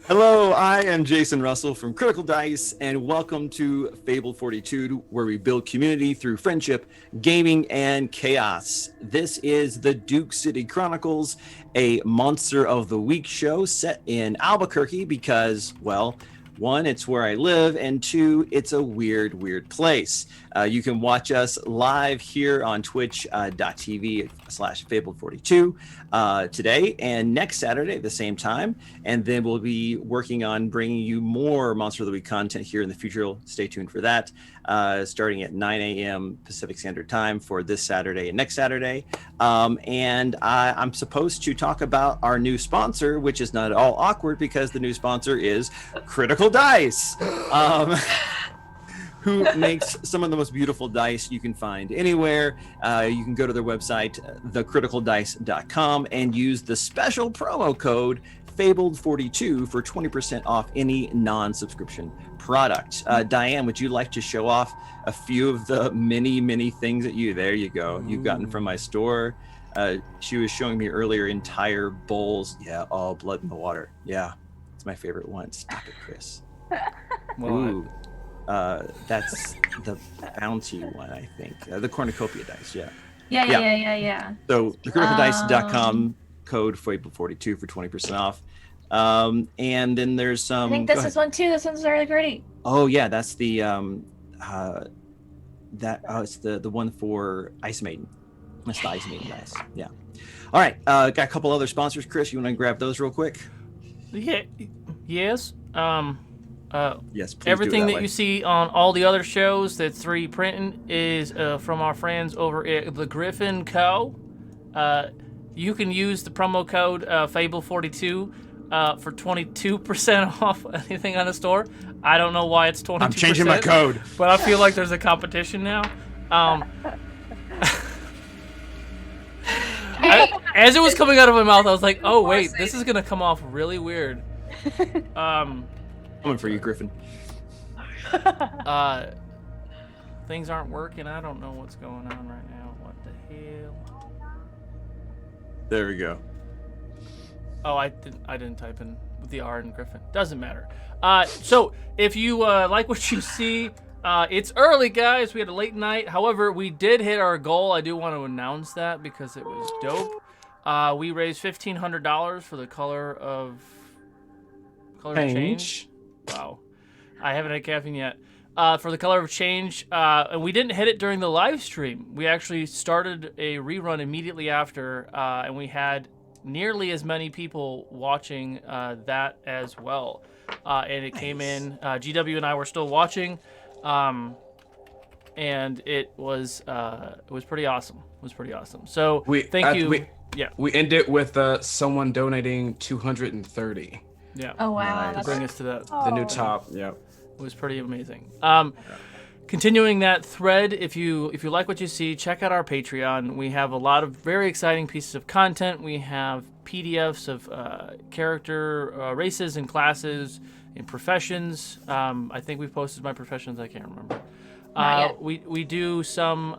Hello, I am Jason Russell from Critical Dice, and welcome to Fable 42, where we build community through friendship, gaming, and chaos. This is the Duke City Chronicles, a Monster of the Week show set in Albuquerque because, well, one, it's where I live, and two, it's a weird place. You can watch us live here on twitch.tv/Fable42 today and next Saturday at the same time. And then we'll be working on bringing you more Monster of the Week content here in the future. Stay tuned for that, starting at 9 a.m. Pacific Standard Time for this Saturday and next Saturday. And I'm supposed to talk about our new sponsor, which is not at all awkward because the new sponsor is Critical Dice, who makes some of the most beautiful dice you can find anywhere. You can go to their website, thecriticaldice.com, and use the special promo code Fabled42 for 20% off any non-subscription product. Diane, would you like to show off a few of the many things that there you go, you've gotten from my store? She was showing me earlier entire bowls. Yeah, all blood in the water. Yeah, it's my favorite one. Stop it, Chris. Ooh. That's the bounty one, I think. The cornucopia dice, yeah. Yeah. So thecriticaldice.com code Fable42 for 20% off. And then there's some. I think this is one too. This one's really pretty. Oh yeah, that's the it's the one for Ice Maiden. That's the Ice Maiden dice. Yeah. All right. Got a couple other sponsors, Chris. You want to grab those real quick? Yeah. Yes. Yes, please. Everything that you see on all the other shows that's 3D printing is from our friends over at the Griffin Co. You can use the promo code Fable42 for 22% off anything on the store. I don't know why it's 22%. I'm changing my code, but I feel like there's a competition now. As it was coming out of my mouth, I was like, "Oh wait, this is gonna come off really weird." Coming for you, Griffin. Things aren't working. I don't know what's going on right now. What the hell? There we go. Oh, I didn't type in with the R in Griffin. Doesn't matter. So if you like what you see, it's early, guys. We had a late night. However, we did hit our goal. I do want to announce that because it was dope. We raised $1,500 for the color of change. Wow. I haven't had caffeine yet. For the Color of Change, and we didn't hit it during the live stream. We actually started a rerun immediately after, and we had nearly as many people watching that as well. And it came in. GW and I were still watching, and it was pretty awesome. It was pretty awesome. So thank you. We ended with someone donating 230. Yeah. Oh wow. To bring us to the new top. Yeah. It was pretty amazing. Continuing that thread, if you like what you see, check out our Patreon. We have a lot of very exciting pieces of content. We have PDFs of character races and classes and professions. I think we've posted my professions. I can't remember. We do some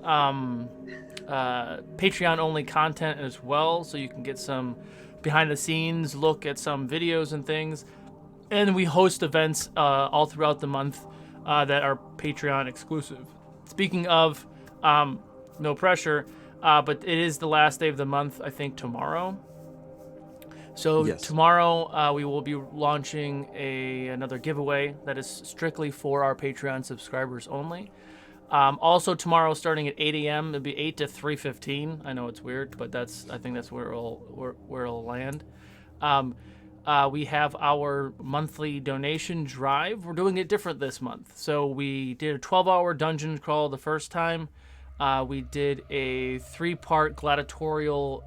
Patreon only content as well, so you can get some behind the scenes look at some videos and things. And we host events all throughout the month that are Patreon exclusive. Speaking of no pressure, but it is the last day of the month, I think tomorrow. So yes. Tomorrow we will be launching another giveaway that is strictly for our Patreon subscribers only. Also tomorrow, starting at 8 a.m., it'll be 8 to 3:15. I know it's weird, but I think that's where it'll land. We have our monthly donation drive. We're doing it different this month. So we did a 12-hour dungeon crawl the first time. We did a 3-part gladiatorial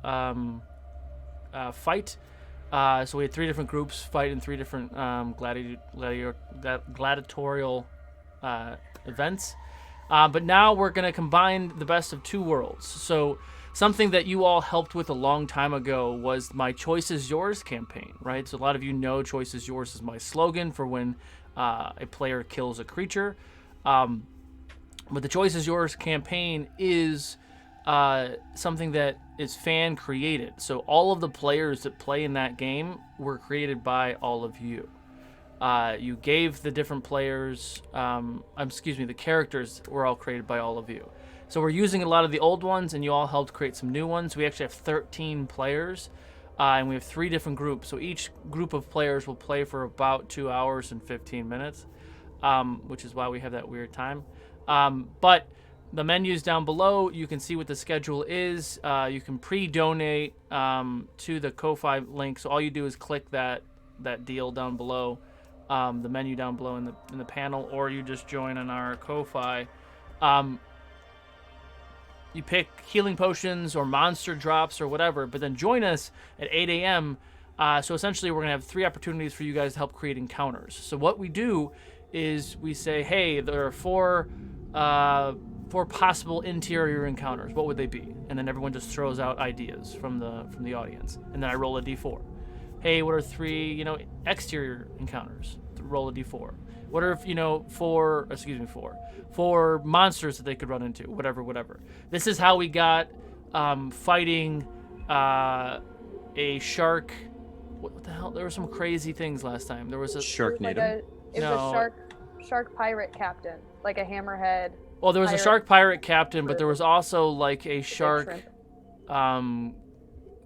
fight. So we had 3 different groups fight in 3 different gladiatorial events. But now we're going to combine the best of 2 worlds. So something that you all helped with a long time ago was my Choice is Yours campaign, right? So a lot of you know Choice is Yours is my slogan for when a player kills a creature. But the Choice is Yours campaign is something that is fan created. So all of the players that play in that game were created by all of you. you gave the different players, the characters were all created by all of you. So we're using a lot of the old ones, and you all helped create some new ones. We actually have 13 players, and we have 3 different groups. So each group of players will play for about 2 hours and 15 minutes, which is why we have that weird time. But the menus down below, you can see what the schedule is. You can pre-donate to the Ko-Fi link. So all you do is click that deal down below, the menu down below in the panel, or you just join on our Ko-Fi. You pick healing potions or monster drops or whatever, but then join us at 8 a.m. So essentially, we're going to have 3 opportunities for you guys to help create encounters. So what we do is we say, hey, there are 4 possible interior encounters. What would they be? And then everyone just throws out ideas from the audience. And then I roll a d4. Hey, what are 3, exterior encounters? Roll a d4. What are 4 monsters that they could run into? Whatever. This is how we got fighting a shark. What the hell? There were some crazy things last time. There was a Sharknado. It was a shark pirate captain, like a hammerhead. Well, there was a shark pirate captain, but there was also like a shark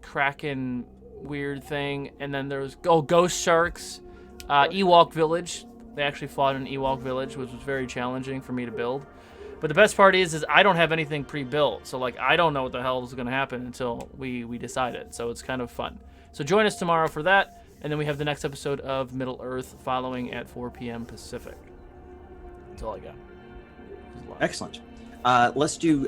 kraken weird thing, and then there was ghost sharks, Ewok village. They actually fought in Ewok village, which was very challenging for me to build. But the best part is I don't have anything pre-built, so like I don't know what the hell is going to happen until we decide it. So it's kind of fun. So join us tomorrow for that, and then we have the next episode of Middle Earth following at 4 p.m. Pacific. That's all I got. Excellent. Let's do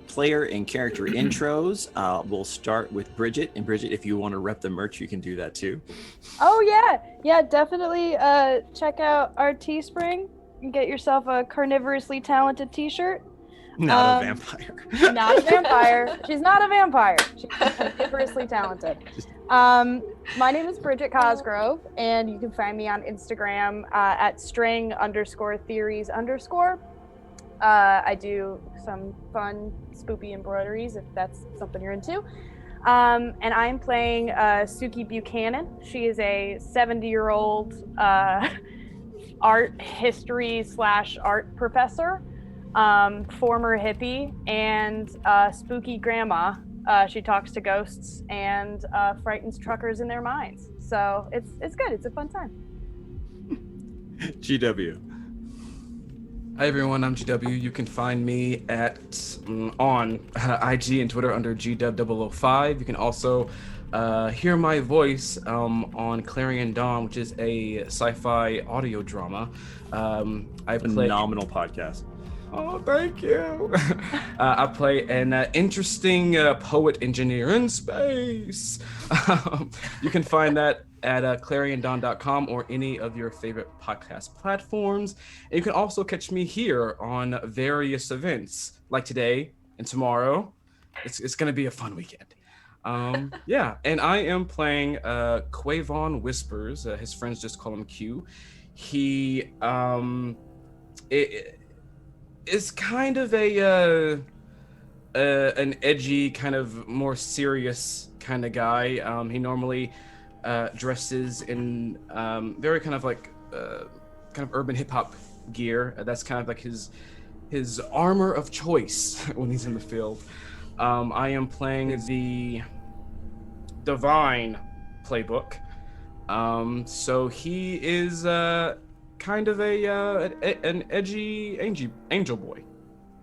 player and character intros. We'll start with Bridget. And Bridget, if you want to rep the merch, you can do that too. Oh yeah, definitely. Check out our Teespring and get yourself a carnivorously talented T-shirt. Not a vampire. Not a vampire. She's not a vampire. She's carnivorously talented. My name is Bridget Cosgrove, and you can find me on Instagram at string_theories_. I do some fun, spoopy embroideries if that's something you're into. And I'm playing Suki Buchanan. She is a 70-year-old art history / art professor, former hippie, and spooky grandma. She talks to ghosts and frightens truckers in their minds. So it's good. It's a fun time. GW. Hi everyone, I'm GW. You can find me on IG and Twitter under GW005. You can also hear my voice on Clarion Dawn, which is a sci-fi audio drama. I play Phenomenal podcast. Oh, thank you. I play an interesting poet engineer in space. You can find that at clariondawn.com or any of your favorite podcast platforms. And you can also catch me here on various events like today and tomorrow. It's going to be a fun weekend. Yeah, and I am playing Quavon Whispers. His friends just call him Q. He is kind of an edgy, kind of more serious kind of guy. He normally dresses in very kind of like kind of urban hip hop gear. That's kind of like his armor of choice when he's in the field. I am playing the Divine playbook. So he is kind of an edgy angel boy.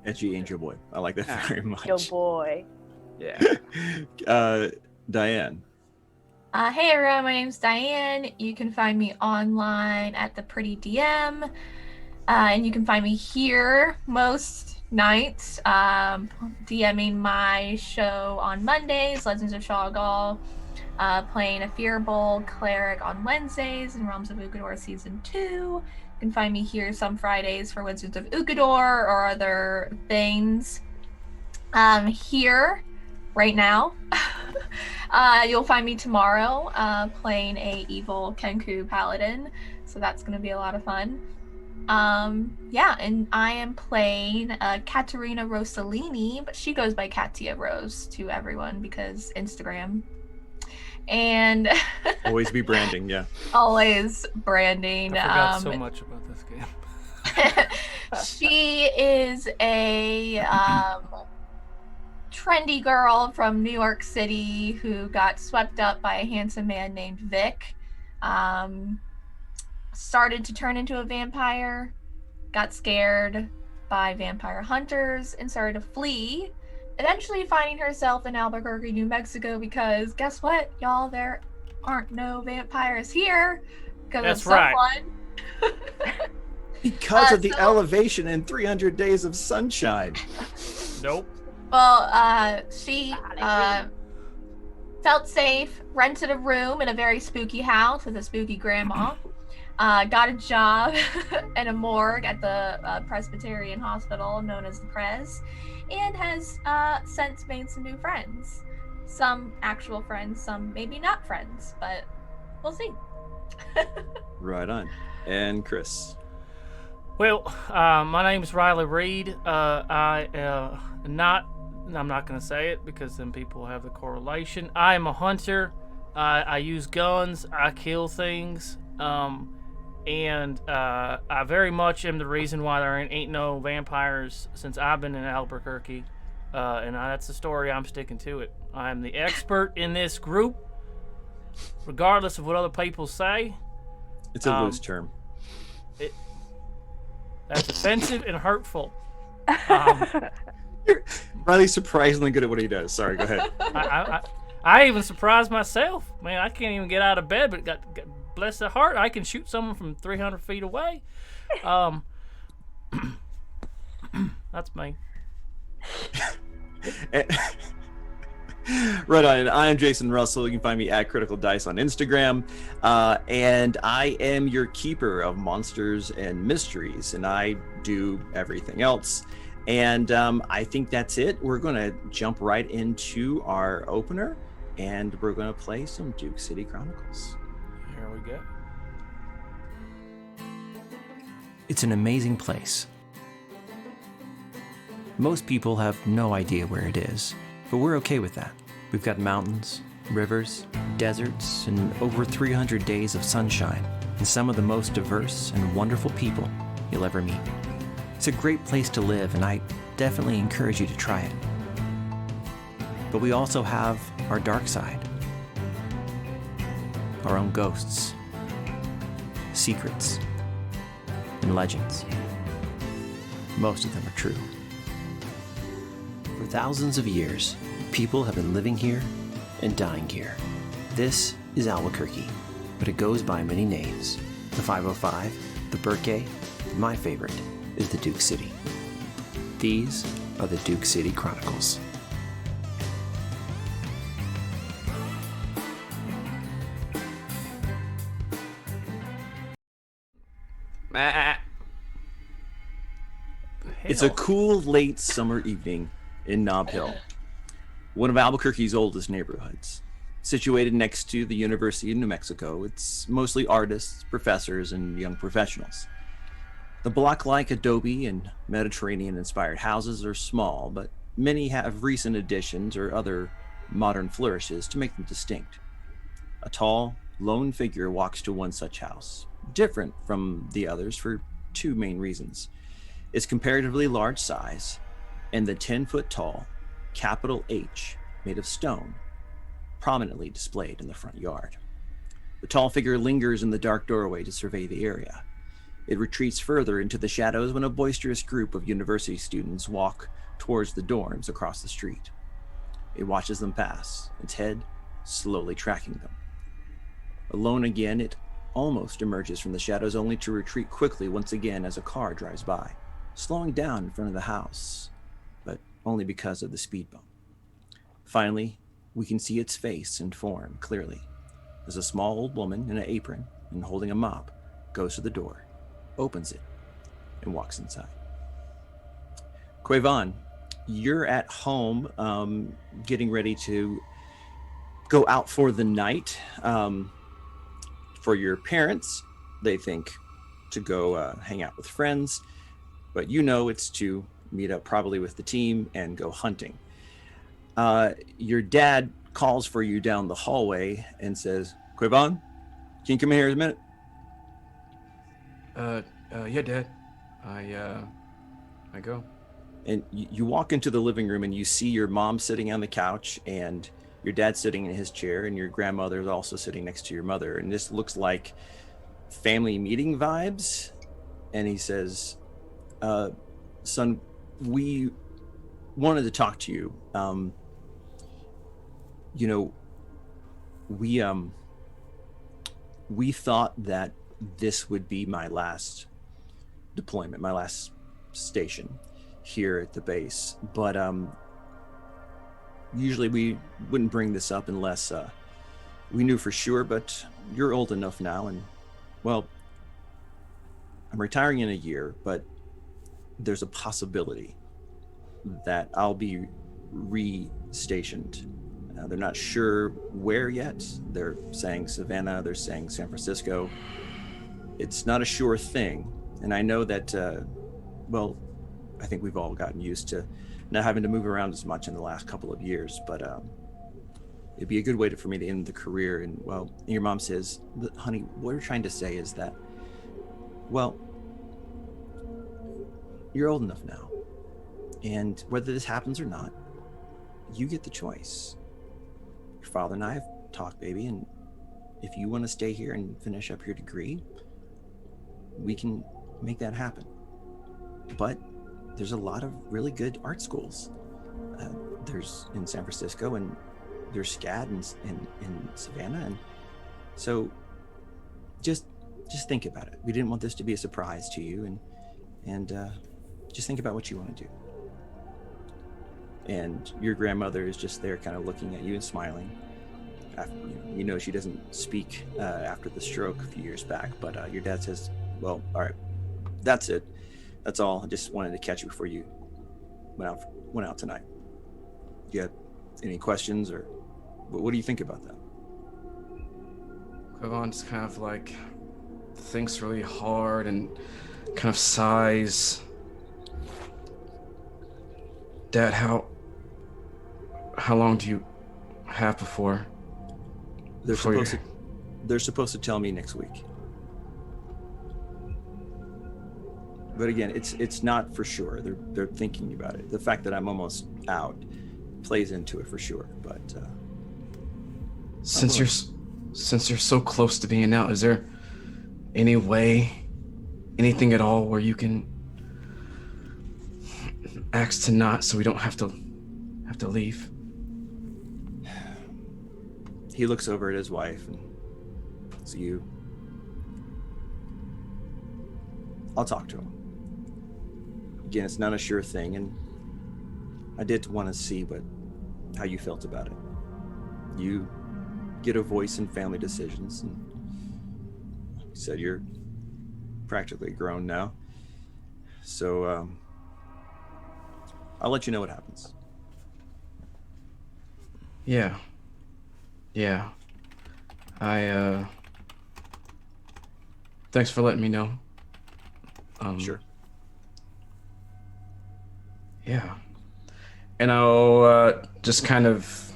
Edgy angel boy. I like that very much. Yo boy. Yeah. Diane. Hey everyone, my name's Diane. You can find me online at the Pretty DM, and you can find me here most nights, DMing my show on Mondays, Legends of Shoggoth, playing a Fearbowl cleric on Wednesdays in Realms of Ugador Season 2. You can find me here some Fridays for Wizards of Ugador or other things. Here, right now. You'll find me tomorrow playing a evil Kenku paladin, so that's going to be a lot of fun. Yeah, and I am playing Katarina Rossolini, but she goes by Katia Rose to everyone because Instagram. And Always be branding, yeah. always branding. I forgot so much about this game. She is a trendy girl from New York City who got swept up by a handsome man named Vic. Started to turn into a vampire, got scared by vampire hunters, and started to flee. Eventually finding herself in Albuquerque, New Mexico, because guess what, y'all? There aren't no vampires here because That's of someone. right. Because of the elevation and 300 days of sunshine. Nope. Well, she felt safe, rented a room in a very spooky house with a spooky grandma, got a job in a morgue at the Presbyterian hospital known as the Pres, and has since made some new friends. Some actual friends, some maybe not friends, but we'll see. Right on. And Chris. Well, my name's Riley Reed. I'm not going to say it because then people have the correlation. I am a hunter. I use guns. I kill things. And I very much am the reason why there ain't no vampires since I've been in Albuquerque. And that's the story. I'm sticking to it. I am the expert in this group, regardless of what other people say. It's a loose term. That's offensive and hurtful. Riley's surprisingly good at what he does. Sorry, go ahead. I even surprised myself. Man, I can't even get out of bed, but got bless their heart, I can shoot someone from 300 feet away. That's me. Right on. I am Jason Russell. You can find me at Critical Dice on Instagram. And I am your keeper of monsters and mysteries, and I do everything else. And I think that's it. We're going to jump right into our opener, and we're going to play some Duke City Chronicles. Here we go. It's an amazing place. Most people have no idea where it is, but we're okay with that. We've got mountains, rivers, deserts, and over 300 days of sunshine, and some of the most diverse and wonderful people you'll ever meet. It's a great place to live, and I definitely encourage you to try it. But we also have our dark side, our own ghosts, secrets, and legends. Most of them are true. For thousands of years, people have been living here and dying here. This is Albuquerque, but it goes by many names. The 505, the Burke, my favorite is the Duke City. These are the Duke City Chronicles. It's a cool late summer evening in Nob Hill, one of Albuquerque's oldest neighborhoods. Situated next to the University of New Mexico, it's mostly artists, professors, and young professionals. The block-like adobe and Mediterranean-inspired houses are small, but many have recent additions or other modern flourishes to make them distinct. A tall, lone figure walks to one such house, different from the others for two main reasons. Its comparatively large size and the 10-foot-tall capital H made of stone prominently displayed in the front yard. The tall figure lingers in the dark doorway to survey the area. It retreats further into the shadows when a boisterous group of university students walk towards the dorms across the street. It watches them pass, its head slowly tracking them. Alone again, it almost emerges from the shadows, only to retreat quickly once again as a car drives by, slowing down in front of the house, but only because of the speed bump. Finally, we can see its face and form clearly as a small old woman in an apron and holding a mop goes to the door, opens it, and walks inside. Quavan, you're at home getting ready to go out for the night. For your parents, they think to go hang out with friends, but you know it's to meet up probably with the team and go hunting. Your dad calls for you down the hallway and says, Quivon, can you come in here a minute? Yeah, Dad. I go. And you walk into the living room and you see your mom sitting on the couch and your dad sitting in his chair and your grandmother is also sitting next to your mother. And this looks like family meeting vibes. And he says, son, we wanted to talk to you. You know, we thought that this would be my last deployment, my last station here at the base, but usually we wouldn't bring this up unless we knew for sure. But you're old enough now, and well, I'm retiring in a year, but there's a possibility that I'll be re-stationed. They're not sure where yet. They're saying Savannah, they're saying San Francisco. It's not a sure thing. And I know that, well, I think we've all gotten used to not having to move around as much in the last couple of years, but it'd be a good way for me to end the career. And well, your mom says, honey, what we're trying to say is that, well, you're old enough now. And whether this happens or not, you get the choice. Your father and I have talked, baby, and if you want to stay here and finish up your degree, we can make that happen. But there's a lot of really good art schools. There's in San Francisco, and there's SCAD in Savannah, and so just think about it. We didn't want this to be a surprise to you, and just think about what you want to do. And your grandmother is just there kind of looking at you and smiling. After, you know she doesn't speak after the stroke a few years back, but your dad says, well, all right, that's it. That's all. I just wanted to catch you before you went out tonight. Do you have any questions, or what do you think about that? Quivon just kind of like thinks really hard and kind of sighs. Dad, how long do you have before? They're supposed to tell me next week. But again, it's not for sure. They're thinking about it. The fact that I'm almost out plays into it for sure. But since you're so close to being out, is there any way, anything at all, where you can ask to not, so we don't have to leave? He looks over at his wife and it's you. I'll talk to him. Again, it's not a sure thing, and I did want to see how you felt about it. You get a voice in family decisions, and like you said, you're practically grown now. So I'll let you know what happens. Yeah. Thanks for letting me know. Sure. Yeah. And I'll just kind of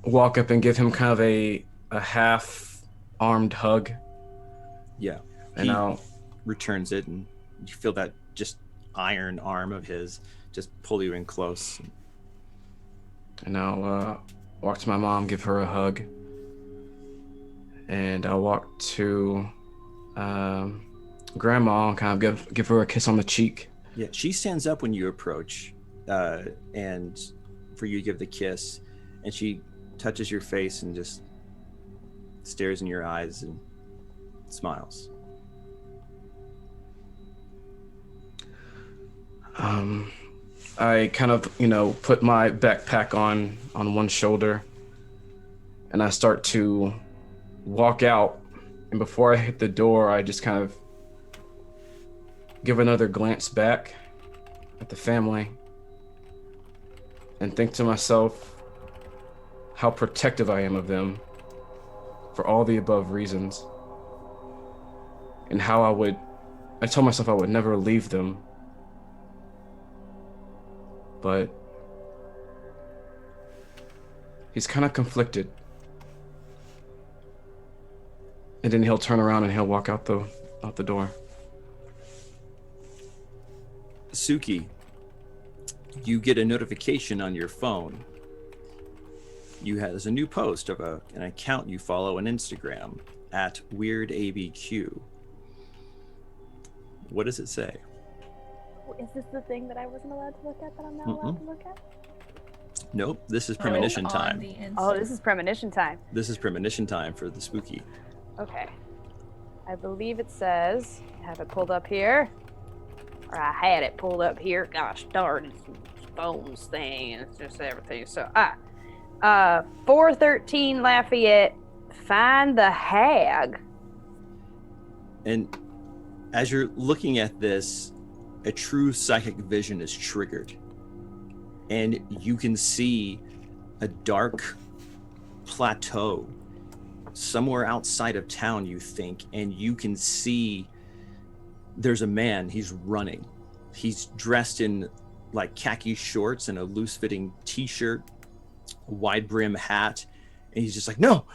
walk up and give him kind of a half-armed hug. Yeah. And I'll returns it, and you feel that just iron arm of his just pull you in close. And I'll walk to my mom, give her a hug. And I'll walk to Grandma and kind of give her a kiss on the cheek. Yeah, she stands up when you approach, and for you to give the kiss, and she touches your face and just stares in your eyes and smiles. I kind of, put my backpack on one shoulder, and I start to walk out. And before I hit the door, I just kind of give another glance back at the family and think to myself how protective I am of them for all the above reasons, and how I told myself I would never leave them. But He's kind of conflicted. And then he'll turn around and he'll walk out the door. Suki, you get a notification on your phone. There's a new post of an account you follow on Instagram at WeirdABQ. What does it say? Is this the thing that I wasn't allowed to look at that I'm not allowed to look at? Nope, this is premonition time. Oh, this is premonition time. This is premonition time for the spooky. Okay. I believe it says, I have it pulled up here. Or I had it pulled up here. Gosh darn, it's phones thing, and it's just everything. So, 413 Lafayette, find the hag. And as you're looking at this, a true psychic vision is triggered. And you can see a dark plateau somewhere outside of town, you think, and you can see there's a man. He's running. He's dressed in like khaki shorts and a loose-fitting t-shirt, a wide brim hat, and he's just like, no.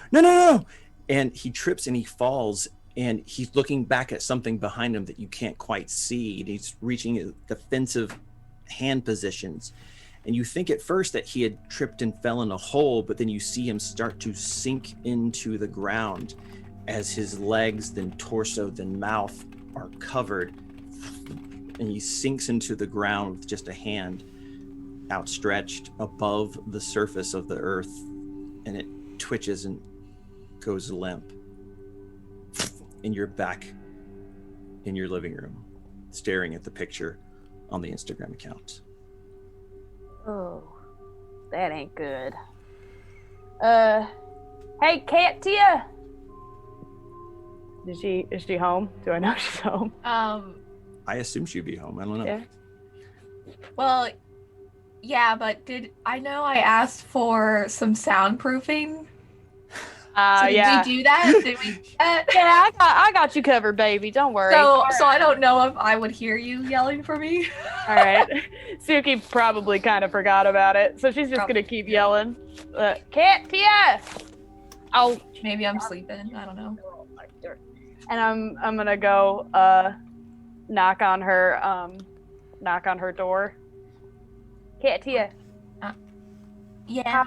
And he trips and he falls, and he's looking back at something behind him that you can't quite see, and he's reaching defensive hand positions. And you think at first that he had tripped and fell in a hole, but then you see him start to sink into the ground as his legs, then torso, then mouth are covered. And he sinks into the ground with just a hand outstretched above the surface of the earth. And it twitches and goes limp. And you're back in your living room, staring at the picture on the Instagram account. Oh, that ain't good. Hey, Katia. Is she home? Do I know she's home? I assume she'd be home. I don't know. Yeah. Well, yeah, but I know I asked for some soundproofing? So did we do that? Did we? Yeah, I got you covered, baby. Don't worry. So I don't know if I would hear you yelling for me. All right. Suki probably kind of forgot about it, so she's just gonna keep yelling. Katia! Oh, maybe I'm sleeping. I don't know. And I'm gonna go knock on her door. Katia. Yeah.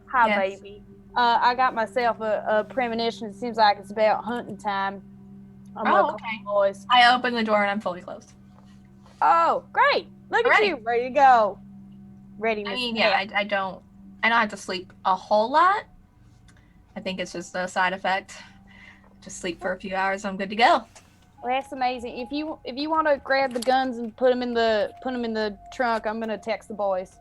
Hi, Yes. baby. I got myself a premonition. It seems like it's about hunting time. I'm gonna call the boys. I open the door and I'm fully closed. Oh, great! Look at you, ready to go. Ready. I mean, yeah, I don't have to sleep a whole lot. I think it's just a side effect. Just sleep for a few hours, I'm good to go. Well, that's amazing. If you want to grab the guns and put them in the trunk, I'm gonna text the boys.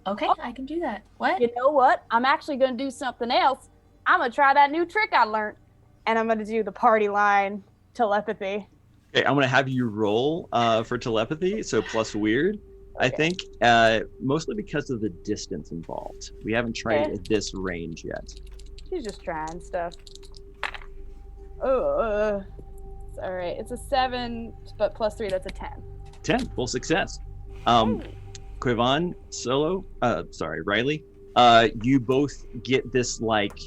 Okay, I can do that. What? You know what? I'm actually gonna do something else. I'm gonna try that new trick I learned, and I'm gonna do the party line telepathy. Okay, I'm gonna have you roll for telepathy, so plus weird. Okay. I think mostly because of the distance involved. We haven't tried it at this range yet. She's just trying stuff. Oh, all right. It's a 7, but plus 3, that's a 10. 10, full success. Quivan, Riley, you both get this like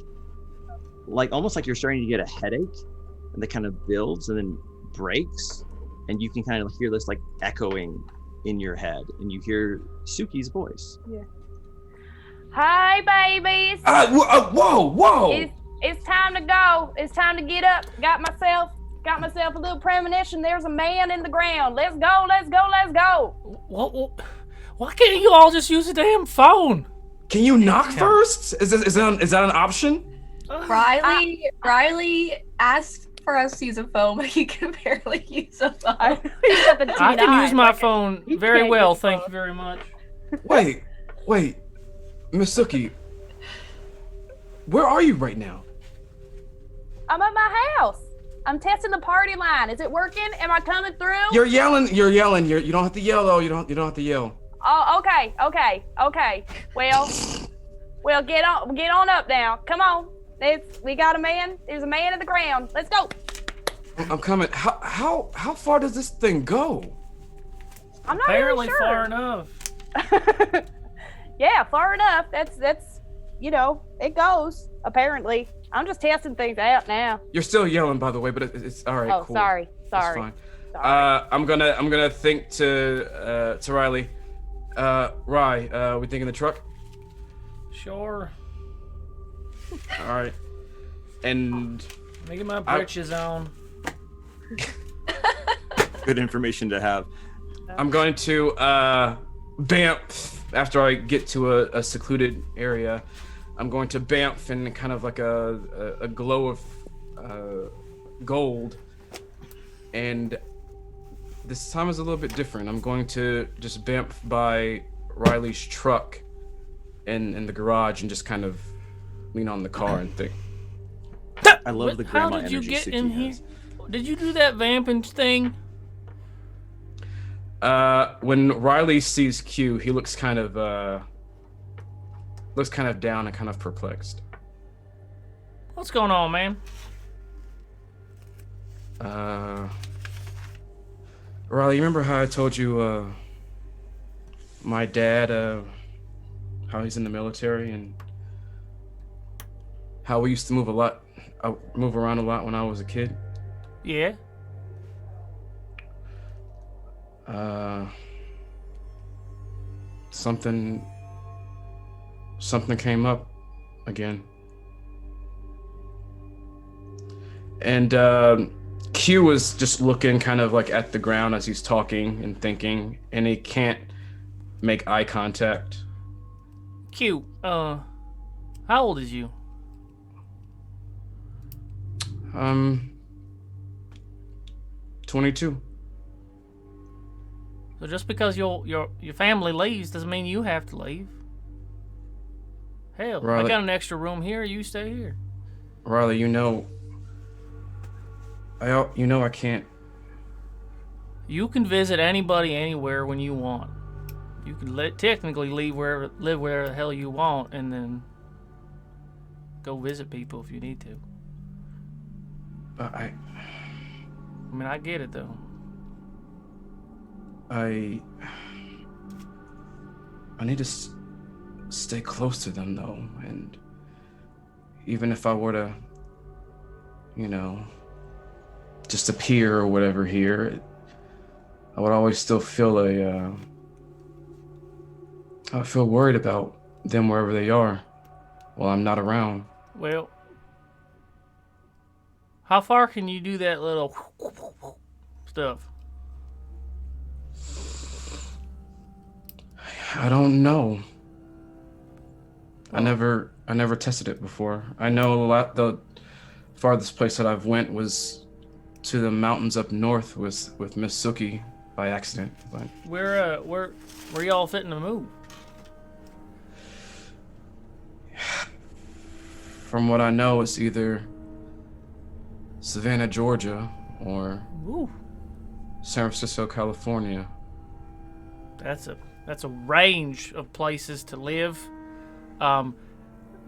almost like you're starting to get a headache, and that kind of builds and then breaks, and you can kind of hear this like echoing in your head, and you hear Suki's voice. Yeah. Hi, babies. Whoa! It's time to go. It's time to get up. Got myself a little premonition. There's a man in the ground. Let's go. Why can't you all just use a damn phone? Can you knock first? Is that an option? Riley asked for us to use a phone, but he can barely use a phone. I can use my phone very well, thank you very much. Wait, Miss Suki, where are you right now? I'm at my house. I'm testing the party line. Is it working? Am I coming through? You're yelling. You don't have to yell though. You don't have to yell. Oh, okay. Well, get on up now. Come on. We got a man. There's a man in the ground. Let's go. I'm coming. How far does this thing go? I'm not Apparently really sure. far enough. Yeah, far enough. That's it goes. Apparently, I'm just testing things out now. You're still yelling, by the way, but it's all right. Oh, cool. sorry. That's fine. Sorry. I'm gonna think to Riley. Rye, we thinking the truck? Sure. All right. And Let me get my britches on. Good information to have. I'm going to bamf after I get to a secluded area. I'm going to bamf in kind of like a glow of gold, and this time is a little bit different. I'm going to just bamf by Riley's truck in the garage and just kind of lean on the car and think. I love the grandma energy. How did you get Suki in here? has. Did you do that vamping thing? When Riley sees Q, he looks kind of down and kind of perplexed. What's going on, man? Riley, you remember how I told you my dad how he's in the military and how we used to move around a lot when I was a kid? Yeah. Something came up again. And Q was just looking kind of like at the ground as he's talking and thinking, and he can't make eye contact. Q, how old is you? 22. So just because your family leaves doesn't mean you have to leave. Hell, Riley, I got an extra room here. You stay here. Riley, I can't. You can visit anybody anywhere when you want. You can technically live wherever the hell you want, and then go visit people if you need to. I mean, I get it though. I need to stay close to them though, and even if I were to, just appear or whatever here, I would always still feel I feel worried about them wherever they are while I'm not around. Well, how far can you do that little stuff? I don't know. I never tested it before. I know the farthest place that I've went was to the mountains up north with Miss Suki by accident. But Where y'all fitting to move? from what I know, it's either Savannah, Georgia, or San Francisco, California. That's a range of places to live. Yeah.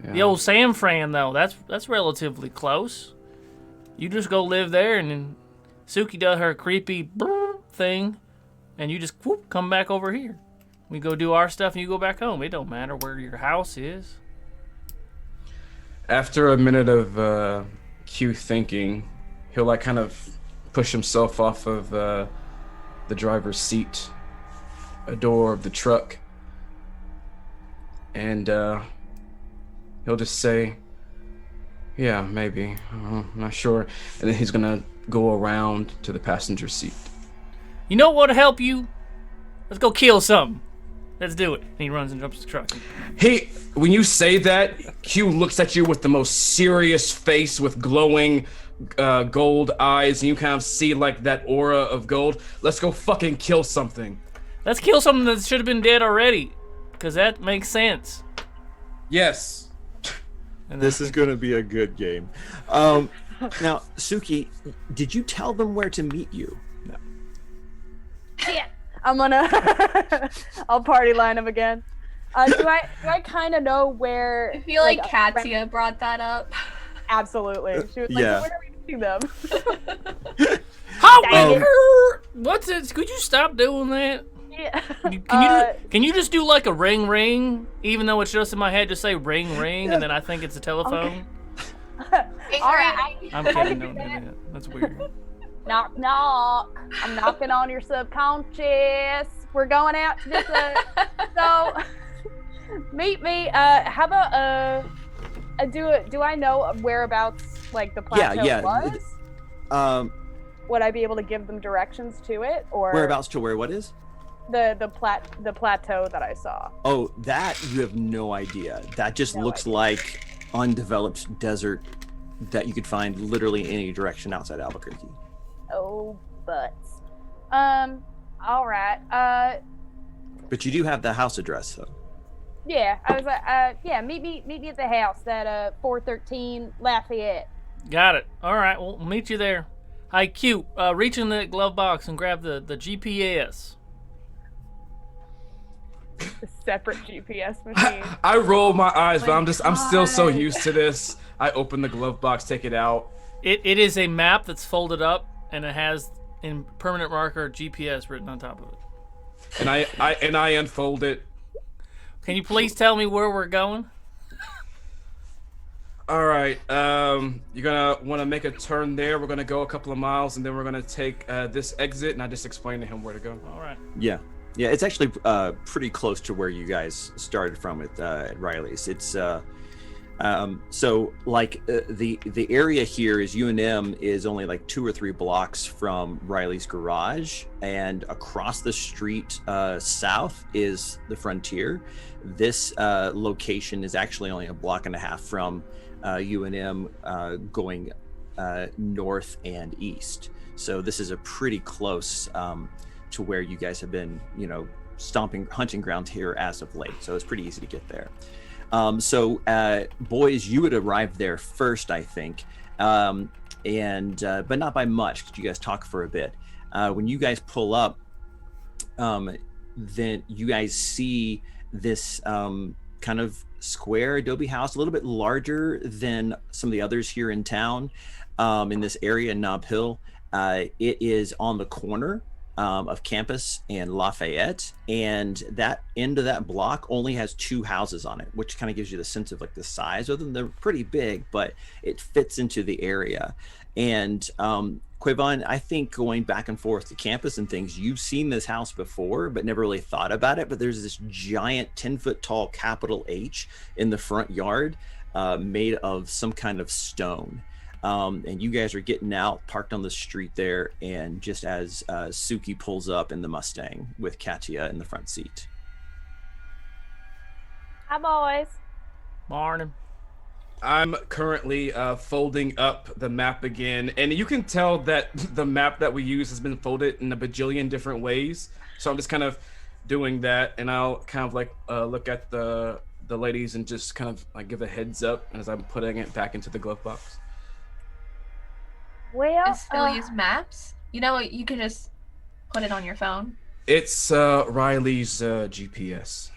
The old San Fran though, that's relatively close. You just go live there, and then Suki does her creepy thing, and you just come back over here. We go do our stuff, and you go back home. It don't matter where your house is. After a minute of Q thinking, he'll kind of push himself off of the driver's seat, a door of the truck, and he'll just say, "Yeah, maybe. I'm not sure." And then he's gonna go around to the passenger seat. You know what'll help you? Let's go kill something. Let's do it. And he runs and jumps the truck. Hey, when you say that, Q looks at you with the most serious face with glowing gold eyes, and you kind of see that aura of gold. Let's go fucking kill something. Let's kill something that should have been dead already, because that makes sense. Yes. And This is going to be a good game. Now, Suki, did you tell them where to meet you? No. Yeah. I'm gonna I'll party line him again. Do I kind of know where? I feel like Katya brought that up. Absolutely. She was like, Yeah. "Where are we meeting them?" How? What's it? Could you stop doing that? Yeah. Can you just do like a ring ring, even though it's just in my head? Just say ring ring, and then I think it's a telephone. All right. I'm kidding. Don't do that. That's weird. Knock knock. I'm knocking on your subconscious. We're going out to this. So meet me. How about do I know whereabouts like the plateau was? Would I be able to give them directions to it, or Whereabouts to where? What is? the plateau that I saw? Oh, that you have no idea. That just looks like undeveloped desert that you could find literally in any direction outside Albuquerque. Oh, butts. All right. But you do have the house address, though. Yeah, I was like, yeah, meet me at the house, that 413 Lafayette. Got it. All right, we'll meet you there. Hi, cute. Reach in the glove box and grab the GPS. A separate GPS machine. I roll my eyes, but I'm still so used to this. I open the glove box, take it out. It is a map that's folded up, and it has in permanent marker GPS written on top of it. And I unfold it. Can you please tell me where we're going? All right. You're gonna want to make a turn there. We're gonna go a couple of miles, and then we're gonna take this exit. And I just explain to him where to go. All right. Yeah, it's actually pretty close to where you guys started from at Riley's. It's so like the area here is UNM is only like 2 or 3 blocks from Riley's garage, and across the street south is the Frontier. This location is actually only 1.5 blocks from UNM going north and east. So this is a pretty close to where you guys have been, hunting ground here as of late. So it's pretty easy to get there. So boys, you would arrive there first, I think, but not by much, because you guys talk for a bit. When you guys pull up, then you guys see this kind of square adobe house, a little bit larger than some of the others here in town, in this area in Nob Hill. It is on the corner of Campus and Lafayette, and that end of that block only has 2 houses on it, which kind of gives you the sense of like the size of them. They're pretty big, but it fits into the area. And Quavon, I think going back and forth to Campus and things, you've seen this house before, but never really thought about it. But there's this giant 10-foot tall capital H in the front yard, made of some kind of stone. And you guys are getting out, parked on the street there, and just as Suki pulls up in the Mustang with Katya in the front seat. Hi, boys. Morning. I'm currently folding up the map again, and you can tell that the map that we use has been folded in a bajillion different ways. So I'm just kind of doing that, and I'll kind of like look at the ladies and just kind of like give a heads up as I'm putting it back into the glove box. Well, Still use maps? You can just put it on your phone. It's Riley's GPS.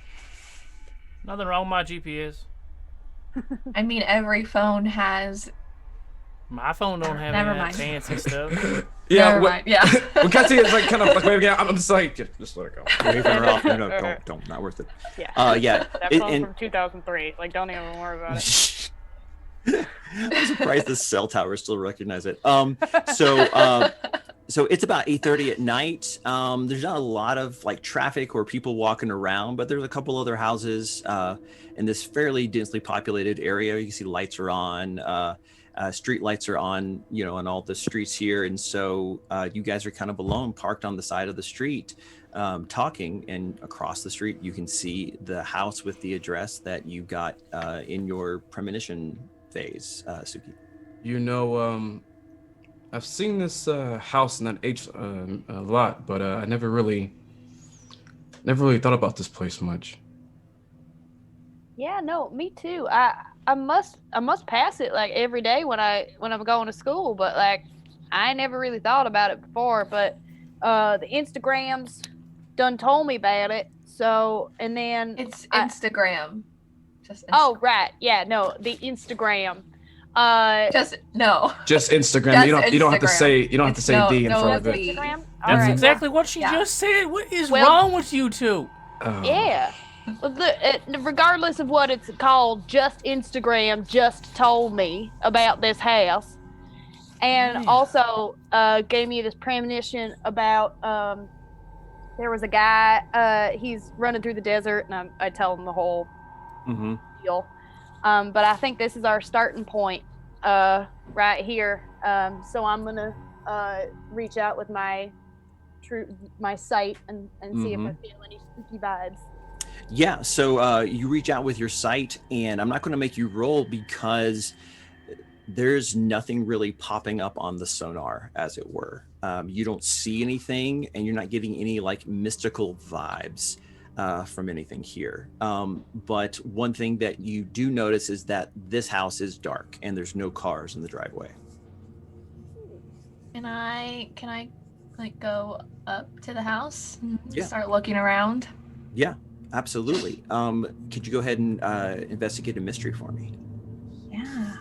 Nothing wrong with my GPS. I mean, every phone has. My phone don't have Never any of mind. that fancy stuff. Yeah, Never mind. Yeah. when Katya is like kind of like waving out, I'm just like, just let it go. Waving her off. No, don't, not worth it. Yeah. Yeah. That phone's from 2003. Like, don't even worry about it. I'm surprised the cell towers still recognize it. So it's about 8:30 at night. There's not a lot of like traffic or people walking around, but there's a couple other houses in this fairly densely populated area. You can see lights are on, street lights are on, on all the streets here. And so you guys are kind of alone, parked on the side of the street, talking, and across the street you can see the house with the address that you got in your premonition phase, Suki. I've seen this house in that H a lot, but I never really thought about this place much. Yeah, no, me too. I must pass it like every day when I'm going to school, but like I never really thought about it before. But the Instagrams done told me about it. So and then It's Instagram. Just Instagram. Oh right, yeah, no, the Instagram. Just no. Just Instagram. Just You don't have to Instagram. say No, D in no, front of that's it. Instagram. All That's right. exactly what she Yeah. just said. What is Well- wrong with you two? Oh. Yeah. Well, regardless of what it's called, just Instagram just told me about this house, and Man. also gave me this premonition about there was a guy. He's running through the desert, and I tell him the whole Mm-hmm. deal. But I think this is our starting point right here. So I'm gonna reach out with my sight and see if I feel any spooky vibes. Yeah, so you reach out with your sight, and I'm not going to make you roll because there's nothing really popping up on the sonar, as it were. You don't see anything, and you're not getting any like mystical vibes from anything here. But one thing that you do notice is that this house is dark, and there's no cars in the driveway. Can I like go up to the house and Yeah. start looking around? Yeah, absolutely. Could you go ahead and investigate a mystery for me? Yeah,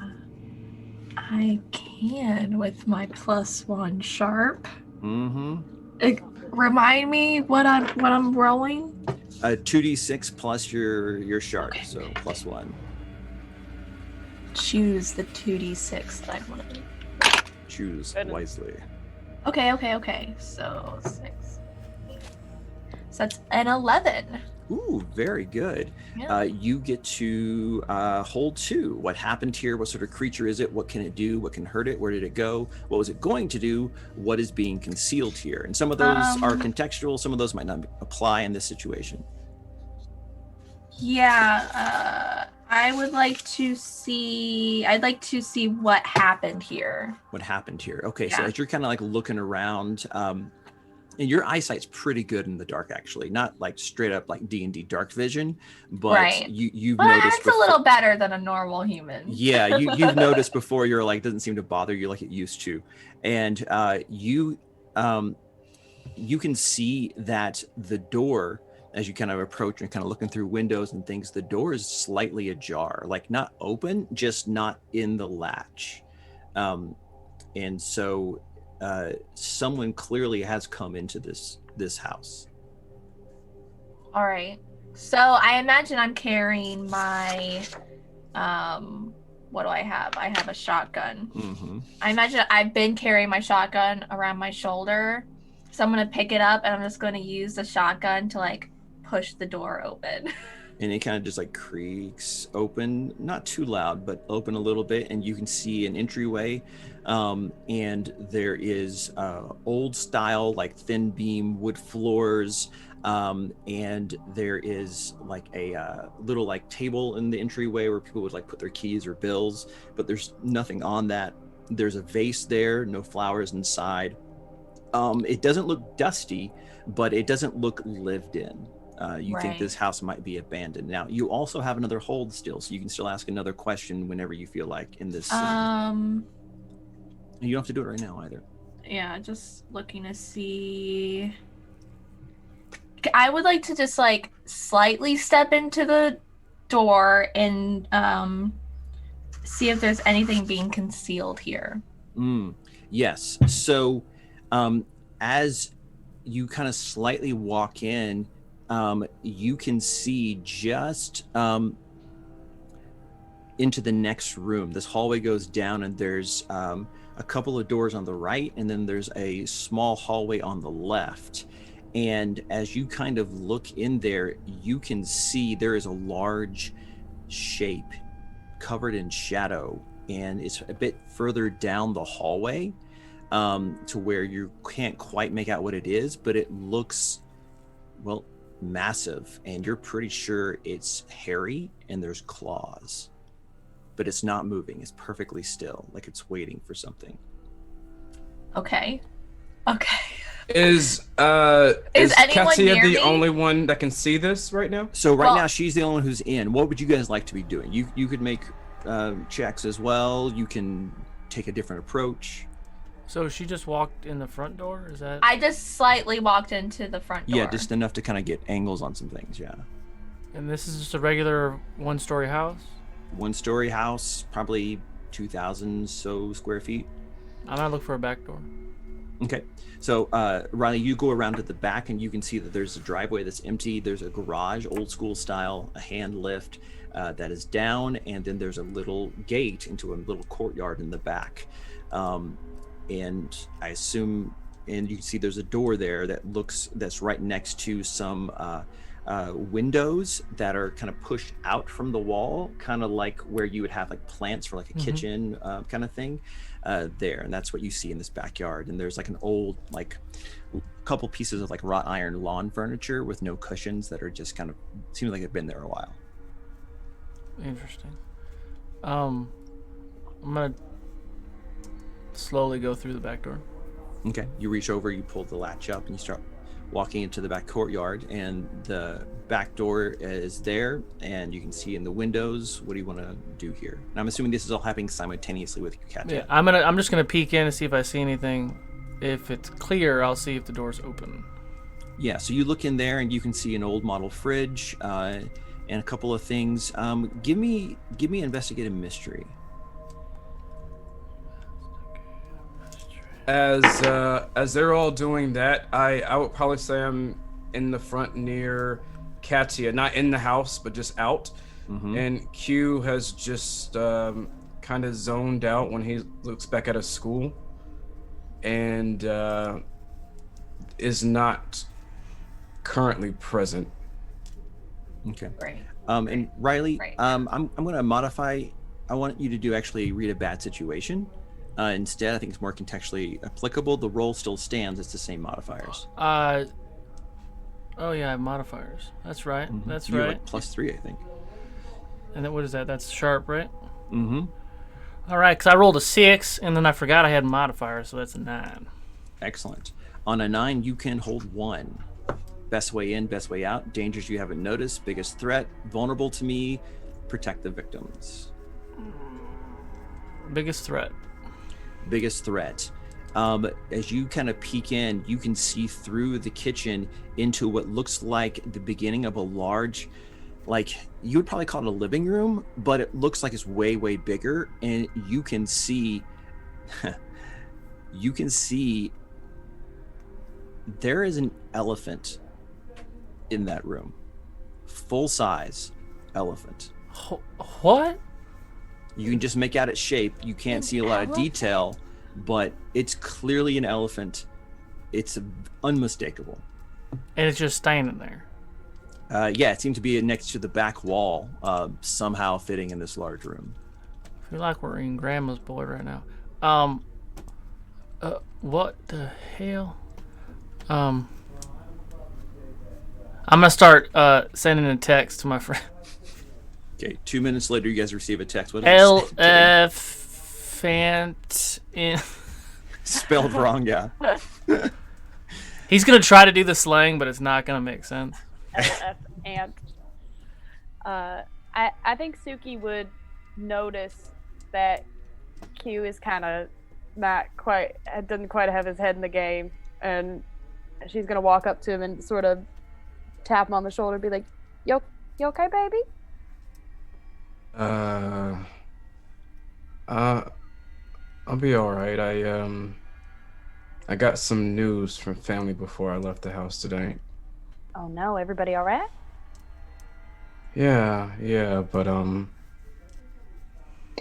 I can with my +1 sharp. Mm-hmm. Remind me what I'm rolling. 2d6 plus your sharp, Okay. so +1. Choose the 2d6 that I want to. Choose Goodness. wisely. Okay. So 6. So that's an 11. Ooh, very good. Yeah. You get to hold 2. What happened here? What sort of creature is it? What can it do? What can hurt it? Where did it go? What was it going to do? What is being concealed here? And some of those are contextual. Some of those might not apply in this situation. Yeah, I would like to see. I'd like to see what happened here. What happened here? Okay, so Yeah. as you're kind of like looking around, and your eyesight's pretty good in the dark, actually. Not like straight up like D&D dark vision, but Right. you've Well, noticed. it's a little better than a normal human. Yeah, you've noticed before. You're like, doesn't seem to bother you like it used to, and you can see that the door, as you kind of approach and kind of looking through windows and things, the door is slightly ajar, like not open, just not in the latch, and so someone clearly has come into this house. All right. So I imagine I'm carrying my what do I have? I have a shotgun. Mm-hmm. I imagine I've been carrying my shotgun around my shoulder. So I'm gonna pick it up and I'm just gonna use the shotgun to like push the door open. And it kind of just like creaks open, not too loud, but open a little bit, and you can see an entryway. And there is old style, like thin beam wood floors, and there is like a little like table in the entryway where people would like put their keys or bills, but there's nothing on that. There's a vase there, no flowers inside. It doesn't look dusty, but it doesn't look lived in. You think Right. this house might be abandoned. Now, you also have another hold still, so you can still ask another question whenever you feel like in this. You don't have to do it right now either. Yeah, just looking to see. I would like to just like slightly step into the door and see if there's anything being concealed here. Yes. So as you kind of slightly walk in, you can see just into the next room. This hallway goes down, and there's a couple of doors on the right, and then there's a small hallway on the left. And as you kind of look in there, you can see there is a large shape covered in shadow, and it's a bit further down the hallway, to where you can't quite make out what it is, but it looks, well, massive, and you're pretty sure it's hairy and there's claws, but it's not moving. It's perfectly still, like it's waiting for something. Okay. Is anyone Katia near the me? only one that can see this right now? So right Well- now she's the only one who's in. What would you guys like to be doing? You could make checks as well. You can take a different approach. So she just walked in the front door? Is that? I just slightly walked into the front door. Yeah, just enough to kind of get angles on some things. Yeah. And this is just a regular one-story house? 1-story house, probably 2,000 so square feet. I'm gonna look for a back door. Okay. So, Riley, you go around to the back and you can see that there's a driveway that's empty. There's a garage, old school style, a hand lift that is down, and then there's a little gate into a little courtyard in the back. And I assume, and you can see there's a door there that's right next to some windows that are kind of pushed out from the wall, kind of like where you would have like plants for like a kitchen kind of thing there. And that's what you see in this backyard. And there's like an old, like couple pieces of like wrought iron lawn furniture with no cushions that are just kind of seem like they've been there a while. Interesting. I'm gonna slowly go through the back door. Okay. You reach over, you pull the latch up, and you start walking into the back courtyard, and the back door is there, and you can see in the windows. What do you want to do here? And I'm assuming this is all happening simultaneously with you, Katya. Yeah, I'm just gonna peek in and see if I see anything. If it's clear, I'll see if the door's open. Yeah, so you look in there and you can see an old model fridge and a couple of things. Give me investigative mystery. As they're all doing that, I would probably say I'm in the front near Katya, not in the house, but just out. And Q has just kind of zoned out when he looks back at his school, and is not currently present. Okay. Right. And Riley, Right. I'm going to modify. I want you to do actually read a bad situation. Instead, I think it's more contextually applicable. The roll still stands. It's the same modifiers. Oh yeah, I have modifiers. That's right. That's You're right. like +3, I think. And then what is that? That's sharp, right? Mm-hmm. All right, because I rolled a 6, and then I forgot I had modifiers, so that's a 9. Excellent. On a 9, you can hold 1. Best way in, best way out. Dangers you haven't noticed. Biggest threat. Vulnerable to me. Protect the victims. Biggest threat. Biggest threat. As you kind of peek in, you can see through the kitchen into what looks like the beginning of a large, like you would probably call it a living room, but it looks like it's way, way bigger. And you can see, there is an elephant in that room. Full size elephant. What? You can just make out its shape. You can't see a lot of detail, but it's clearly an elephant. It's unmistakable. And it's just standing there. Yeah, it seemed to be next to the back wall, somehow fitting in this large room. I feel like we're in Grandma's Boy right now. What the hell? I'm gonna start sending a text to my friend. Okay, 2 minutes later, you guys receive a text. What else? Elephant in. Spelled wrong, yeah. He's gonna try to do the slang, but it's not gonna make sense. And I think Suki would notice that Q is kind of doesn't quite have his head in the game, and she's gonna walk up to him and sort of tap him on the shoulder and be like, you okay, baby? I'll be all right. I got some news from family before I left the house today. Oh no, everybody all right? Yeah, but I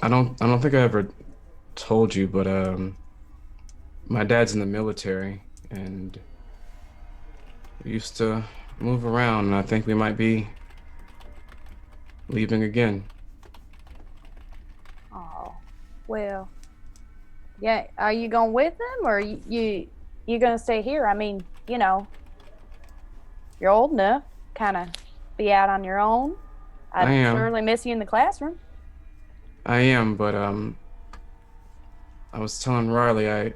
don't think I ever told you, but my dad's in the military, and we used to move around, and I think we might be leaving again. Oh, well, yeah. Are you going with them, or you gonna stay here? I mean, you're old enough, kind of be out on your own. I am. Surely miss you in the classroom. I am, but I was telling Riley I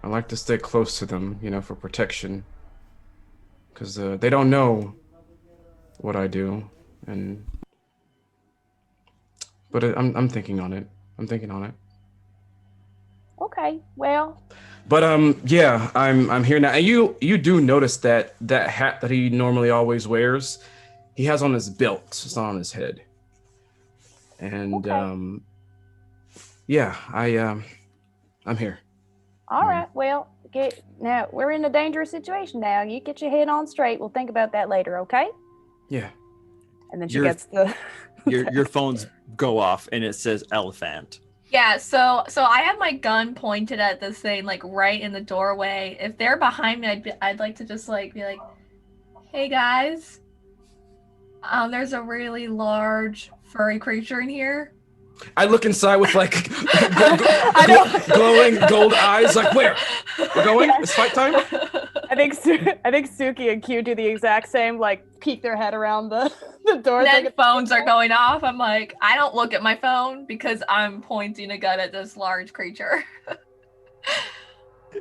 like to stay close to them, for protection, because they don't know what I do, but I'm thinking on it. Okay, well. But yeah, I'm here now. And you do notice that hat that he normally always wears, he has on his belt. It's not on his head. And Okay. Yeah, I'm here. All right. Well, now we're in a dangerous situation now. You get your head on straight. We'll think about that later, okay? Yeah. And then she Your- gets the Your phones go off and it says elephant. Yeah, so I have my gun pointed at this thing, like right in the doorway. If they're behind me, I'd like to just like be like, "Hey guys, there's a really large furry creature in here." I look inside with like glowing gold eyes. Like, where? We're going? It's fight time. I think Suki and Q do the exact same, like peek their head around the door. And then phones are going off. I'm like, I don't look at my phone because I'm pointing a gun at this large creature.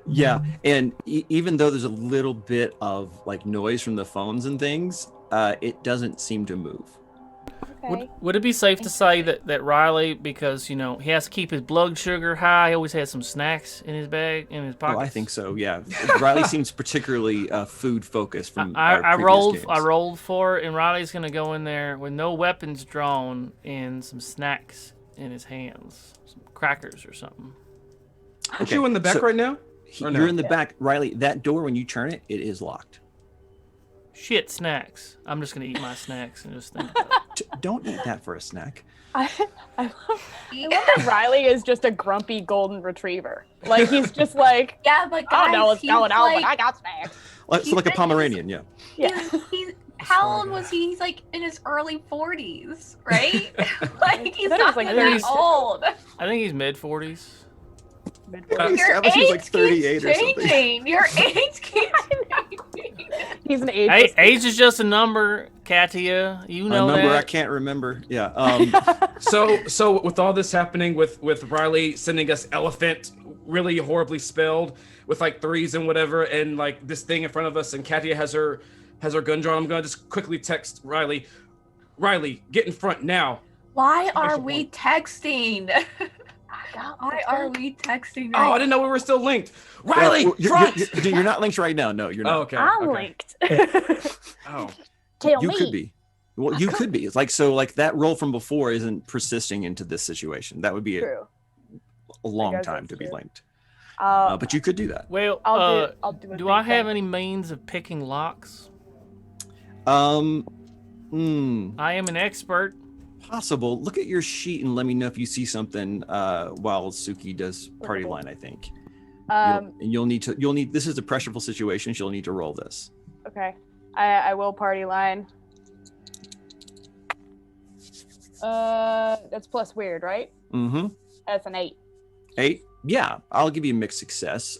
Yeah, and even though there's a little bit of like noise from the phones and things, it doesn't seem to move. Okay. Would it be safe to say that Riley, because, he has to keep his blood sugar high, he always has some snacks in his bag, in his pocket? Oh, I think so. Yeah, Riley seems particularly food focused. From I previous rolled. games. I rolled for it, and Riley's gonna go in there with no weapons drawn and some snacks in his hands, some crackers or something. Aren't you in the back right now? Or no? You're in the back, Riley. That door, when you turn it, it is locked. Shit, snacks. I'm just gonna eat my snacks and just think about it. Don't eat that for a snack. I love that Riley is just a grumpy golden retriever. Like he's just like, Yeah, but I guys, don't know what's he's going on, like, but I got snacks. Well, it's He's like a been- Pomeranian, yeah. Yeah. he's how old was he? He's like in his early 40s, right? Like he's I thought it was not like even that 30s. old. I think he's mid-40s. Your Your age age like 38 keeps or something. changing. Your age keeps changing. He's an age. Hey, age is just a number, Katia. You know a number I that. can't remember. Yeah. So with all this happening, with Riley sending us elephant, really horribly spelled, with like threes and whatever, and like this thing in front of us, and Katia has her gun drawn. I'm gonna just quickly text Riley. Riley, get in front now. Why are Special we point. texting? Why are we texting? Oh, I didn't know we were still linked. Riley, front. You're not linked right now. No, you're not. Oh, okay. I'm okay. linked. Oh, Tell You me. could be. Well, you could be. It's like so. Like that roll from before isn't persisting into this situation. That would be a True. long guess time that's to be true. linked. Uh, But you could do that. Well, I'll do a do big I have thing. any means of picking locks? Hmm. I am an expert. Possible. Look at your sheet and let me know if you see something while Suki does party Okay. line. I think. Um, You'll need. This is a pressureful situation. She'll need to roll this. okay. I will party line. That's plus weird, right? Mm-hmm. That's an 8. 8. Yeah, I'll give you a mixed success.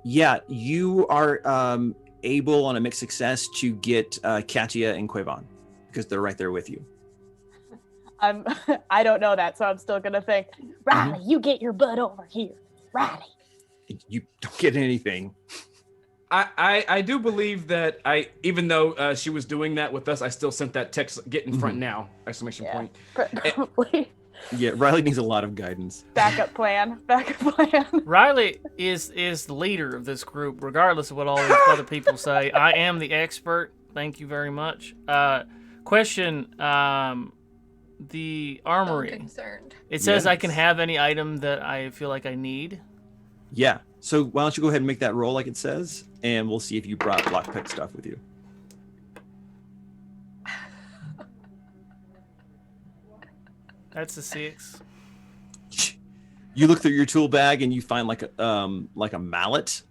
Yeah, you are able on a mixed success to get Katia and Quavon because they're right there with you. I don't know that, so I'm still gonna think, Riley, you get your butt over here. Riley. You don't get anything. I do believe that even though she was doing that with us, I still sent that text. Get in front now! Exclamation Yeah. point. Probably. Yeah, Riley needs a lot of guidance. Backup plan. Backup plan. Riley is the leader of this group, regardless of what all these other people say. I am the expert. Thank you very much. Question: the I'm armory. concerned. It says I can Yes. have any item that I feel like I need. Yeah. So why don't you go ahead and make that roll like it says, and we'll see if you brought lockpick stuff with you. That's a 6. You look through your tool bag and you find like a mallet.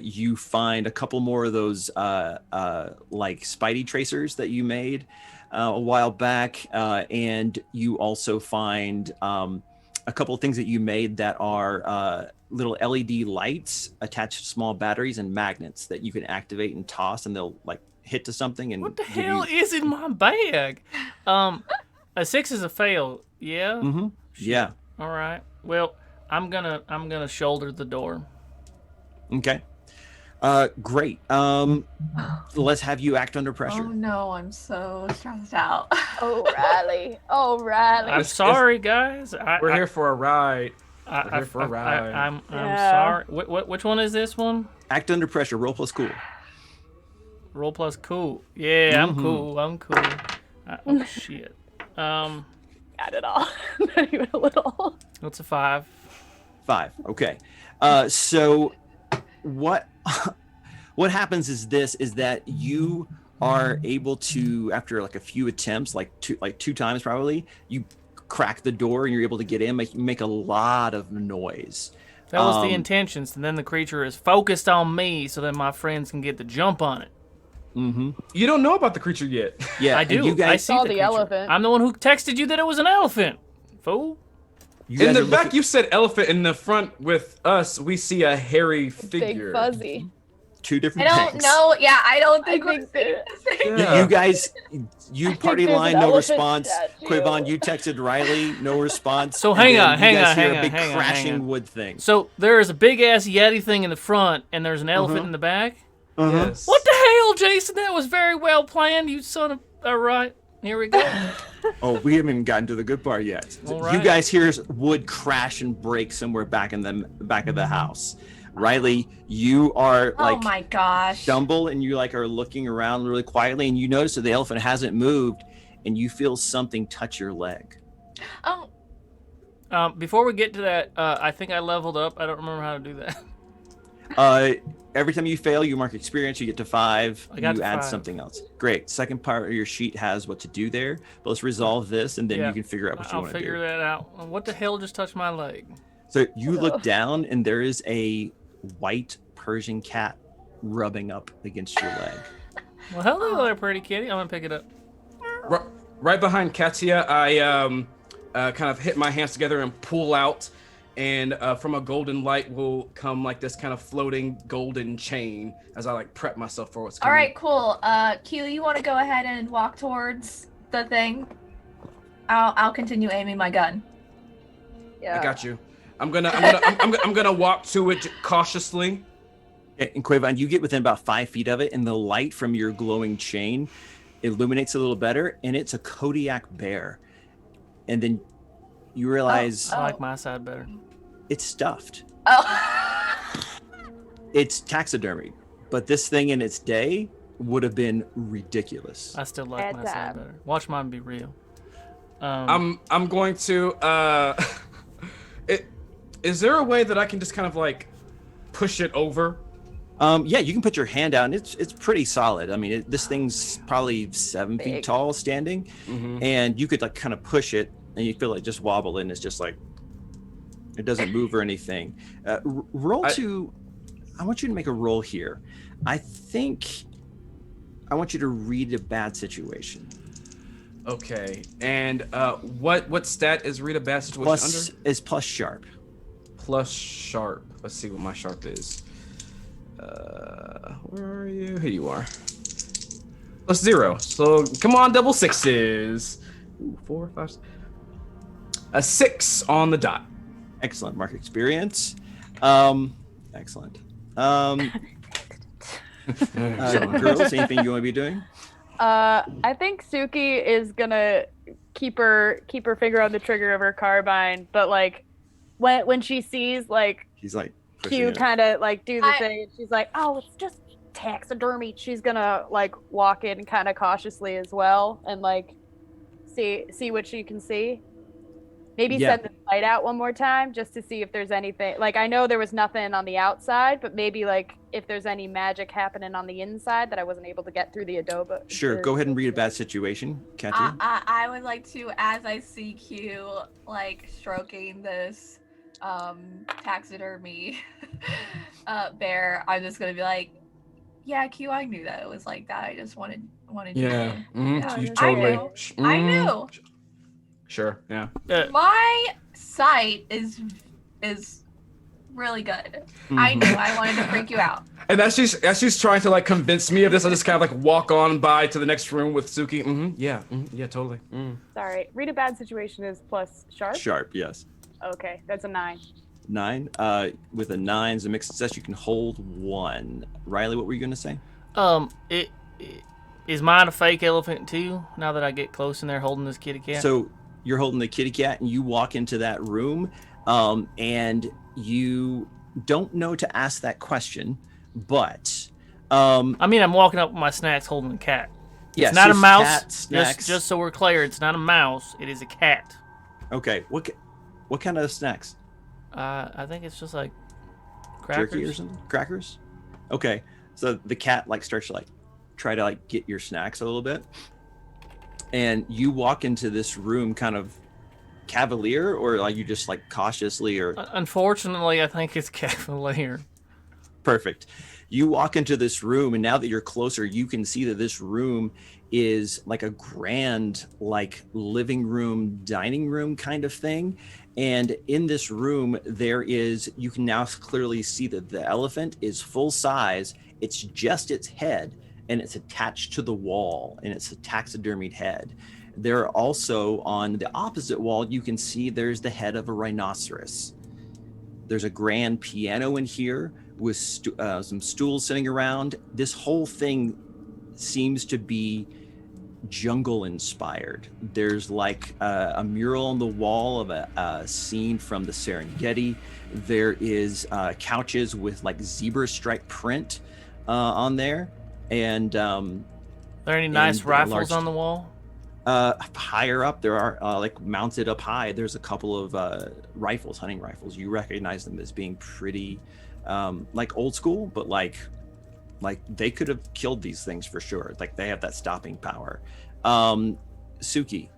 You find a couple more of those like Spidey tracers that you made a while back, and you also find a couple of things that you made that are little LED lights attached to small batteries and magnets that you can activate and toss, and they'll like hit to something and What the give hell you... is in my bag? A 6 is a fail. Yeah. Mm-hmm. Yeah. All right. Well, I'm gonna shoulder the door. Okay. Great. Let's have you act under pressure. Oh no, I'm so stressed out. Oh, Riley. Oh, Riley. I'm sorry, guys. We're here for a ride. I'm here for a ride. I'm Yeah. sorry. Which one is this one? Act under pressure. Roll plus cool. Roll plus cool. Yeah, I'm Mhm. cool. I'm cool. Oh shit. at it all. Not even a little. What's a 5? 5. Okay. So what happens is that you are able to, after like a few attempts, like two times probably, you crack the door and you're able to get in, make a lot of noise. That was the intentions, and then the creature is focused on me so that my friends can get the jump on it. Mm-hmm. You don't know about the creature yet. Yeah, I do. You guys I see Saw the the creature. elephant. I'm the one who texted you that it was an elephant, fool. you In guys the are back, looking- you said elephant. In the front with us, we see a hairy figure. Big fuzzy. two I different don't things. know. Yeah, I don't I think we're think seeing that- the same. Yeah. You guys, you think party there's line, an no elephant response. statue. Quivon, you texted Riley, no response. So And hang then on, hang you guys on, hear hang a on, big hang on, crashing hang on. wood thing. So there is a big ass Yeti thing in the front, and there's an elephant Uh-huh. in the back. Yes. What the hell, Jason? That was very well planned, you son of. All right, here we go. Oh, we haven't even gotten to the good part yet. All You right. guys hear wood crash and break somewhere back in the back of the house. Riley, you are Oh like my gosh. stumble and you like are looking around really quietly, and you notice that the elephant hasn't moved, and you feel something touch your leg. Oh, Before we get to that, I think I leveled up. I don't remember how to do that. Every time you fail, you mark experience. You get to 5. I got you to add 5. something else. Great. Second part of your sheet has what to do there. But let's resolve this, and then Yeah. you can figure out what you I'll want to figure do. that out. What the hell just touched my leg? So you look down, and there is a white Persian cat rubbing up against your leg. Well, hello there, pretty kitty. I'm gonna pick it up. Right behind Katia, I kind of hit my hands together and pull out, and from a golden light will come like this kind of floating golden chain as I like prep myself for what's all coming. right, cool. Q, you want to go ahead and walk towards the thing? I'll continue aiming my gun. Yeah. I got you. I'm gonna walk to it cautiously. And Quavon, you get within about 5 feet of it, and the light from your glowing chain illuminates a little better, and it's a Kodiak bear. And then you realize I like my side better. it's stuffed. Oh. It's taxidermy, but this thing in its day would have been ridiculous. I still like my Heads side up. better. Watch mine be real. I'm going to. Is there a way that I can just kind of like push it over? Yeah, you can put your hand out, and it's pretty solid. I mean, this thing's probably 7 feet Big. tall standing, and you could like kind of push it, and you feel like just wobble, and it's just like it doesn't move or anything. Roll to. I want you to make a roll here. I think I want you to read a bad situation. Okay. And what stat is read a bad situation Plus under? is plus sharp. Plus sharp. Let's see what my sharp is. Where are you? Here you are. Plus 0. So come on, double sixes. Ooh, 4, 5. A 6 on the dot. Excellent. Mark experience. Excellent. Girls, anything you want to be doing? I think Suki is gonna keep her finger on the trigger of her carbine, but like when she sees like He's like pushing Q it. kind of like do the I- thing, and she's like, "Oh, it's just taxidermy." She's gonna like walk in kind of cautiously as well, and like see what she can see. Maybe Yeah. send the light out one more time just to see if there's anything. Like I know there was nothing on the outside, but maybe like if there's any magic happening on the inside that I wasn't able to get through the adobe. Sure. Go ahead and read a bad situation, Katia. I would like to, as I see Q like stroking this taxidermy bear, I'm just gonna be like, yeah, Q, I knew that it was like that. I just wanted you Yeah. to. Mhm, Yeah, you I totally. know. I knew. Sure. Yeah. My sight is really good. I knew I wanted to freak you out. And as she's trying to like convince me of this, I just kind of like walk on by to the next room with Suki. Yeah. Yeah. Totally. Sorry, read a bad situation is plus sharp. Sharp, yes. Okay, that's a 9. 9. With a 9 is a mixed success. You can hold 1. Riley, what were you going to say? Is mine a fake elephant too? Now that I get close in there holding this kitty cat. So you're holding the kitty cat, and you walk into that room, and you don't know to ask that question, but I mean, I'm walking up with my snacks holding a cat. yes, It's not a there's mouse. cat, snacks. Just so we're clear, it's not a mouse. It is a cat. Okay. What kind of snacks? I think it's just like crackers. Jerky or something? Crackers? Okay. So the cat like starts to like try to like get your snacks a little bit. And you walk into this room kind of cavalier, or like you just like cautiously, or Unfortunately, I think it's cavalier. perfect. You walk into this room, and now that you're closer, you can see that this room is like a grand, like living room, dining room kind of thing. And in this room, you can now clearly see that the elephant is full size. It's just its head, and it's attached to the wall, and it's a taxidermied head. There are also, on the opposite wall, you can see there's the head of a rhinoceros. There's a grand piano in here with some stools sitting around. This whole thing seems to be jungle inspired. There's like a mural on the wall of a scene from the Serengeti. There is couches with like zebra stripe print on there. And Are there any nice rifles on the wall? Higher up, there are like mounted up high. There's a couple of rifles, hunting rifles. You recognize them as being pretty like old school, but like they could have killed these things for sure. Like they have that stopping power. Suki.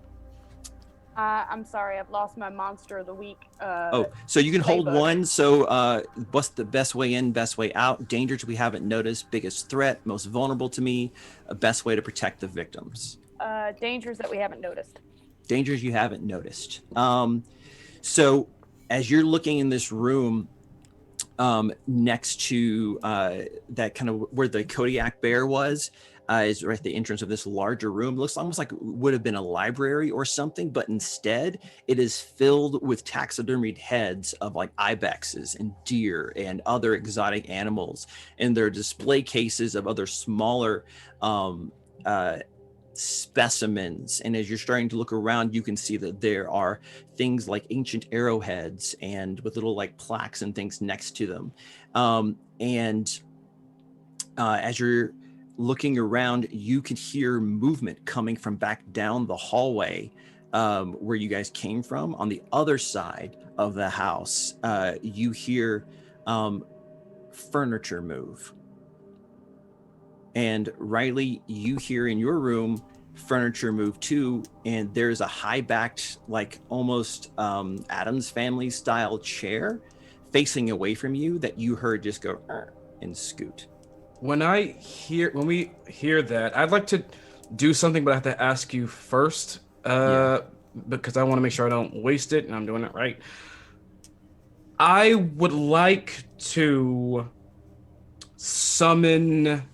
I'm sorry, I've lost my monster of the week. So you can hold playbook. one. So what's the best way in, best way out? Dangers we haven't noticed, biggest threat, most vulnerable to me, best way to protect the victims. Dangers that we haven't noticed. Dangers you haven't noticed. So as you're looking in this room, next to that kind of where the Kodiak bear was, is right at the entrance of this larger room. Looks almost like it would have been a library or something, but instead it is filled with taxidermied heads of like ibexes and deer and other exotic animals. And there are display cases of other smaller specimens. And as you're starting to look around, you can see that there are things like ancient arrowheads and with little like plaques and things next to them. As you're looking around, you can hear movement coming from back down the hallway where you guys came from. On the other side of the house, you hear furniture move. And Riley, you hear in your room furniture move too, and there's a high-backed, like almost Addams Family style chair facing away from you that you heard just go and scoot. When we hear that, I'd like to do something, but I have to ask you first, because I want to make sure I don't waste it and I'm doing it right. I would like to summon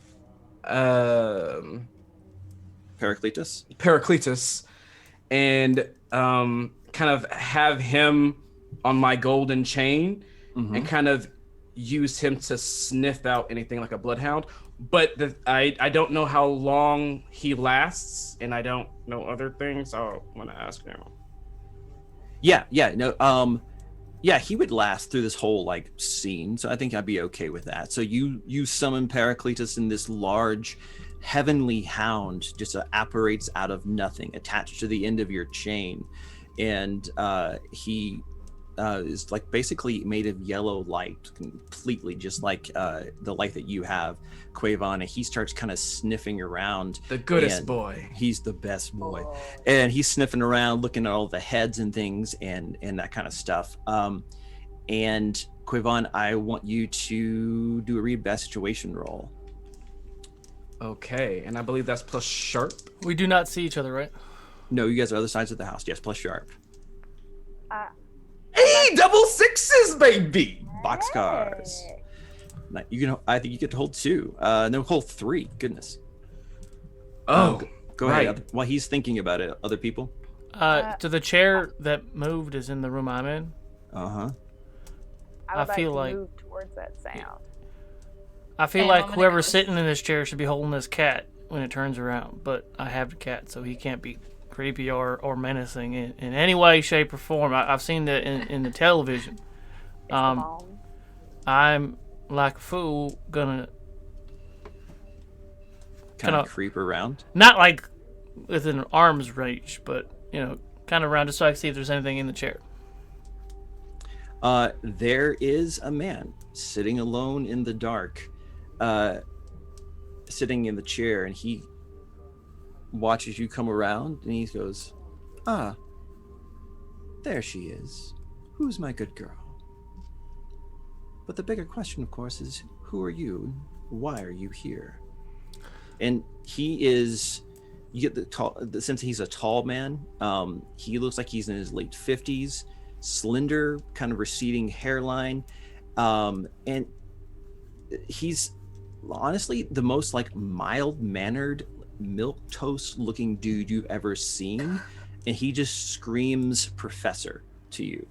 Paracletus and kind of have him on my golden chain and kind of use him to sniff out anything like a bloodhound. But I don't know how long he lasts, and I don't know other things, so I'm gonna ask him. He would last through this whole like scene, so I think I'd be okay with that. So you summon Paracletus, and this large heavenly hound just apparates out of nothing, attached to the end of your chain, and he is like basically made of yellow light, completely just like the light that you have, Quavon. And he starts kind of sniffing around. The goodest boy. He's the best boy. And he's sniffing around, looking at all the heads and things and that kind of stuff. And Quavon, I want you to do a read best situation roll. Okay, and I believe that's plus sharp. We do not see each other, right? No, you guys are other sides of the house. Yes, plus sharp. Hey, double sixes, baby! Boxcars. I think you get to hold 2. No, hold 3. Goodness. Oh, go ahead. While he's thinking about it, other people. To the chair that moved is in the room I'm in. I would feel like like to move towards that sound. I feel And like I'm gonna whoever's go- sitting in this chair should be holding this cat when it turns around. But I have the cat, so he can't be creepy or menacing in any way, shape, or form. I've seen that in the television. I'm like a fool gonna Kind of creep around. not like within arm's reach, but kind of around just so I can see if there's anything in the chair. There is a man sitting alone in the dark, sitting in the chair, and he watches you come around, and he goes, "Ah, there she is. Who's my good girl?" But the bigger question, of course, is who are you? Why are you here? And he is, you get the sense he's a tall man. He looks like he's in his late 50s, slender, kind of receding hairline. And he's honestly the most like mild-mannered, milquetoast looking dude you've ever seen. And he just screams professor to you.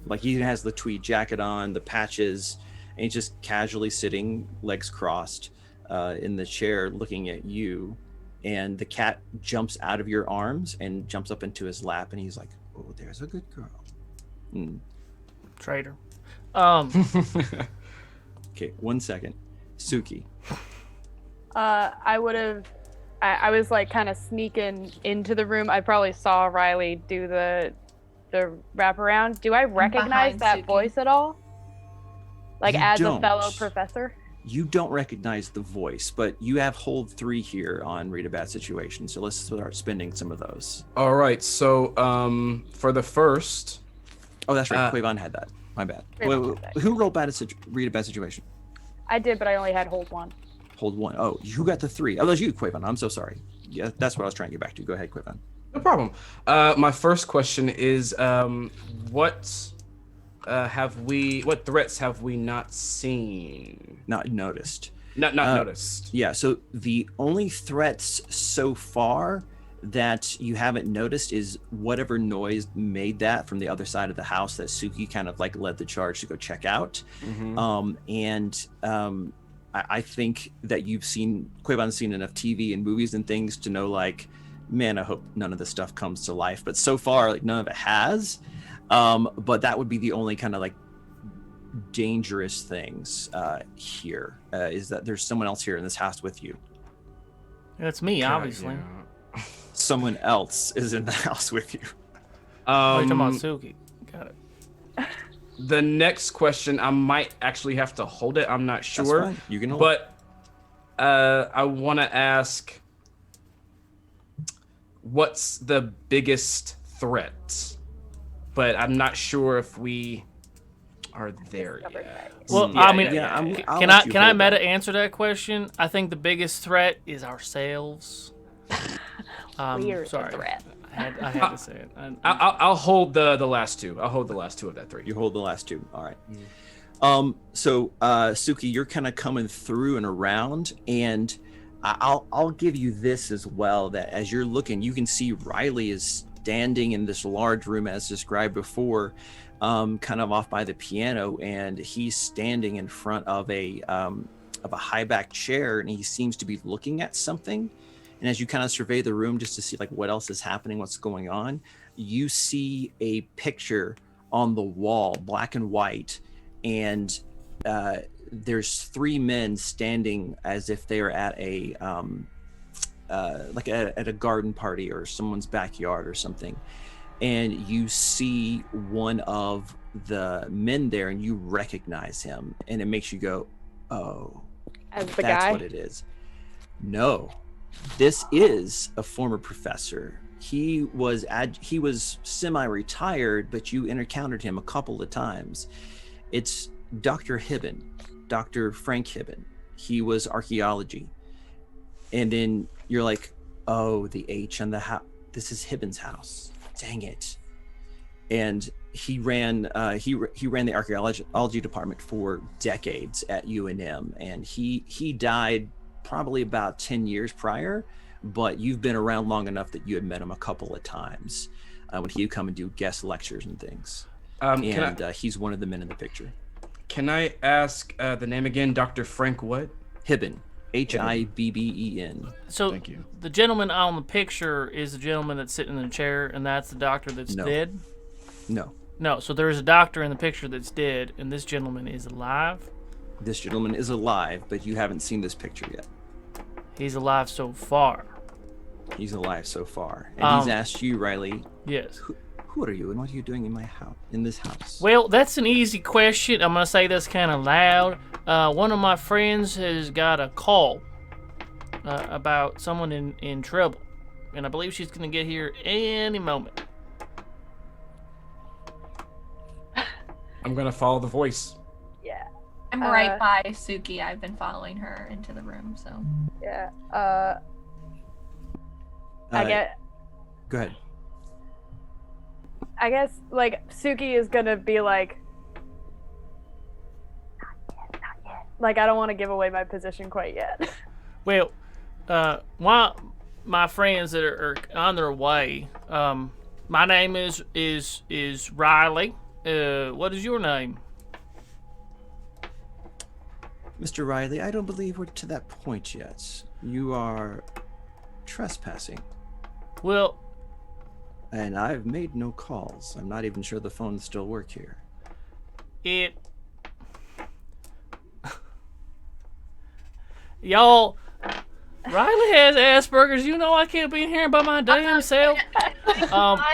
Like he has the tweed jacket on, the patches, and he's just casually sitting, legs crossed, in the chair looking at you. And the cat jumps out of your arms and jumps up into his lap, and he's like, "Oh, there's a good girl." Traitor. Okay, 1 second. Suki. I was like kind of sneaking into the room. I probably saw Riley do the wraparound. Do I recognize behind that Suki. voice at all? Like You as don't. a fellow professor? You don't recognize the voice, but you have hold 3 here on Read a Bad Situation, so let's start spending some of those. All right, so for the first, Oh, that's right. Quavon had that. My bad. Quavon had that. Who rolled Read a Bad Situation? I did, but I only had hold 1. Hold 1. Oh, you got the 3. Oh, that was you, Quavon. I'm so sorry. Yeah, that's what I was trying to get back to. Go ahead, Quavon. no problem. My first question is, what threats have we not seen? Not noticed. Not noticed. Yeah, so the only threats so far that you haven't noticed is whatever noise made that from the other side of the house that Suki kind of like led the charge to go check out. I think that Quavon's seen enough TV and movies and things to know, like, man, I hope none of this stuff comes to life. But so far, like, none of it has. But that would be the only kind of like dangerous things here, is that there's someone else here in this house with you. That's me, obviously. Yeah. Someone else is in the house with you. Oh, you're talking about Suki. Got it. The next question, I might actually have to hold it. I'm not sure. That's fine. You can hold But I want to ask, what's the biggest threat? But I'm not sure if we are there yet. Well, Yeah, I mean, yeah, I'll can let you I hold meta that. answer that question? I think the biggest threat is ourselves. We're the sorry, threat. I had to say it. I'll hold the last 2. I'll hold the last 2 of that 3. You hold the last 2. All right. So Suki, you're kind of coming through and around, and I'll give you this as well, that as you're looking, you can see Riley is standing in this large room as described before, kind of off by the piano, and he's standing in front of a high back chair, and he seems to be looking at something. And as you kind of survey the room just to see like what else is happening, what's going on, you see a picture on the wall, black and white, and there's 3 men standing as if they are at a like at a garden party or someone's backyard or something. And you see one of the men there, and you recognize him, and it makes you go, "Oh, As the that's guy? what it is." No, this is a former professor. He was semi-retired, but you encountered him a couple of times. It's Dr. Hibben, Dr. Frank Hibben. He was archaeology. And then you're like, "Oh, the H on the house. This is Hibben's house. Dang it." And he ran the archaeology department for decades at UNM, and he died probably about 10 years prior, but you've been around long enough that you had met him a couple of times when he would come and do guest lectures and things. He's one of the men in the picture. Can I ask the name again? Dr. Frank what? Hibben. Hibben. So Thank you. the gentleman on the picture is the gentleman that's sitting in the chair, and that's the doctor that's No. dead? No, So there's a doctor in the picture that's dead, and this gentleman is alive? this gentleman is alive, but you haven't seen this picture yet. He's alive so far. He's alive so far, and he's asked you, Riley. Yes. Who are you, and what are you doing in my house? In this house? Well, that's an easy question. I'm gonna say this kind of loud. One of my friends has got a call about someone in trouble, and I believe she's gonna get here any moment. I'm gonna follow the voice. Yeah. I'm right by Suki. I've been following her into the room, so. Yeah. Go ahead. I guess, like, Suki is gonna be like, not yet. Like, I don't want to give away my position quite yet. Well, while my friends that are on their way, my name is Riley. What is your name? Mr. Riley, I don't believe we're to that point yet. You are trespassing. Well, and I've made no calls. I'm not even sure the phones still work here. Y'all, Riley has Asperger's. You know I can't be in here by my damn self.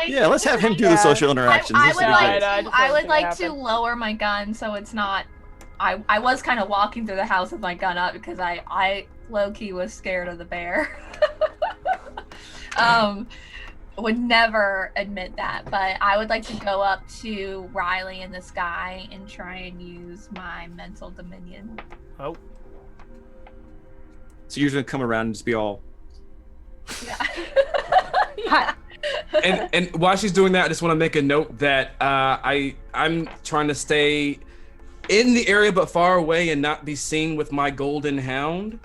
Yeah, let's have him do the social interactions. I would like to lower my gun so it's not. I was kind of walking through the house with my gun up because I low-key was scared of the bear. Would never admit that, but I would like to go up to Riley and this guy and try and use my mental dominion. Oh. So you're just gonna come around and just be all. Yeah. Yeah. And while she's doing that, I just want to make a note that I'm trying to stay in the area but far away and not be seen with my golden hound.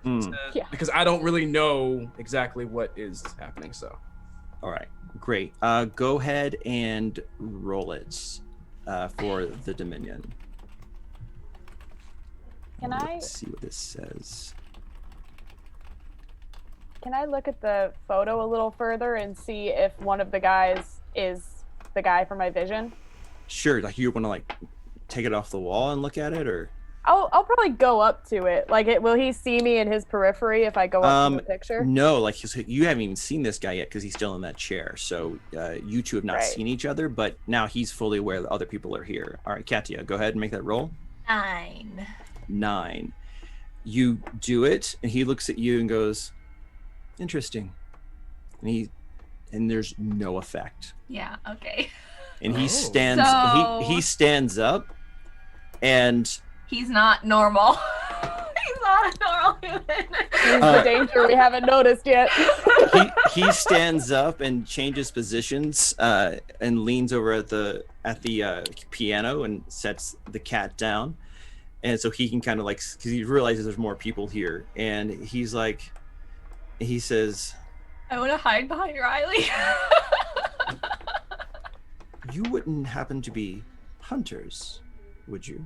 Because I don't really know exactly what is happening. So. All right, great. Go ahead and roll it for the Dominion. Let's see what this says. Can I look at the photo a little further and see if one of the guys is the guy from my vision? Sure. Like you want to like take it off the wall and look at it, or? I'll probably go up to it. Like, will he see me in his periphery if I go up to the picture? No, like you haven't even seen this guy yet because he's still in that chair. So you two have not seen each other, but now he's fully aware that other people are here. All right, Katya, go ahead and make that roll. 9. You do it, and he looks at you and goes, "Interesting," and there's no effect. Yeah. Okay. And he stands. He stands up, and. He's not normal. He's not a normal human. Here's the danger we haven't noticed yet. he stands up and changes positions and leans over at the piano and sets the cat down, and so he can kind of like because he realizes there's more people here, and he says, "I want to hide behind Riley." You wouldn't happen to be hunters, would you?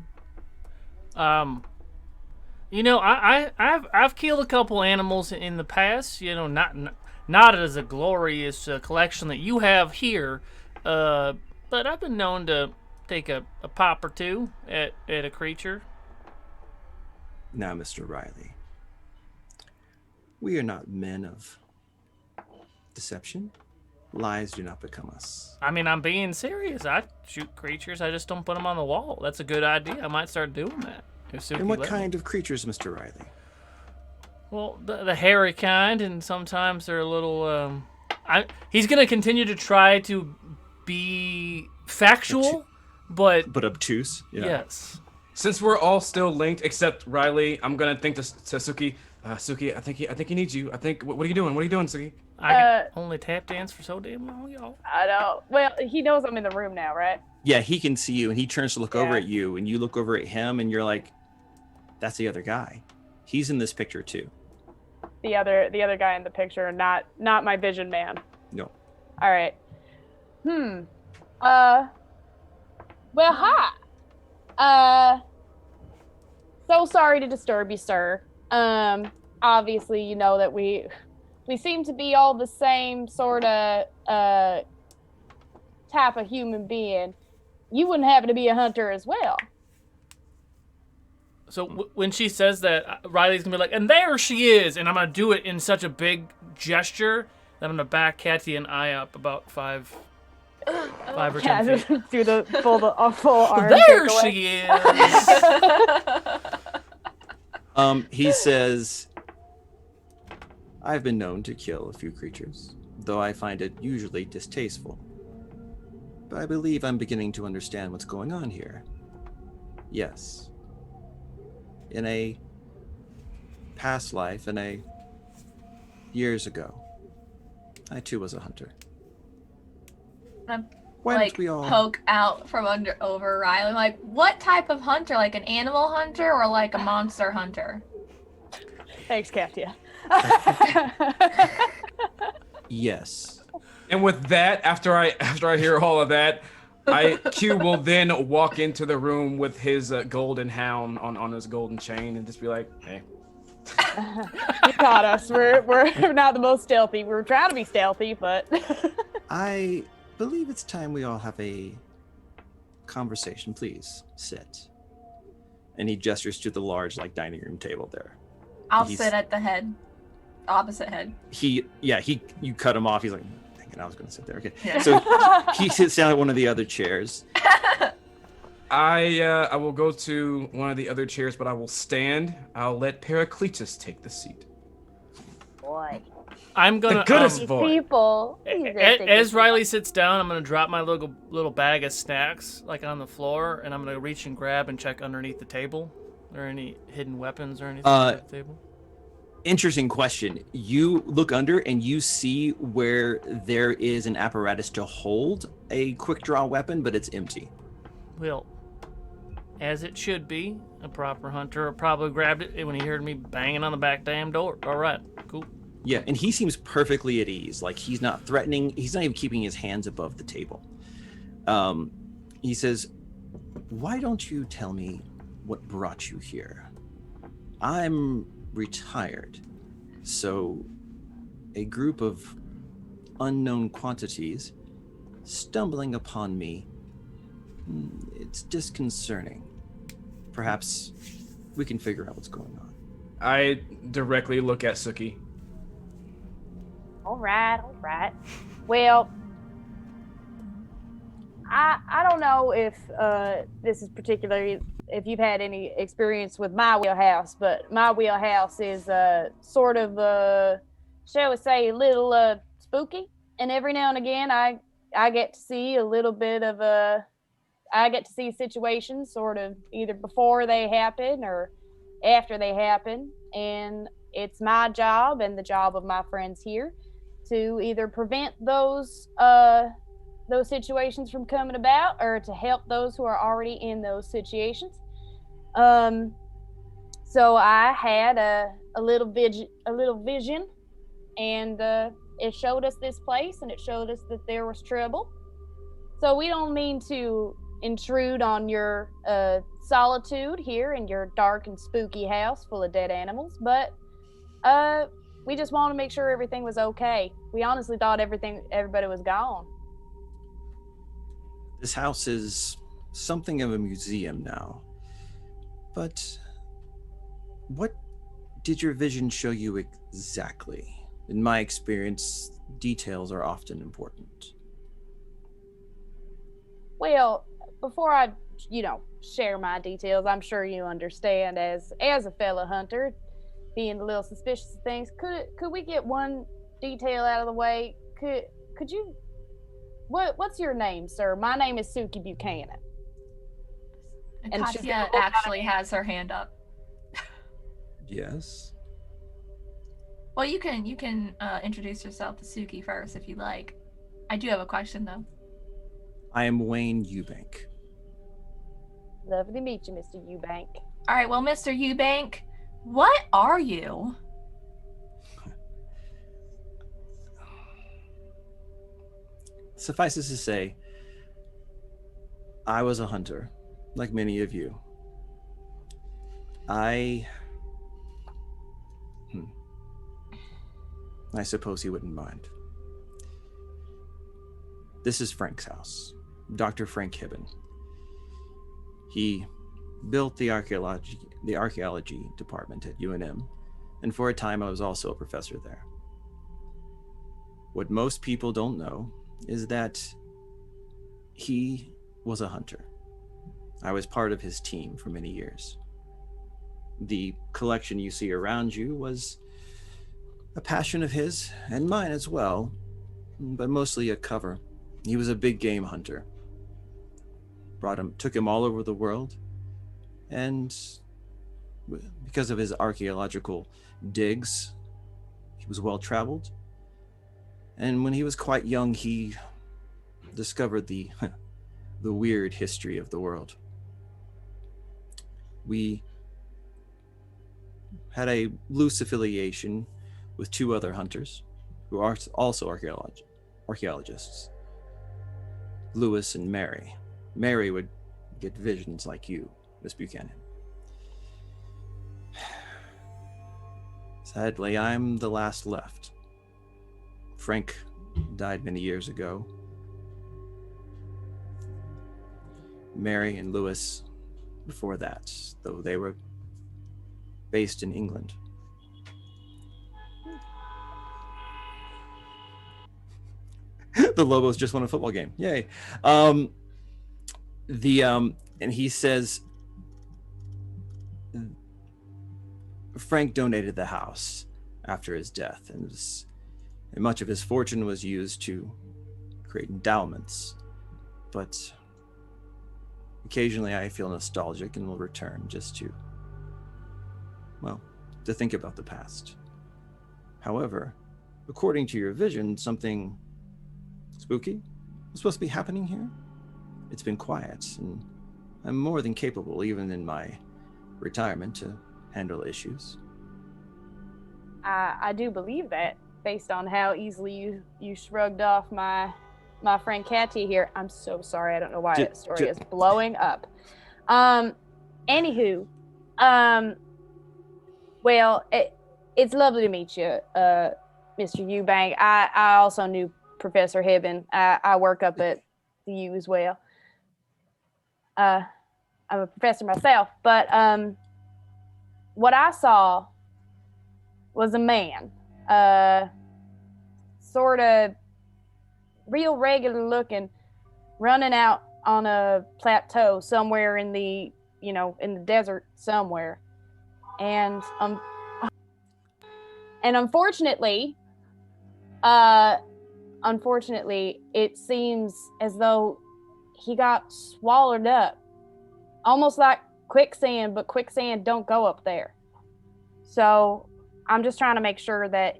You know, I've killed a couple animals in the past. You know, not as a glorious collection that you have here, but I've been known to take a pop or two at a creature. Now, Mr. Riley, we are not men of deception. Lies do not become us. I mean, I'm being serious. I shoot creatures. I just don't put them on the wall. That's a good idea. I might start doing that. And what kind of creatures, Mr. Riley? Well, the hairy kind, and sometimes they're a little. He's going to continue to try to be factual, but obtuse. Yeah. Yes. Since we're all still linked, except Riley, I'm gonna think to Suki. Suki, I think he needs you. I think. What are you doing? What are you doing, Suki? I can only tap dance for so damn long, y'all. I know. Well, he knows I'm in the room now, right? Yeah, he can see you, and he turns to look over at you, and you look over at him, and you're like, "That's the other guy. He's in this picture too." The other guy in the picture, not my vision man. No. All right. Well, hi. So sorry to disturb you, sir. Obviously, you know that we seem to be all the same sort of type of human being. You wouldn't happen to be a hunter as well? So when she says that, Riley's gonna be like, and there she is, and I'm gonna do it in such a big gesture that I'm gonna back Katia and I up about 5 or 10 feet. do the full arm. There takeaway. she is. He says, I've been known to kill a few creatures, though I find it usually distasteful. But I believe I'm beginning to understand what's going on here. Yes. In a past life, years ago, I too was a hunter. I'm Why like don't we all poke out from over Riley. Like, what type of hunter? Like an animal hunter or like a monster hunter? Thanks, Katia. Yes. And with that, after I hear all of that, Q will then walk into the room with his golden hound on his golden chain and just be like, hey. You caught us. We're not the most stealthy. We're trying to be stealthy, but I believe it's time we all have a conversation. Please sit. And he gestures to the large, dining room table there. I'll sit at the head, opposite head. You cut him off. He's like, dang it, I was going to sit there. Okay. Yeah. So he sits down at one of the other chairs. I will go to one of the other chairs, but I will stand. I'll let Paracletus take the seat. boy, I'm gonna The goodest these boy. people. as Riley sits down, I'm gonna drop my little bag of snacks on the floor, and I'm gonna reach and grab and check underneath the table. Are there any hidden weapons or anything on the table? Interesting question. You look under and you see where there is an apparatus to hold a quick draw weapon, but it's empty. Well, as it should be, a proper hunter probably grabbed it when he heard me banging on the back damn door. All right, cool. Yeah, and he seems perfectly at ease. Like he's not threatening. He's not even keeping his hands above the table. He says, "Why don't you tell me what brought you here? I'm retired, so a group of unknown quantities stumbling upon me, it's disconcerting. Perhaps we can figure out what's going on." I directly look at Suki. All right. Well, I don't know if this is particularly if you've had any experience with my wheelhouse, but my wheelhouse is sort of shall we say, a little spooky. And every now and again, I get to see a little bit of I get to see situations sort of either before they happen or after they happen, and it's my job and the job of my friends here to either prevent those situations from coming about or to help those who are already in those situations. So I had a little vision, and it showed us this place, and it showed us that there was trouble. So we don't mean to intrude on your solitude here in your dark and spooky house full of dead animals, but we just wanted to make sure everything was okay. We honestly thought everybody was gone. This house is something of a museum now. But what did your vision show you exactly? In my experience, details are often important. Well, before I, share my details, I'm sure you understand as a fellow hunter, being a little suspicious of things. Could we get one detail out of the way? Could you? What's your name, sir? My name is Suki Buchanan. And Katia actually has her hand up. Yes. Well, you can introduce yourself to Suki first if you'd like. I do have a question though. I am Wayne Eubank. Lovely to meet you, Mr. Eubank. All right, well, Mr. Eubank, what are you? Suffices to say, I was a hunter, like many of you. I suppose he wouldn't mind. This is Frank's house, Dr. Frank Hibben. He built the archaeology department at UNM, and for a time I was also a professor there. What most people don't know is that he was a hunter. I was part of his team for many years. The collection you see around you was a passion of his and mine as well, but mostly a cover. He was a big game hunter. Took him all over the world, and because of his archaeological digs, he was well traveled. And when he was quite young, he discovered the weird history of the world. We had a loose affiliation with two other hunters who are also archaeologists, Lewis and Mary. Mary would get visions like you, Miss Buchanan. Sadly, I'm the last left. Frank died many years ago. Mary and Lewis before that, though they were based in England. The Lobos just won a football game. Yay. And he says Frank donated the house after his death, and much of his fortune was used to create endowments. But occasionally I feel nostalgic and will return just to think about the past. However, according to your vision, something spooky is supposed to be happening here. It's been quiet, and I'm more than capable, even in my retirement, to handle issues. I do believe that, based on how easily you shrugged off my friend Katia here. I'm so sorry. I don't know why that story is blowing up. Anywho, well, it's lovely to meet you, Mr. Eubank. I also knew Professor Hibben. I work up at the U as well. I'm a professor myself, but what I saw was a man, sort of real regular looking, running out on a plateau somewhere in the desert somewhere. And unfortunately, it seems as though he got swallowed up, almost like quicksand, but quicksand don't go up there. So I'm just trying to make sure that,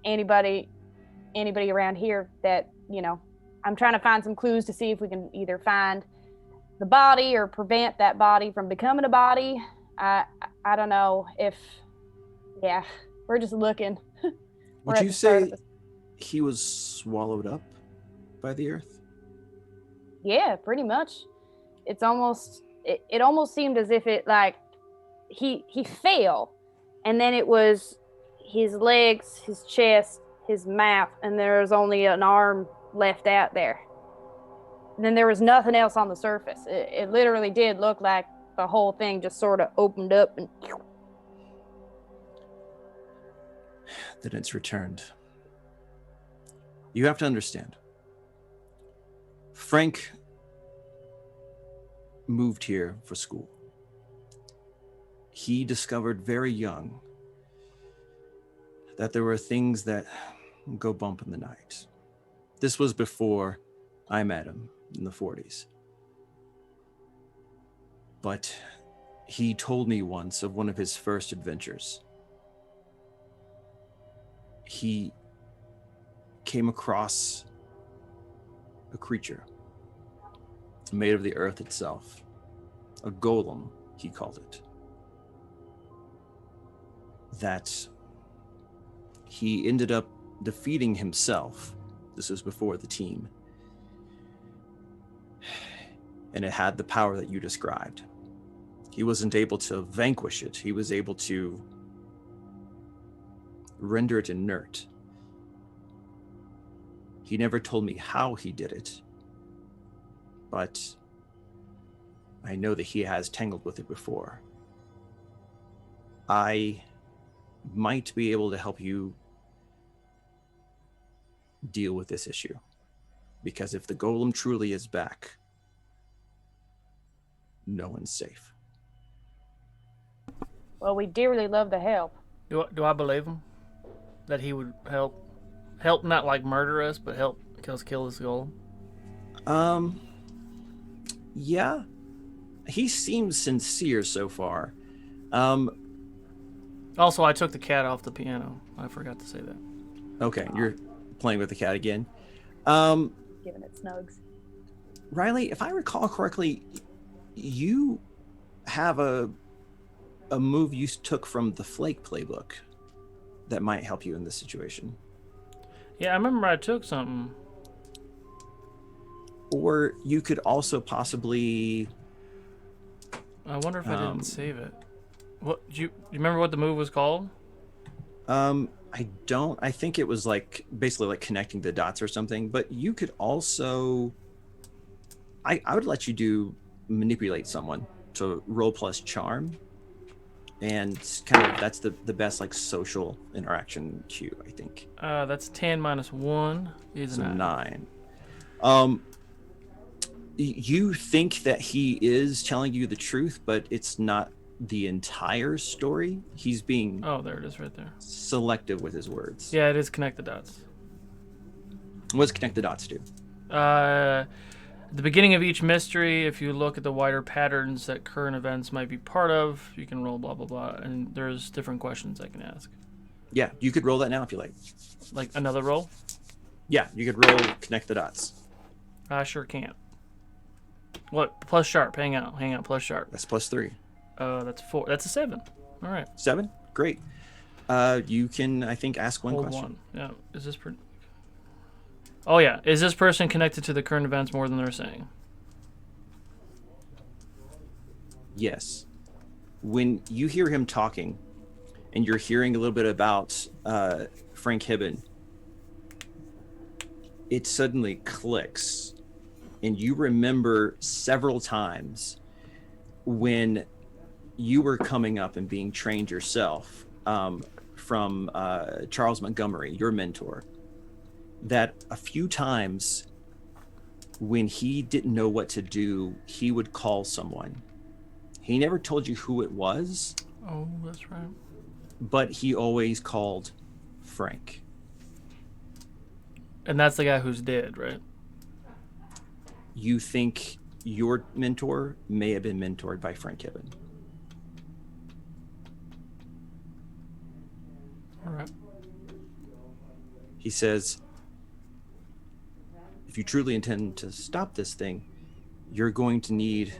anybody around here that, I'm trying to find some clues to see if we can either find the body or prevent that body from becoming a body. I don't know if, we're just looking. Would you say he was swallowed up by the earth? Yeah, pretty much. It almost seemed as if it he fell, and then it was his legs, his chest, his mouth, and there was only an arm left out there. And then there was nothing else on the surface. It literally did look like the whole thing just sort of opened up and then it's returned. You have to understand. Frank moved here for school. He discovered very young that there were things that go bump in the night. This was before I met him in the 40s. But he told me once of one of his first adventures. He came across a creature made of the earth itself. A golem, he called it. That he ended up defeating himself. This was before the team. And it had the power that you described. He wasn't able to vanquish it. He was able to render it inert. He never told me how he did it, but I know that he has tangled with it before. I might be able to help you deal with this issue. Because if the golem truly is back, no one's safe. Well, we dearly love to help. Do I believe him? That he would help? Help not like murder us, but help us kill this golem? Yeah. He seems sincere so far. Also, I took the cat off the piano. I forgot to say that. Okay, you're playing with the cat again. Giving it snugs. Riley, if I recall correctly, you have a move you took from the Flake playbook that might help you in this situation. Yeah, I remember I took something. Or you could also possibly... I wonder if I didn't save it. What do you remember what the move was called? I don't. I think it was like basically like connecting the dots or something. But you could also... I would let you do manipulate someone. So roll plus charm. And kind of that's the best like social interaction cue, I think. That's 10 minus 1 is So 9. 9. You think that he is telling you the truth, but it's not the entire story. He's being Oh, there it is right there. selective with his words. Yeah, it is connect the dots. What's connect the dots to? At the beginning of each mystery, if you look at the wider patterns that current events might be part of, you can roll blah, blah, blah. And there's different questions I can ask. Yeah, you could roll that now if you like. Like another roll? Yeah, you could roll connect the dots. I sure can't. What? Plus sharp. Hang out. Plus sharp. That's plus 3. That's 4. That's a 7. All right. 7? Great. You can, I think, ask one Hold question. 1. Yeah. Is this Oh, yeah. Is this person connected to the current events more than they're saying? Yes. When you hear him talking, and you're hearing a little bit about Frank Hibben, it suddenly clicks, and you remember several times when you were coming up and being trained yourself from Charles Montgomery, your mentor, that a few times when he didn't know what to do, he would call someone. He never told you who it was. Oh, that's right. But he always called Frank. And that's the guy who's dead, right? You think your mentor may have been mentored by Frank Hibben. All right. He says, if you truly intend to stop this thing, you're going to need...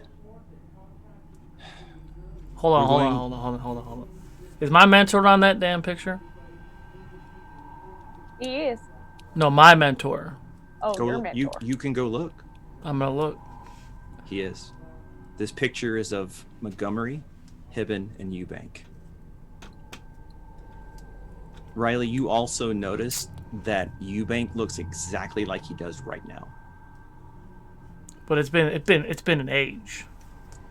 Hold on. Is my mentor on that damn picture? He is. No, my mentor. Oh, Go your look. mentor. You can go look. I'm gonna look. He is. This picture is of Montgomery, Hibben, and Eubank. Riley, you also noticed that Eubank looks exactly like he does right now. But it's been an age.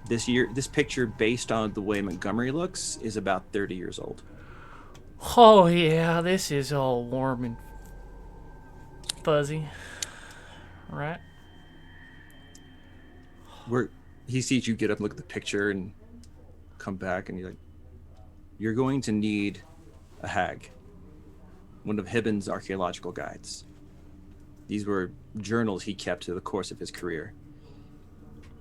This picture, based on the way Montgomery looks, is about 30 years old. Oh yeah, this is all warm and fuzzy. Right? He sees you get up and look at the picture and come back, and you're going to need a hag. One of Hibben's archaeological guides. These were journals he kept through the course of his career,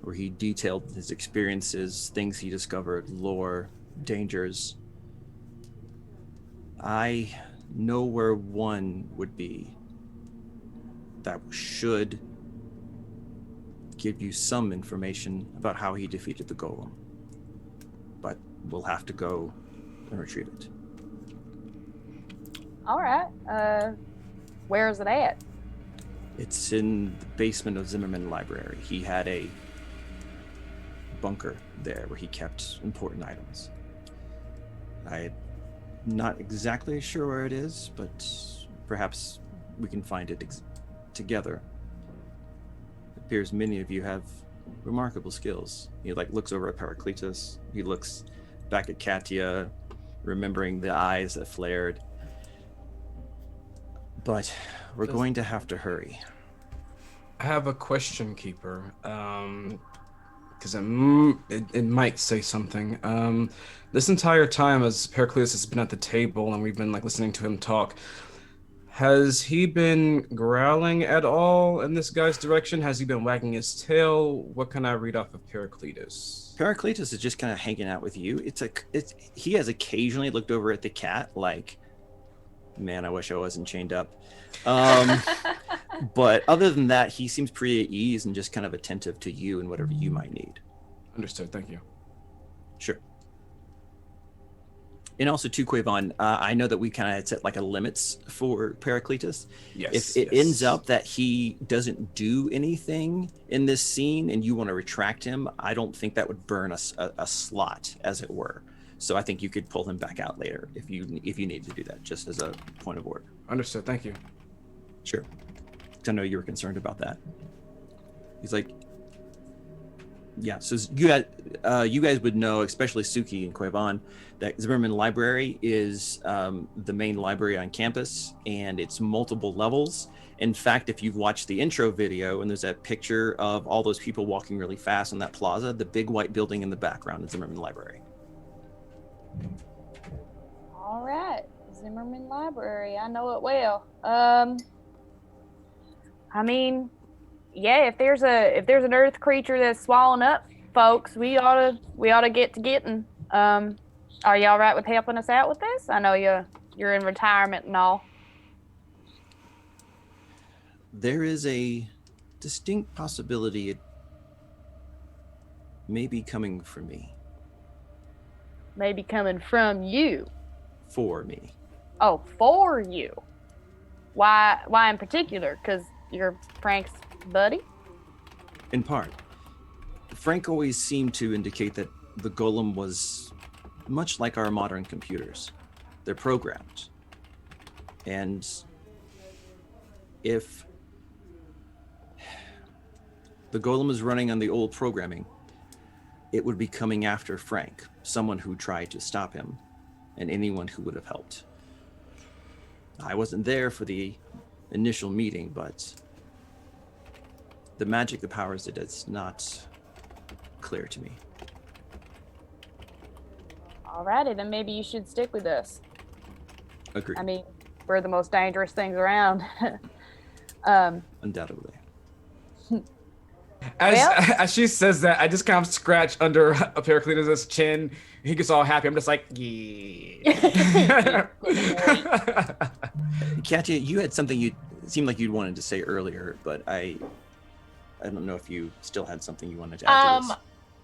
where he detailed his experiences, things he discovered, lore, dangers. I know where one would be that should give you some information about how he defeated the golem. But we'll have to go and retrieve it. All right. Where is it at? It's in the basement of Zimmerman Library. He had a bunker there where he kept important items. I'm not exactly sure where it is, but perhaps we can find it together. It appears many of you have remarkable skills. He like looks over at Pericletus. He looks back at Katia, remembering the eyes that flared. But we're going to have to hurry. I have a question, Keeper. Because it might say something. This entire time, as Pericleus has been at the table and we've been like listening to him talk, has he been growling at all in this guy's direction? Has he been wagging his tail? What can I read off of Pericletus? Pericletus is just kind of hanging out with you. He has occasionally looked over at the cat like, man, I wish I wasn't chained up. But other than that, he seems pretty at ease and just kind of attentive to you and whatever you might need. Understood. Thank you. Sure. And also, too, Quavon, I know that we kind of had set like a limits for Pericletus. Yes. If it ends up that he doesn't do anything in this scene and you want to retract him, I don't think that would burn a slot, as it were. So I think you could pull him back out later if you need to do that, just as a point of order. Understood. Thank you. Sure. I know you were concerned about that. He's like, yeah. So you guys would know, especially Suki and Quavon, that Zimmerman Library is the main library on campus, and it's multiple levels. In fact, if you've watched the intro video, and there's that picture of all those people walking really fast in that plaza, the big white building in the background is Zimmerman Library. All right, Zimmerman Library. I know it well. I mean, yeah, if there's an earth creature that's swallowing up folks, we ought to get to getting. Are you all right with helping us out with this? I know you're in retirement and all. There is a distinct possibility it may be coming for me. Maybe coming from you. For me. Oh, for you. Why in particular? Because you're Frank's buddy? In part. Frank always seemed to indicate that the golem was much like our modern computers. They're programmed. And if the golem is running on the old programming, it would be coming after Frank, someone who tried to stop him, and anyone who would have helped. I wasn't there for the initial meeting, but the magic that powers it is not clear to me. Alrighty, then maybe you should stick with us. Agreed. I mean, we're the most dangerous things around. Undoubtedly. As she says that, I just kind of scratch under Pericletus' chin. He gets all happy. I'm just like, yeah. Katia, you had something it seemed like you'd wanted to say earlier, but I don't know if you still had something you wanted to add to this.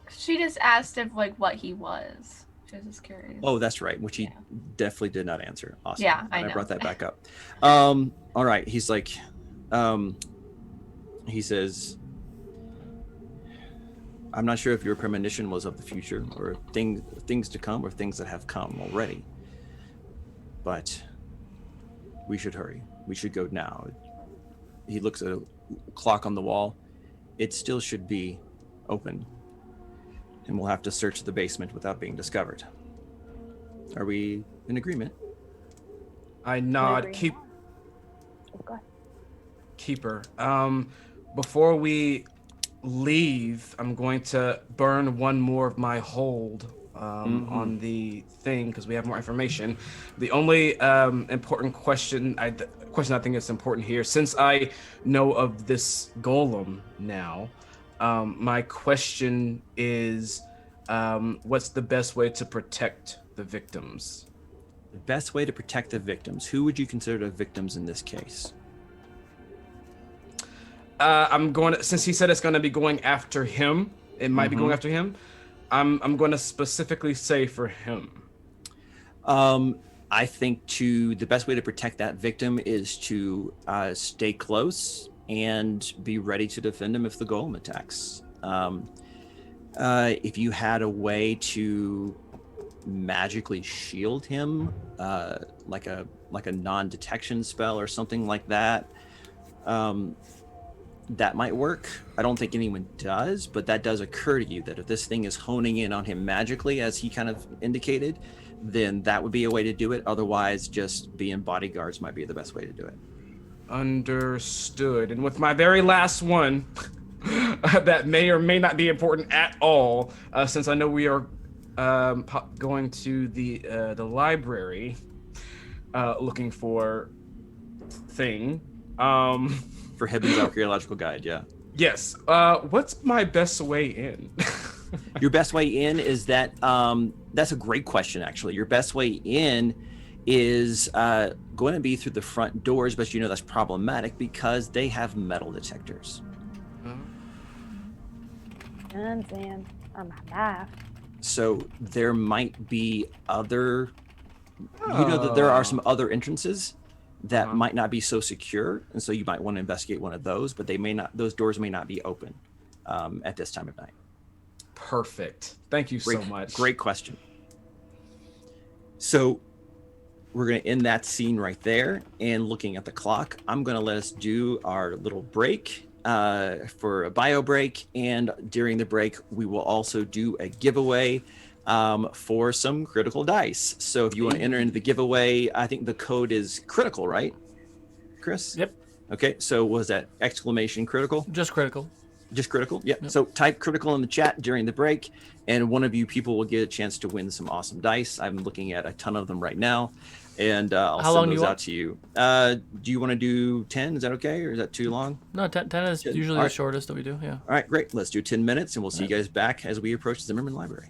She just asked if what he was. She was just curious. Oh, that's right, which he definitely did not answer. Awesome. Yeah, I know. I brought that back up. All right, he's like, he says, I'm not sure if your premonition was of the future or things to come or things that have come already, but we should hurry. We should go now. He looks at a clock on the wall. It still should be open, and we'll have to search the basement without being discovered. Are we in agreement? I nod. Keeper. Before we leave, I'm going to burn one more of my hold on the thing because we have more information. The only important question I think is important here, since I know of this golem now, my question is, what's the best way to protect the victims? The best way to protect the victims. Who would you consider the victims in this case? I'm going to, since he said it's going to be going after him, it might be going after him. I'm going to specifically say for him. I think the best way to protect that victim is to stay close and be ready to defend him if the golem attacks. If you had a way to magically shield him, like a non-detection spell or something like that, that might work. I don't think anyone does, but that does occur to you that if this thing is honing in on him magically, as he kind of indicated, then that would be a way to do it. Otherwise, just being bodyguards might be the best way to do it. Understood. And with my very last one, that may or may not be important at all, since I know we are going to the library, looking for thing. For Heaven's Archaeological Guide, yeah. Yes. What's my best way in? Your best way in is that that's a great question, actually. Your best way in is going to be through the front doors, but you know that's problematic because they have metal detectors. Guns and on my life. So there might be other, you know that there are some other entrances that might not be so secure, and so you might want to investigate one of those, but they may not, those doors may not be open at this time of night. Perfect. Thank you so much. Great question. So we're going to end that scene right there, and looking at the clock, I'm going to let us do our little break for a bio break, and during the break, we will also do a giveaway for some critical dice. So if you want to enter into the giveaway, I think the code is critical, right, Chris? Yep. Okay, so was that exclamation critical? Just critical. Just critical? Yep. So type critical in the chat during the break, and one of you people will get a chance to win some awesome dice. I'm looking at a ton of them right now, and I'll send those out to you. Do you want to do 10? Is that okay, or is that too long? No, 10 is usually the shortest that we do, yeah. All right, great. Let's do 10 minutes, and we'll see you guys back as we approach the Zimmerman Library.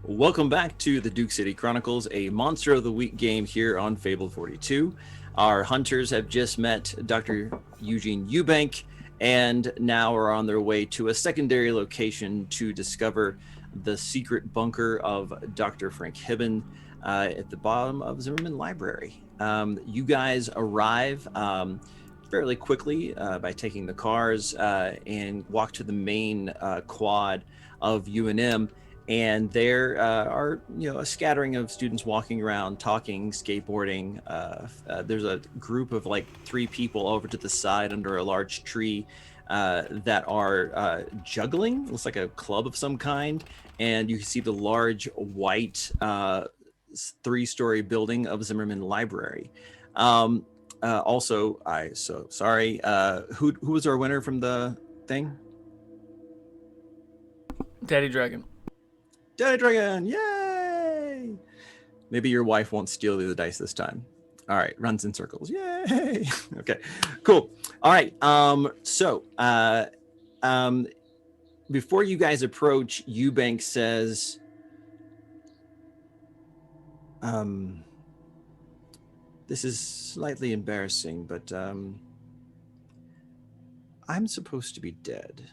Welcome back to the Duke City Chronicles, a Monster of the Week game here on Fable 42. Our hunters have just met Dr. Eugene Eubank and now are on their way to a secondary location to discover the secret bunker of Dr. Frank Hibben at the bottom of Zimmerman Library. You guys arrive fairly quickly by taking the cars and walk to the main quad of UNM. And there are, a scattering of students walking around, talking, skateboarding. There's a group of like 3 people over to the side under a large tree that are juggling. It looks like a club of some kind. And you can see the large white 3-story building of Zimmerman Library. Also, sorry. Who was our winner from the thing? Daddy Dragon. Daddy Dragon, yay! Maybe your wife won't steal the dice this time. All right, runs in circles, yay! Okay, cool. All right, before you guys approach, Eubank says, this is slightly embarrassing, but I'm supposed to be dead.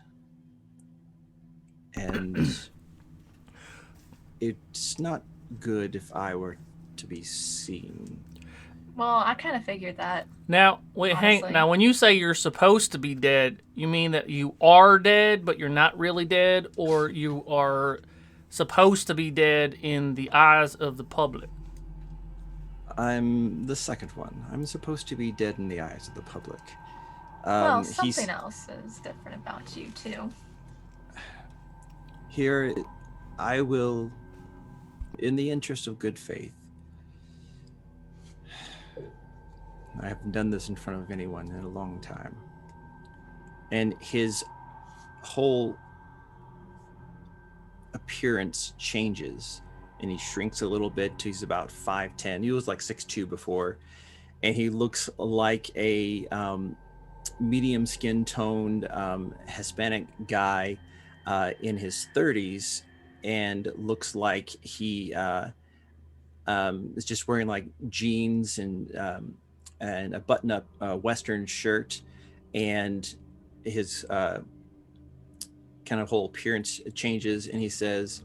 And it's not good if I were to be seen. Well, I kind of figured that. Now, wait, Honestly. now when you say you're supposed to be dead, you mean that you are dead, but you're not really dead, or you are supposed to be dead in the eyes of the public? I'm the second one. I'm supposed to be dead in the eyes of the public. Well, something else is different about you, too. Here, I will, in the interest of good faith, I haven't done this in front of anyone in a long time. And his whole appearance changes, and he shrinks a little bit to he's about 5'10". He was like 6'2" before, and he looks like a medium skin toned Hispanic guy in his 30s, and looks like he is just wearing like jeans and a button-up Western shirt, and his kind of whole appearance changes, and he says,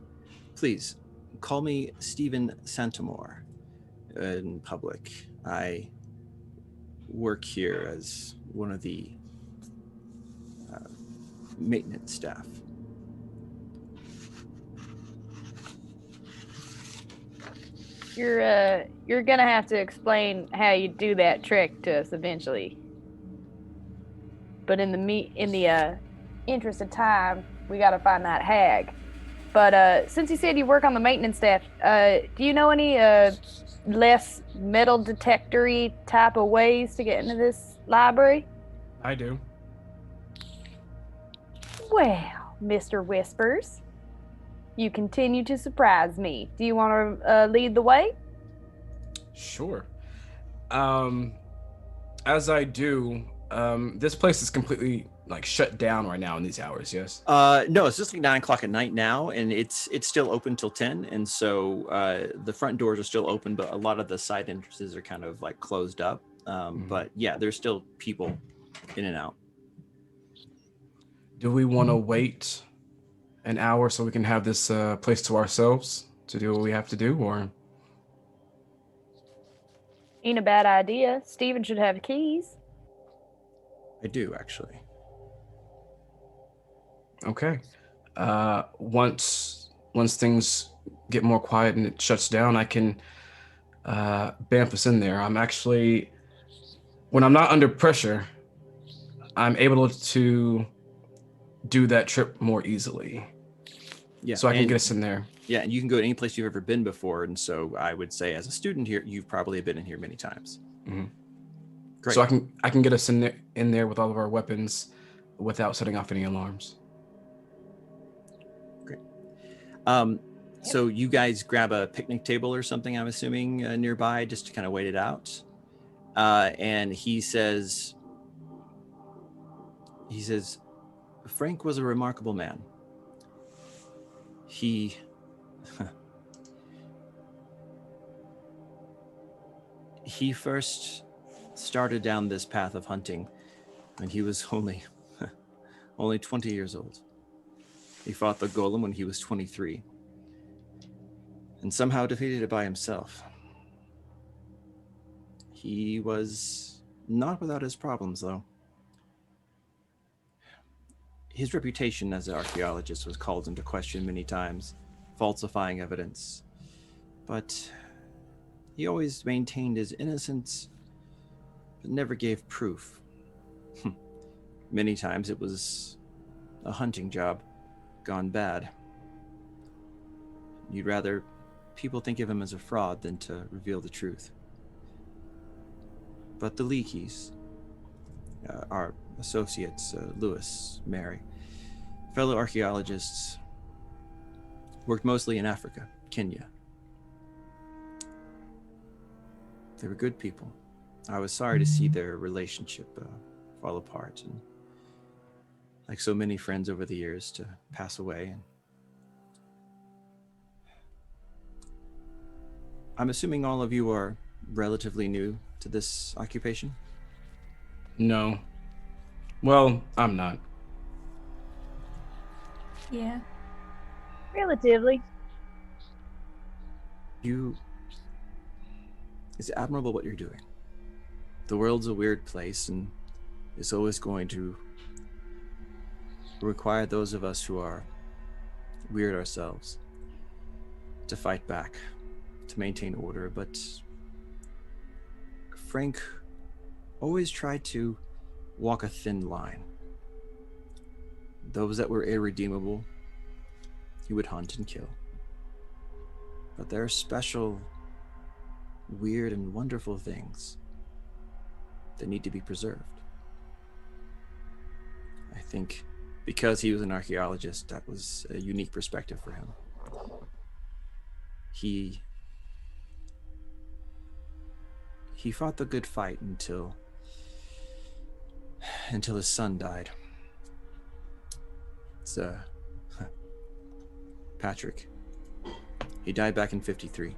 "Please call me Stephen Santamore in public. I work here as one of the maintenance staff." You're gonna have to explain how you do that trick to us eventually. But in the interest of time, we gotta find that hag. But since you said you work on the maintenance staff, do you know any less metal detectory type of ways to get into this library? I do. Well, Mr. Whispers, you continue to surprise me. Do you want to lead the way? Sure. As I do, this place is completely like shut down right now in these hours. Yes. No, it's just like 9 o'clock at night now, and it's still open till 10. And so the front doors are still open, but a lot of the side entrances are kind of like closed up. But yeah, there's still people in and out. Do we want to wait an hour so we can have this place to ourselves to do what we have to do, or? Ain't a bad idea. Steven should have keys. I do, actually. Okay. Once things get more quiet and it shuts down, I can bamf us in there. I'm actually, when I'm not under pressure, I'm able to do that trip more easily. Yeah. So I can get us in there. Yeah, and you can go to any place you've ever been before. And so I would say, as a student here, you've probably been in here many times. Mm-hmm. Great. So I can get us in there with all of our weapons without setting off any alarms. Great. So you guys grab a picnic table or something, I'm assuming, nearby, just to kind of wait it out. And he says, Frank was a remarkable man. He He first started down this path of hunting when he was only 20 years old. He fought the golem when he was 23 and somehow defeated it by himself. He was not without his problems, though. His reputation as an archaeologist was called into question many times, falsifying evidence. But he always maintained his innocence, but never gave proof. Many times it was a hunting job gone bad. You'd rather people think of him as a fraud than to reveal the truth. But the Leakeys, our associates, Lewis, Mary, fellow archaeologists, worked mostly in Africa, Kenya. They were good people. I was sorry to see their relationship fall apart, and like so many friends over the years, to pass away. And I'm assuming all of you are relatively new to this occupation? No. Well, I'm not. Yeah. Relatively. It's admirable what you're doing. The world's a weird place, and it's always going to require those of us who are weird ourselves to fight back, to maintain order. But Frank always tried to walk a thin line. Those that were irredeemable, he would hunt and kill. But there are special, weird, and wonderful things that need to be preserved. I think because he was an archaeologist, that was a unique perspective for him. He fought the good fight until his son died. It's Patrick. He died back in '53.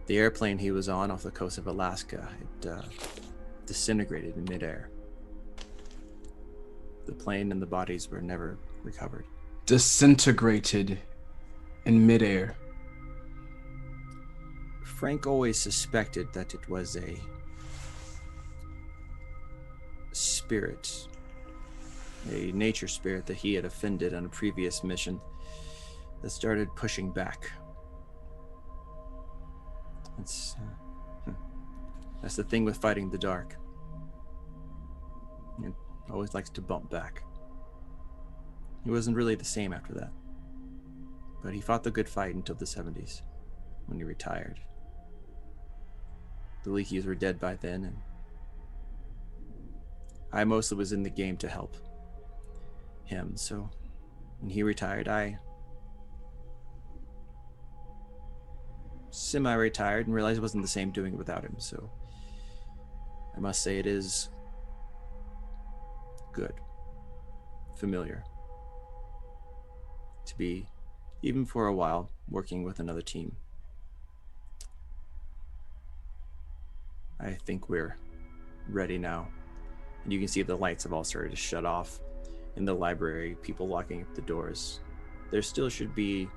The airplane he was on off the coast of Alaska, it disintegrated in midair. The plane and the bodies were never recovered. Disintegrated in midair. Frank always suspected that it was a spirit, a nature spirit that he had offended on a previous mission that started pushing back. That's the thing with fighting the dark. It always likes to bump back. He wasn't really the same after that. But he fought the good fight until the 70s, when he retired. The Leakeys were dead by then, and I mostly was in the game to help him. So when he retired, I semi-retired and realized it wasn't the same doing it without him. So I must say it is good, familiar to be, even for a while, working with another team. I think we're ready now. And you can see the lights have all started to shut off in the library, people locking up the doors. There still should be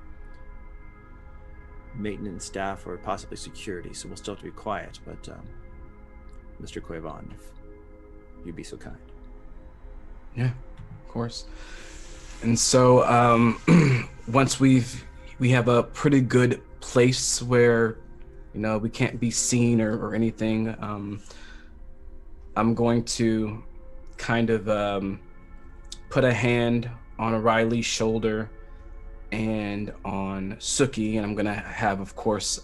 maintenance staff or possibly security, so we'll still have to be quiet. But Mr. Cuevon, if you'd be so kind. Yeah, of course. And so once we have a pretty good place where, you know, we can't be seen or anything, I'm going to kind of put a hand on Riley's shoulder and on Suki, and I'm gonna have, of course,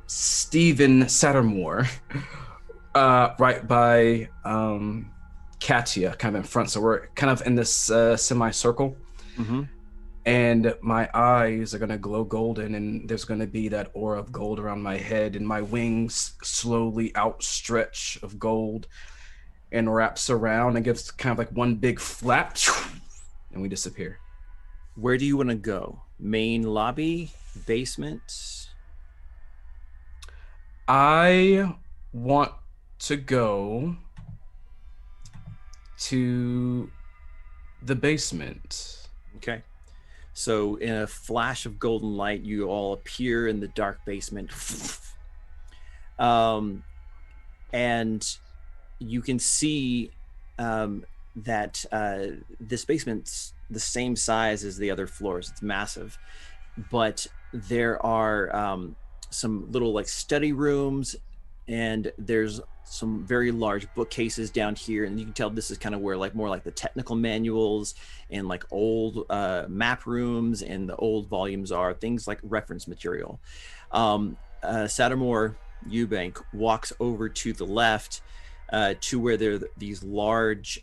Stephen Sattermore right by Katya, kind of in front. So we're kind of in this semicircle. Mm-hmm. And my eyes are going to glow golden, and there's going to be that aura of gold around my head, and my wings slowly outstretch of gold and wraps around and gives kind of like one big flap, and we disappear. Where do you want to go? Main lobby? Basement? I want to go to the basement. Okay. So in a flash of golden light, you all appear in the dark basement. And you can see that this basement's the same size as the other floors. It's massive, but there are some little like study rooms, and there's some very large bookcases down here, and you can tell this is kind of where like more like the technical manuals and like old map rooms and the old volumes are, things like reference material. Sattermore Eubank walks over to the left to where there are these large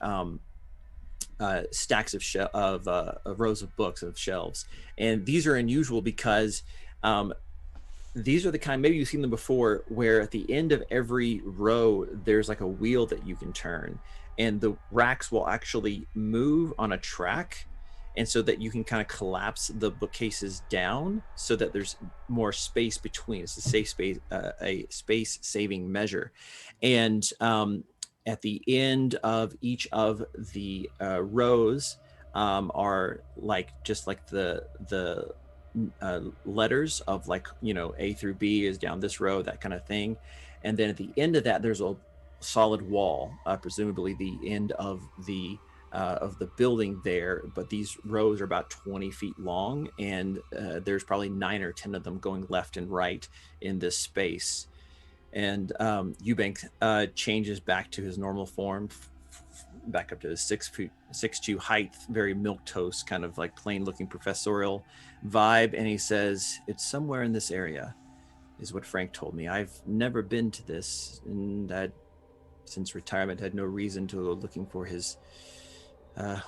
stacks of rows of books of shelves, and these are unusual because these are the kind, maybe you've seen them before, where at the end of every row there's like a wheel that you can turn, and the racks will actually move on a track, and so that you can kind of collapse the bookcases down so that there's more space between. It's a safe space, a space saving measure. And at the end of each of the rows are like just like the letters of like, you know, A through B is down this row, that kind of thing. And then at the end of that, there's a solid wall, presumably the end of the building there. But these rows are about 20 feet long, and there's probably 9 or 10 of them going left and right in this space. And Eubank changes back to his normal form, back up to his 6'2" height, very milquetoast, kind of like plain looking professorial vibe. And he says, "It's somewhere in this area," is what Frank told me. "I've never been to this, and I, since retirement, had no reason to go looking for his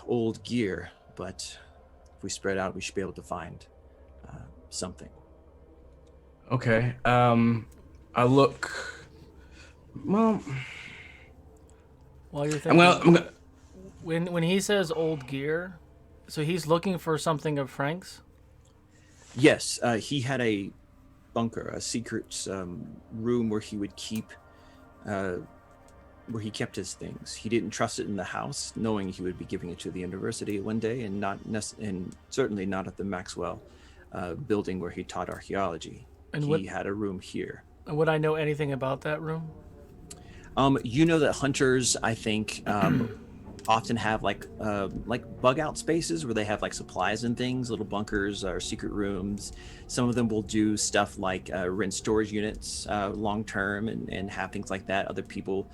old gear. But if we spread out, we should be able to find something." Okay. I look. Well, While you're thinking, I'm gonna, when he says old gear, so he's looking for something of Frank's? Yes, he had a bunker, a secret room where he would keep, where he kept his things. He didn't trust it in the house, knowing he would be giving it to the university one day, and and certainly not at the Maxwell building where he taught archaeology. And he had a room here. Would I know anything about that room? You know that hunters, I think, often have like bug out spaces where they have like supplies and things, little bunkers or secret rooms. Some of them will do stuff like rent storage units long term and have things like that. Other people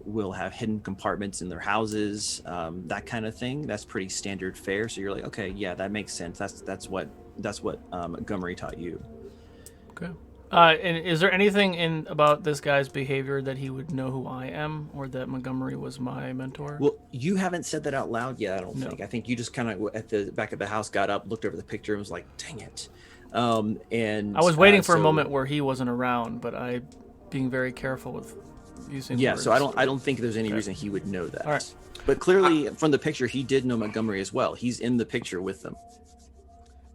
will have hidden compartments in their houses, that kind of thing. That's pretty standard fare. So you're like, okay, yeah, that makes sense. That's what Montgomery taught you. Okay. And is there anything about this guy's behavior that he would know who I am, or that Montgomery was my mentor? Well, you haven't said that out loud yet, I don't think. I think you just kind of, at the back of the house, got up, looked over the picture, and was like, dang it. And I was waiting for a moment where he wasn't around, but I being very careful with using words. So I don't think there's any reason he would know that. All right. But clearly, from the picture, he did know Montgomery as well. He's in the picture with them.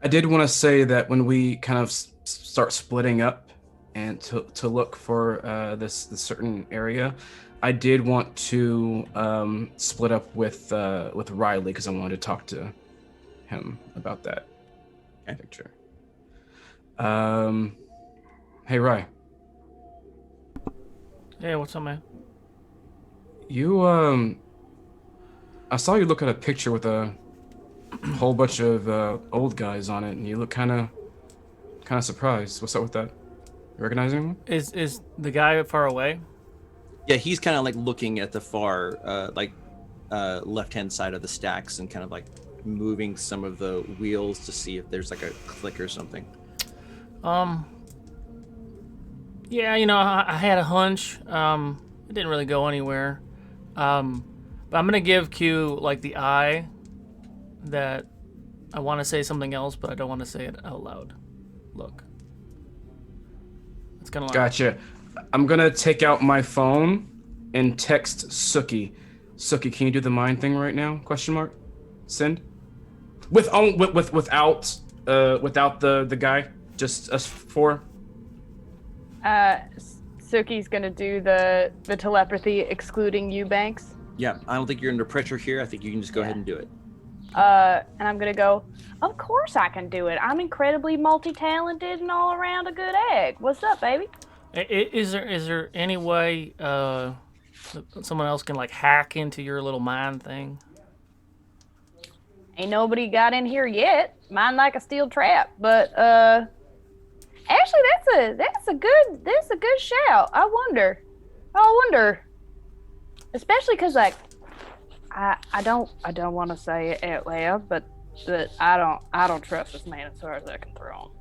I did want to say that when we kind of start splitting up and to look for this certain area, I did want to split up with Riley because I wanted to talk to him about that picture. Hey, Ry. Hey, what's up, man? You I saw you look at a picture with a whole bunch of old guys on it, and you look kind of surprised. What's up with that? You recognize anyone? Is the guy far away? Yeah, he's kind of like looking at the far, left-hand side of the stacks and kind of like moving some of the wheels to see if there's like a click or something. Yeah, you know, I had a hunch. It didn't really go anywhere. But I'm gonna give Q like the eye that I want to say something else, but I don't want to say it out loud. Look. It's gonna lie. Gotcha. I'm gonna take out my phone and text Suki. Suki, can you do the mind thing right now? Question mark. Send. Without the guy. Just us four. Suki's gonna do the telepathy excluding Eubanks. Yeah, I don't think you're under pressure here. I think you can just go ahead and do it. And I'm gonna go, of course I can do it. I'm incredibly multi-talented and all around a good egg. What's up, baby? Is there any way someone else can like hack into your little mind thing? Ain't nobody got in here yet. Mine like a steel trap, but actually that's a good shout. I wonder, especially because like I don't want to say it out loud, but I don't trust this man as far as I can throw him.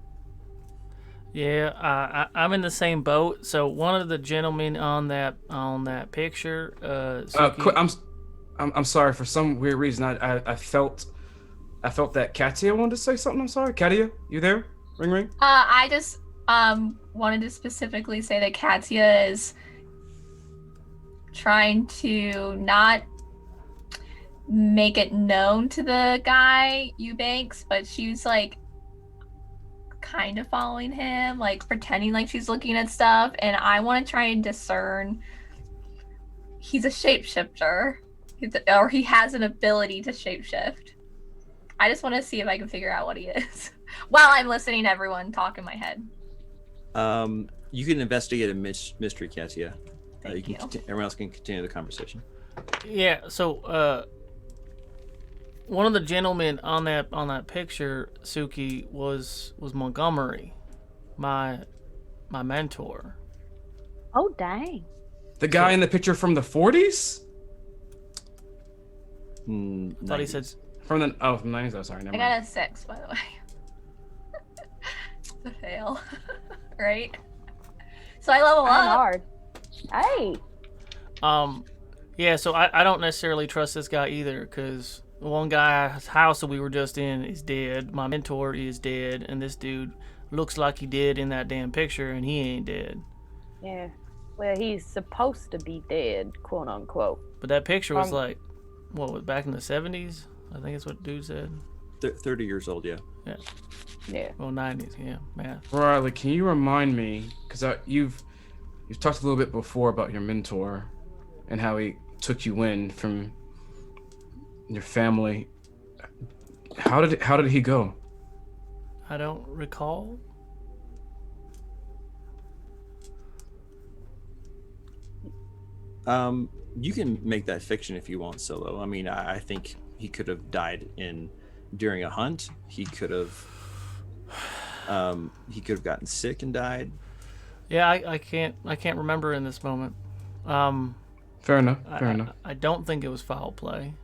Yeah, I'm in the same boat. So one of the gentlemen on that picture, Suki, I'm sorry. For some weird reason, I felt that Katia wanted to say something. I'm sorry, Katia, you there? Ring ring. I just wanted to specifically say that Katia is trying to not make it known to the guy Eubanks, but she's like kind of following him, like pretending like she's looking at stuff, and I want to try and discern. He's a shapeshifter, or he has an ability to shapeshift. I just want to see if I can figure out what he is while I'm listening to everyone talk in my head. You can investigate a mystery, Katia. Thank you. Everyone else can continue the conversation. Yeah. So one of the gentlemen on that picture, Suki, was Montgomery, my mentor. Oh dang! The guy in the picture from the 40s. I thought he said from the 90s. Oh, sorry. Never I mind. got a 6, by the way. It's a fail, right? So I level Not up. hard. Hey. Yeah. So I don't necessarily trust this guy either, because one guy's house that we were just in is dead. My mentor is dead, and this dude looks like he did in that damn picture, and he ain't dead. Yeah. Well, he's supposed to be dead, quote unquote. But that picture was like, what, was back in the 70s? I think that's what dude said. 30 years old, yeah. Yeah. Yeah. Well, 90s, yeah, math. Riley, can you remind me, because you've talked a little bit before about your mentor and how he took you in from your family. How did he go? I don't recall. You can make that fiction if you want, Solo. I mean, I think he could have died during a hunt. He could have gotten sick and died. Yeah, I can't remember in this moment. Fair enough. I don't think it was foul play.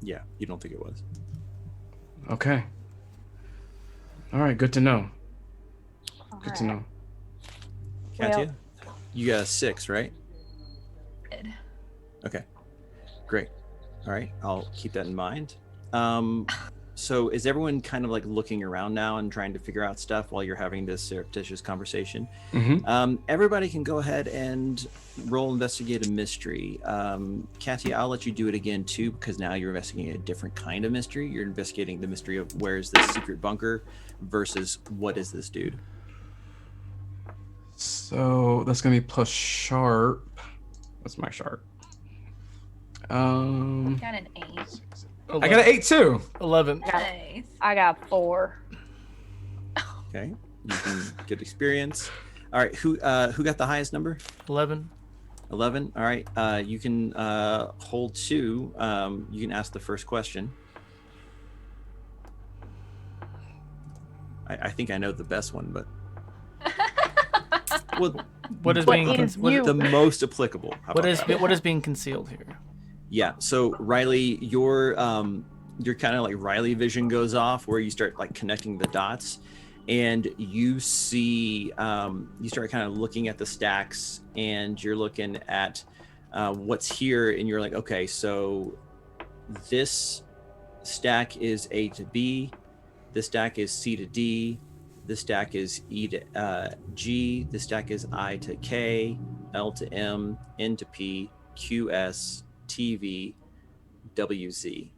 Yeah, you don't think it was. Okay. All right, good to know. Good to know. Katia, you got a 6, right? Good. Okay, great. All right, I'll keep that in mind. So is everyone kind of like looking around now and trying to figure out stuff while you're having this surreptitious conversation? Mm-hmm. Everybody can go ahead and roll investigate a mystery. Katia, I'll let you do it again too, because now you're investigating a different kind of mystery. You're investigating the mystery of where's this secret bunker versus what is this dude. So that's gonna be plus sharp. What's my sharp? I got an 8. I got an 8 too. 11. Nice. I got 4. Okay, you can get experience. All right, who got the highest number? 11. 11. All right, you can hold 2. You can ask the first question. I think I know the best one, but well, What is What being is con- you? the most applicable. How what about is what is being concealed here? Yeah. So Riley, your kind of like Riley vision goes off where you start like connecting the dots, and you see you start kind of looking at the stacks, and you're looking at what's here, and you're like, okay, so this stack is A to B, this stack is C to D, this stack is E to G, this stack is I to K, L to M, N to P, Q S, TV, WZ.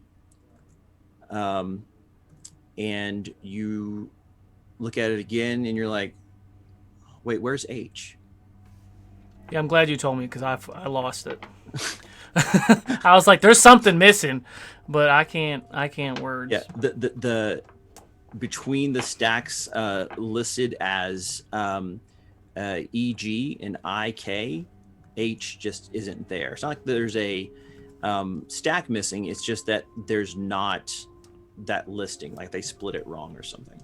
And you look at it again and you're like, Wait, where's H? Yeah, I'm glad you told me because I lost it. I was like, "There's something missing," but I can't words. Yeah, the between the stacks listed as EG and IK, H just isn't there. It's not like there's a stack missing. It's just that there's not that listing. Like they split it wrong or something.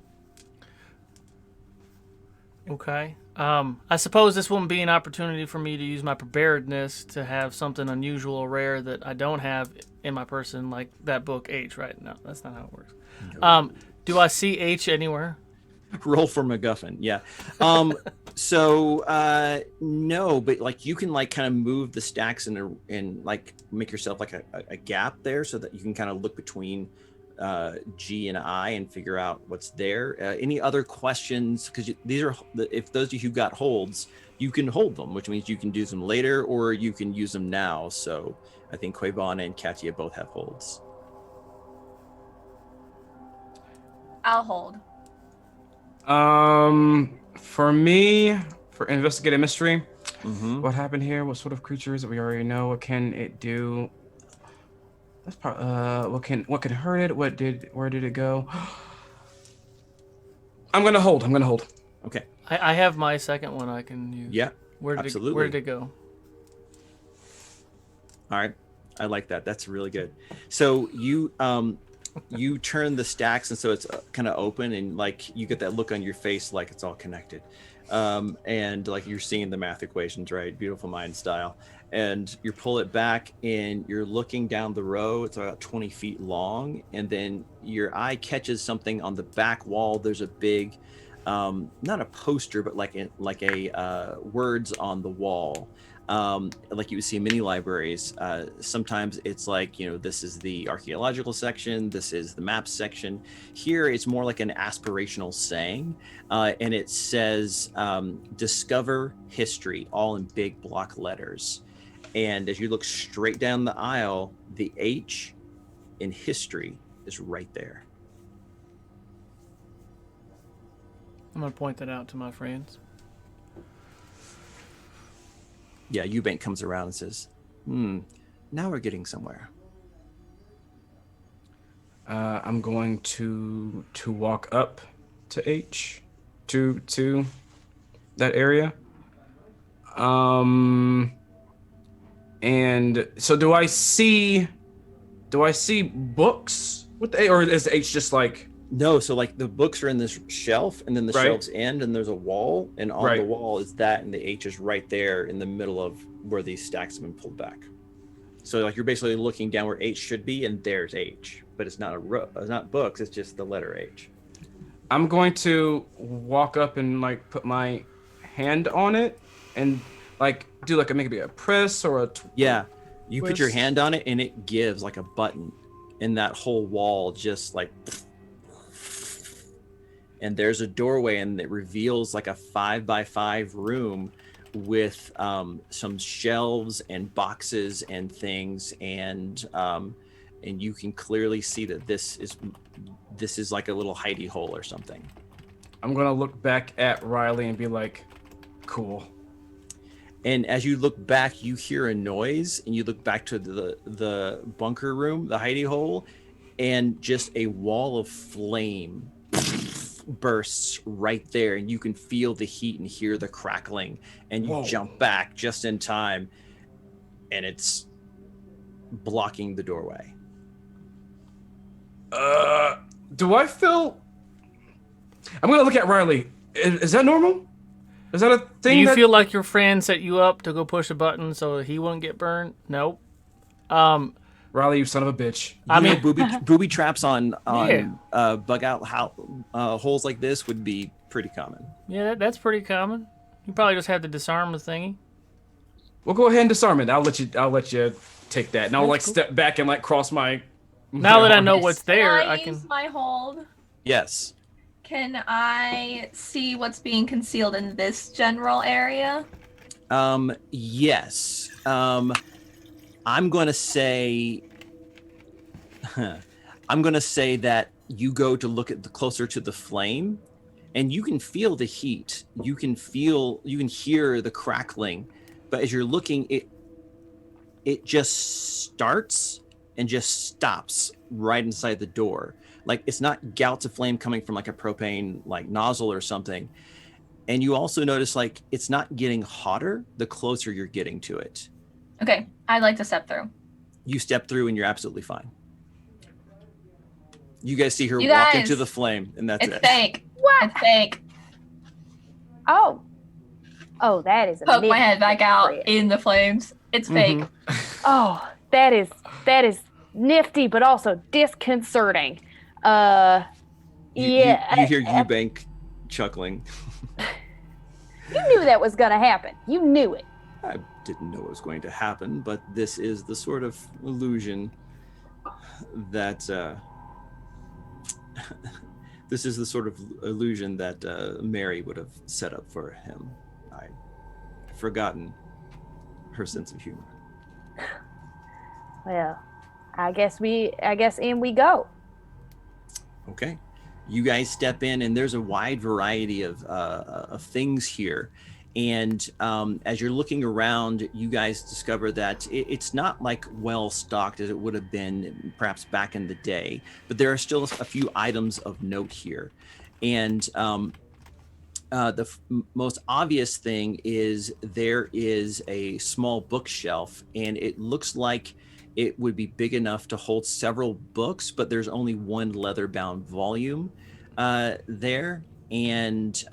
Okay. I suppose this wouldn't be an opportunity for me to use my preparedness to have something unusual or rare that I don't have in my person, like that book H, right? No, that's not how it works. No. Do I see H anywhere? Roll for MacGuffin. Yeah. No, but like you can like kind of move the stacks and like make yourself like a gap there so that you can kind of look between G and I and figure out what's there. Any other questions? Because these are, if those of you who got holds, you can hold them, which means you can do them later or you can use them now. So I think Quavon and Katia both have holds. I'll hold. For me, for investigate a mystery, Mm-hmm. what happened here? What sort of creature is it? We already know. What can it do? That's what can hurt it? Where did it go? I'm gonna hold. Okay. I have my second one I can use. Yeah. Where did it go? All right. I like that. That's really good. So you you turn the stacks and so it's kind of open and like you get that look on your face like it's all connected. And like you're seeing the math equations, right? Beautiful mind style. And you pull it back and you're looking down the row. It's about 20 feet long. And then your eye catches something on the back wall. There's a big, not a poster, but like a words on the wall. Like you would see in many libraries. Sometimes it's like, this is the archaeological section, this is the maps section. Here it's more like an aspirational saying, and it says, discover history, all in big block letters. And as you look straight down the aisle, the H in history is right there. I'm going to point that out to my friends. Yeah, Eubank comes around and says, now we're getting somewhere. I'm going to walk up to H, to that area. And so do I see books with the A, or is H just like? No, so like the books are in this shelf and then the shelves end and there's a wall and on the wall is that and the H is right there in the middle of where these stacks have been pulled back. So like you're basically looking down where H should be and there's H, but it's not it's not books, it's just the letter H. I'm going to walk up and like put my hand on it and like do like maybe a press or a yeah. You put your hand on it and it gives like a button and that whole wall just like, and there's a doorway and it reveals like a 5x5 room with some shelves and boxes and things and you can clearly see that this is like a little hidey hole or something. I'm gonna look back at Riley and be like, cool. And as you look back, you hear a noise and you look back to the bunker room, the hidey hole, and just a wall of flame bursts right there and you can feel the heat and hear the crackling and you jump back just in time and it's blocking the doorway. Do I feel? I'm gonna look at Riley. Is that normal? Is that a thing? Do you feel like your friend set you up to go push a button so he wouldn't get burned? Nope. Riley, you son of a bitch. Booby traps on bug out holes like this would be pretty common. Yeah, that's pretty common. You probably just have to disarm the thingy. Well, go ahead and disarm it. I'll let you take that. And I'll step back and like cross my. Now that I know what's there, I can use my hold. Yes. Can I see what's being concealed in this general area? Yes. I'm going to say that you go to look at closer to the flame and you can feel the heat. You can hear the crackling, but as you're looking, it just starts and just stops right inside the door. Like it's not gouts of flame coming from like a propane like nozzle or something. And you also notice like it's not getting hotter the closer you're getting to it. Okay, I'd like to step through. You step through and you're absolutely fine. You guys see her You walk guys, into the flame, and that's It's it. fake. What? It's fake. Oh, that is a Poke my head back out Chris. in the flames. It's fake. Oh, that is nifty, but also disconcerting. Yeah. You hear Eubank chuckling. You knew that was gonna happen. You knew it. I didn't know it was going to happen, but this is the sort of illusion that Mary would have set up for him. I've forgotten her sense of humor. Well, I guess in we go. Okay. You guys step in, and there's a wide variety of things here. And as you're looking around, you guys discover that it's not like well stocked as it would have been perhaps back in the day, but there are still a few items of note here. And the most obvious thing is there is a small bookshelf, and it looks like it would be big enough to hold several books, but there's only one leather-bound volume there. And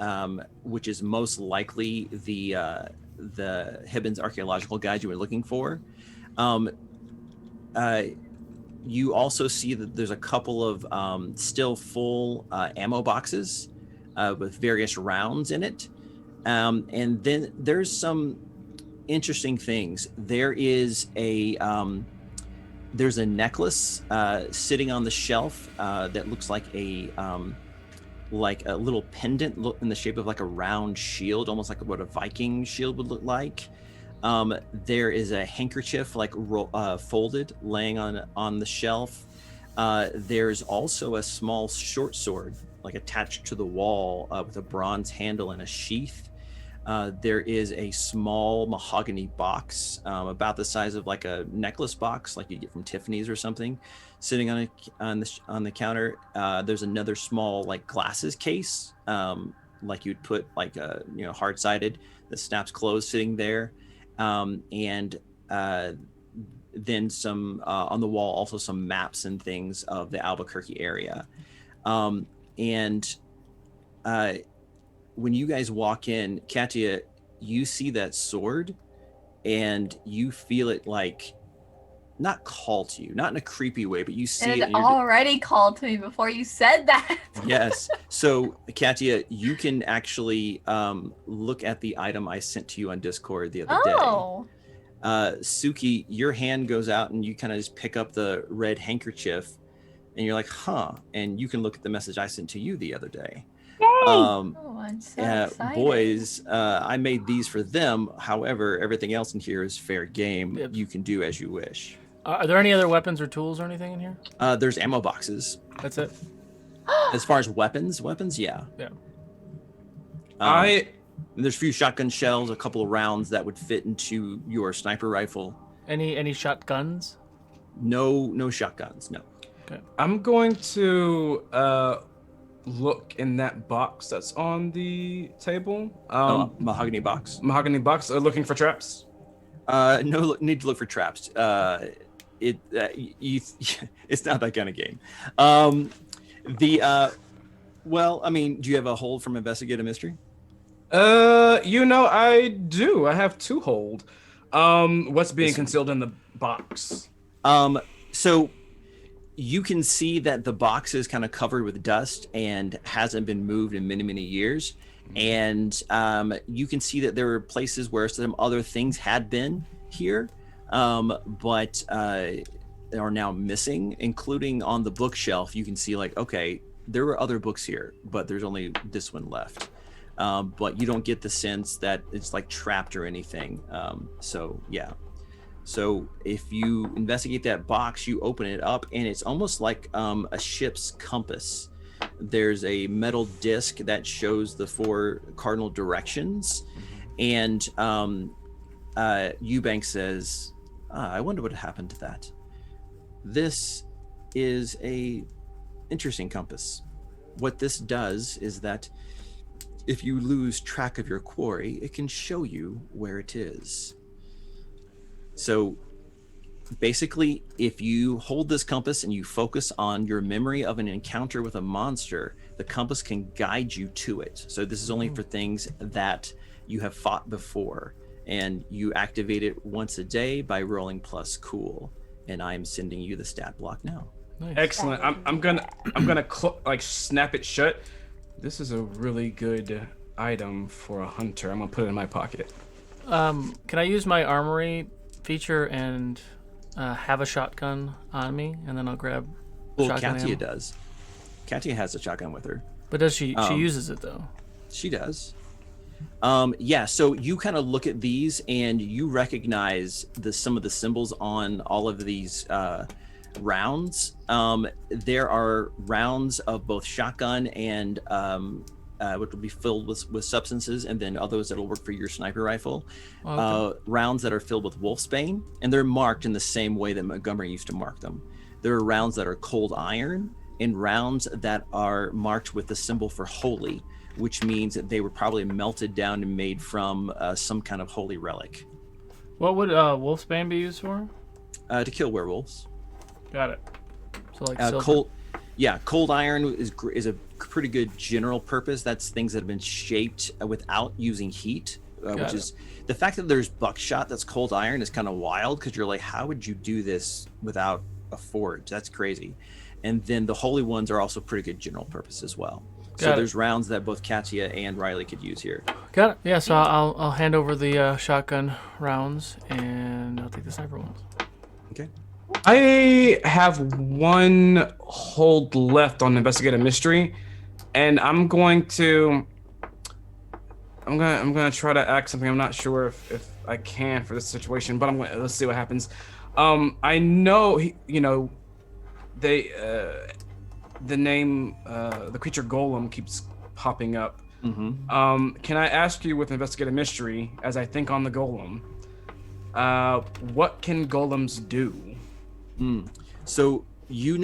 which is most likely the Hibbins Archaeological Guide you were looking for. You also see that there's a couple of still full ammo boxes with various rounds in it. And then there's some interesting things. There's a necklace sitting on the shelf that looks like a little pendant in the shape of like a round shield, almost like what a Viking shield would look like. There is a handkerchief like folded laying on the shelf. There's also a small short sword like attached to the wall with a bronze handle and a sheath. There is a small mahogany box about the size of like a necklace box like you get from Tiffany's or something, sitting on the counter. There's another small like glasses case, like you'd put like a hard-sided that snaps closed sitting there, and then some on the wall also some maps and things of the Albuquerque area, and when you guys walk in, Katia, you see that sword, and you feel it like not call to you, not in a creepy way, but you see it. It already called to me before you said that. Yes. So, Katia, you can actually look at the item I sent to you on Discord the other day. Suki, your hand goes out and you kind of just pick up the red handkerchief, and you're like, huh. And you can look at the message I sent to you the other day. Yay! I'm so excited. Boys, I made these for them. However, everything else in here is fair game. Yep. You can do as you wish. Are there any other weapons or tools or anything in here? There's ammo boxes. That's it? As far as weapons, yeah. Yeah. There's a few shotgun shells, a couple of rounds that would fit into your sniper rifle. Any shotguns? No shotguns, no. Okay. I'm going to look in that box that's on the table. Mahogany box. Mahogany box. Looking for traps. No need to look for traps. It's not that kind of game. Well, I mean, do you have a hold from Investigate a Mystery? I do. I have 2 hold. What's being concealed in the box? So you can see that the box is kind of covered with dust and hasn't been moved in many, many years. And you can see that there are places where some other things had been here, but are now missing, including on the bookshelf. You can see like, okay, there were other books here, but there's only this one left. But you don't get the sense that it's like trapped or anything. So yeah. So if you investigate that box, you open it up, and it's almost like a ship's compass. There's a metal disc that shows the 4 cardinal directions, and Eubank says, I wonder what happened to that. This is a interesting compass. What this does is that if you lose track of your quarry, it can show you where it is. So basically, if you hold this compass and you focus on your memory of an encounter with a monster, the compass can guide you to it. So this is only for things that you have fought before, and you activate it once a day by rolling plus cool. And I'm sending you the stat block now. Nice. Excellent. I'm gonna snap it shut. This is a really good item for a hunter. I'm gonna put it in my pocket. Can I use my armory feature and have a shotgun on me, and then I'll grab shotgun Katia ammo? does. Katia has a shotgun with her. But does she uses it though? She does. Yeah, so you kind of look at these and you recognize some of the symbols on all of these rounds. There are rounds of both shotgun and which will be filled with substances, and then others that'll work for your sniper rifle. Okay. Rounds that are filled with wolfsbane, and they're marked in the same way that Montgomery used to mark them. There are rounds that are cold iron, and rounds that are marked with the symbol for holy, which means that they were probably melted down and made from some kind of holy relic. What would wolfsbane be used for? To kill werewolves. Got it. So like cold iron is a pretty good general purpose. That's things that have been shaped without using heat, which is the fact that there's buckshot that's cold iron is kind of wild, because you're like, how would you do this without a forge? That's crazy. And then the holy ones are also pretty good general purpose as well. So there's rounds that both Katia and Riley could use here. Got it. Yeah, so I'll hand over the shotgun rounds, and I'll take the sniper ones. Okay. I have one hold left on Investigate a Mystery, and I'm gonna try to act something. I'm not sure if I can for this situation, but let's see what happens. I know the name, the creature golem keeps popping up. Mm-hmm. Can I ask you with Investigate a Mystery, as I think on the golem, what can golems do? So you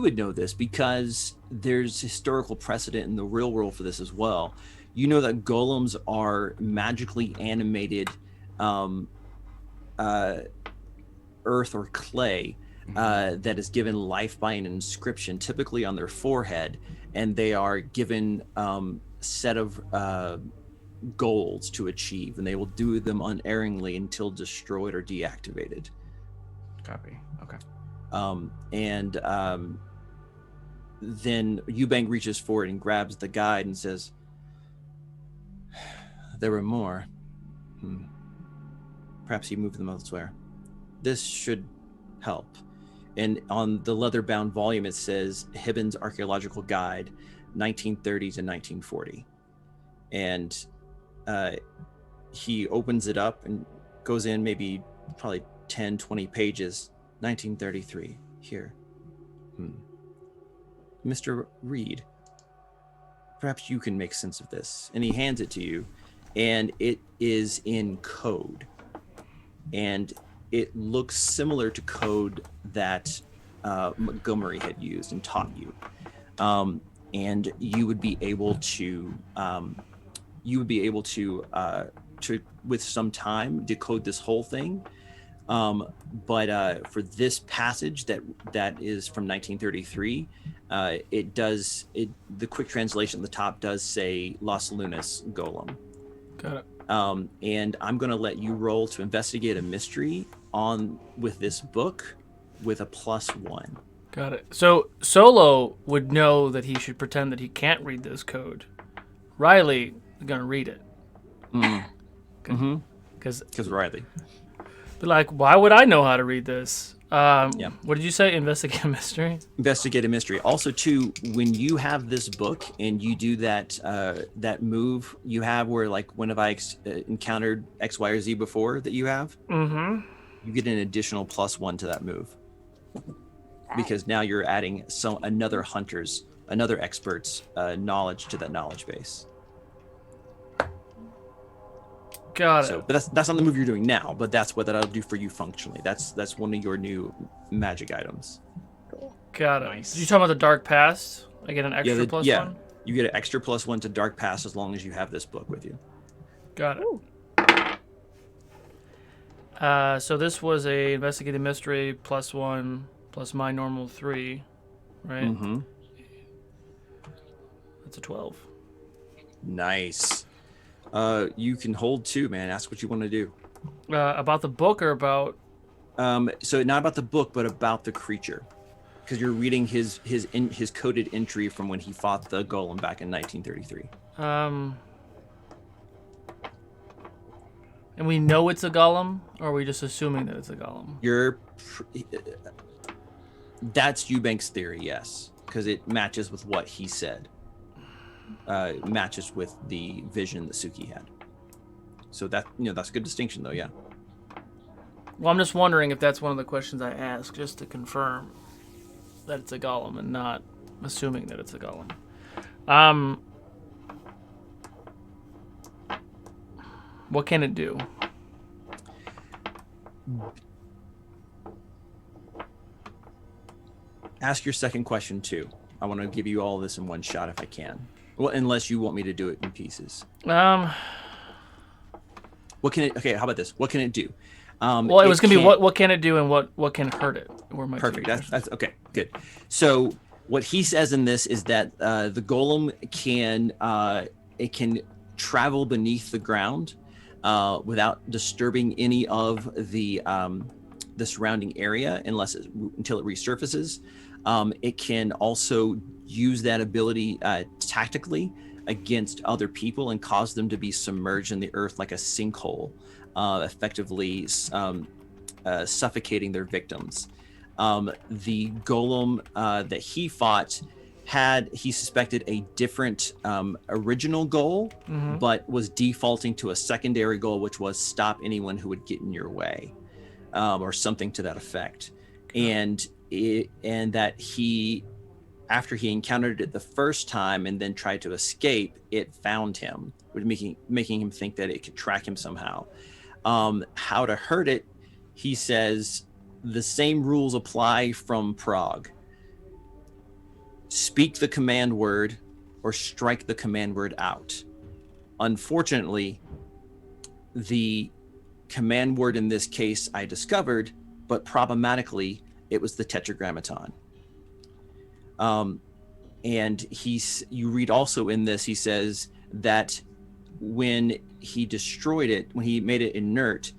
would know this because there's historical precedent in the real world for this as well. You know that golems are magically animated earth or clay that is given life by an inscription, typically on their forehead, and they are given set of goals to achieve, and they will do them unerringly until destroyed or deactivated. Copy. Okay. Then Eubank reaches forward and grabs the guide and says, there were more. Perhaps he moved them elsewhere. This should help. And on the leather-bound volume, it says Hibbins Archaeological Guide, 1930 to 1940. And he opens it up and goes in probably 10, 20 pages. 1933, here. Mr. Reed, perhaps you can make sense of this. And he hands it to you, and it is in code. And it looks similar to code that Montgomery had used and taught you. And you would be able to with some time decode this whole thing. But for this passage that is from 1933, the quick translation at the top does say Las Lunas Golem. Got it. And I'm going to let you roll to investigate a mystery with this book with a +1. Got it. So Solo would know that he should pretend that he can't read this code. Riley is going to read it. Because Riley. But like, why would I know how to read this? Yeah. What did you say? Investigate a mystery? Investigate a mystery. Also, too, when you have this book and you do that move you have where, like, when have I encountered X, Y, or Z before that you have? Mm-hmm. You get an additional +1 to that move. because now you're adding another expert's knowledge to that knowledge base. Got it. So, but that's not the move you're doing now. But that's what that'll do for you functionally. That's one of your new magic items. Got it. Nice. Did you talk about the Dark Past? I get an extra plus one? You get an extra +1 to Dark Past as long as you have this book with you. Got it. So this was a investigative mystery +1 plus my normal 3, right? Mm-hmm. That's a 12. Nice. You can hold 2, man. Ask what you want to do. About the book or about? So not about the book, but about the creature, because you're reading his coded entry from when he fought the golem back in 1933. And we know it's a golem, or are we just assuming that it's a golem? That's Eubank's theory, yes, because it matches with what he said. Matches with the vision that Suki had. So that's a good distinction, though. Yeah. Well, I'm just wondering if that's one of the questions I ask, just to confirm that it's a golem and not assuming that it's a golem. What can it do? Ask your second question too. I want to give you all this in one shot if I can. Well, unless you want me to do it in pieces. What can it? Okay, how about this? What can it do? Well, it was gonna be what can it do and what can hurt it? Perfect. That's okay. Good. So what he says in this is that the golem can travel beneath the ground without disturbing any of the surrounding area until it resurfaces. It can also use that ability tactically against other people and cause them to be submerged in the earth like a sinkhole, effectively suffocating their victims. The golem that he fought he suspected a different original goal, but was defaulting to a secondary goal, which was stop anyone who would get in your way, or something to that effect. And that after he encountered it the first time and then tried to escape, it found him, making him think that it could track him somehow. How to hurt it, he says the same rules apply from Prague. Speak the command word or strike the command word out. Unfortunately, the command word in this case I discovered, but problematically, it was the Tetragrammaton. And you read also in this, he says that when he destroyed it, when he made it inert,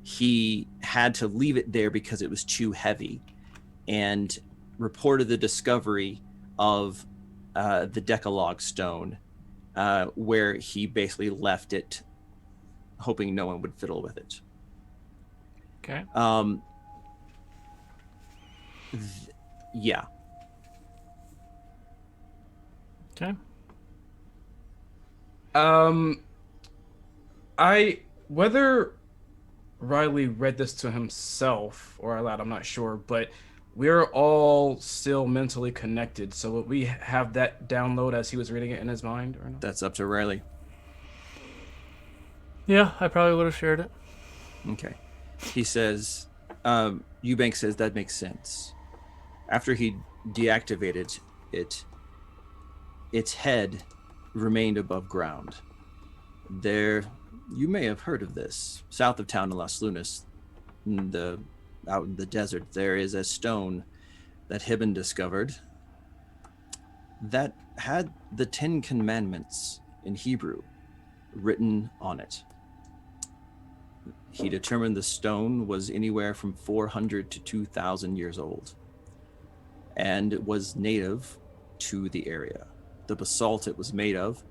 he had to leave it there because it was too heavy, and reported the discovery of the Decalogue stone, where he basically left it, hoping no one would fiddle with it. Okay. Yeah. Okay. Whether Riley read this to himself or aloud, I'm not sure, but we're all still mentally connected. So would we have that download as he was reading it in his mind or not? That's up to Riley. Yeah, I probably would have shared it. Okay. He says, Eubank says that makes sense. After he deactivated it, its head remained above ground. There, you may have heard of this. South of town in Las Lunas, out in the desert, there is a stone that Hibben discovered that had the 10 Commandments in Hebrew written on it. He determined the stone was anywhere from 400 to 2,000 years old and was native to the area. The basalt it was made of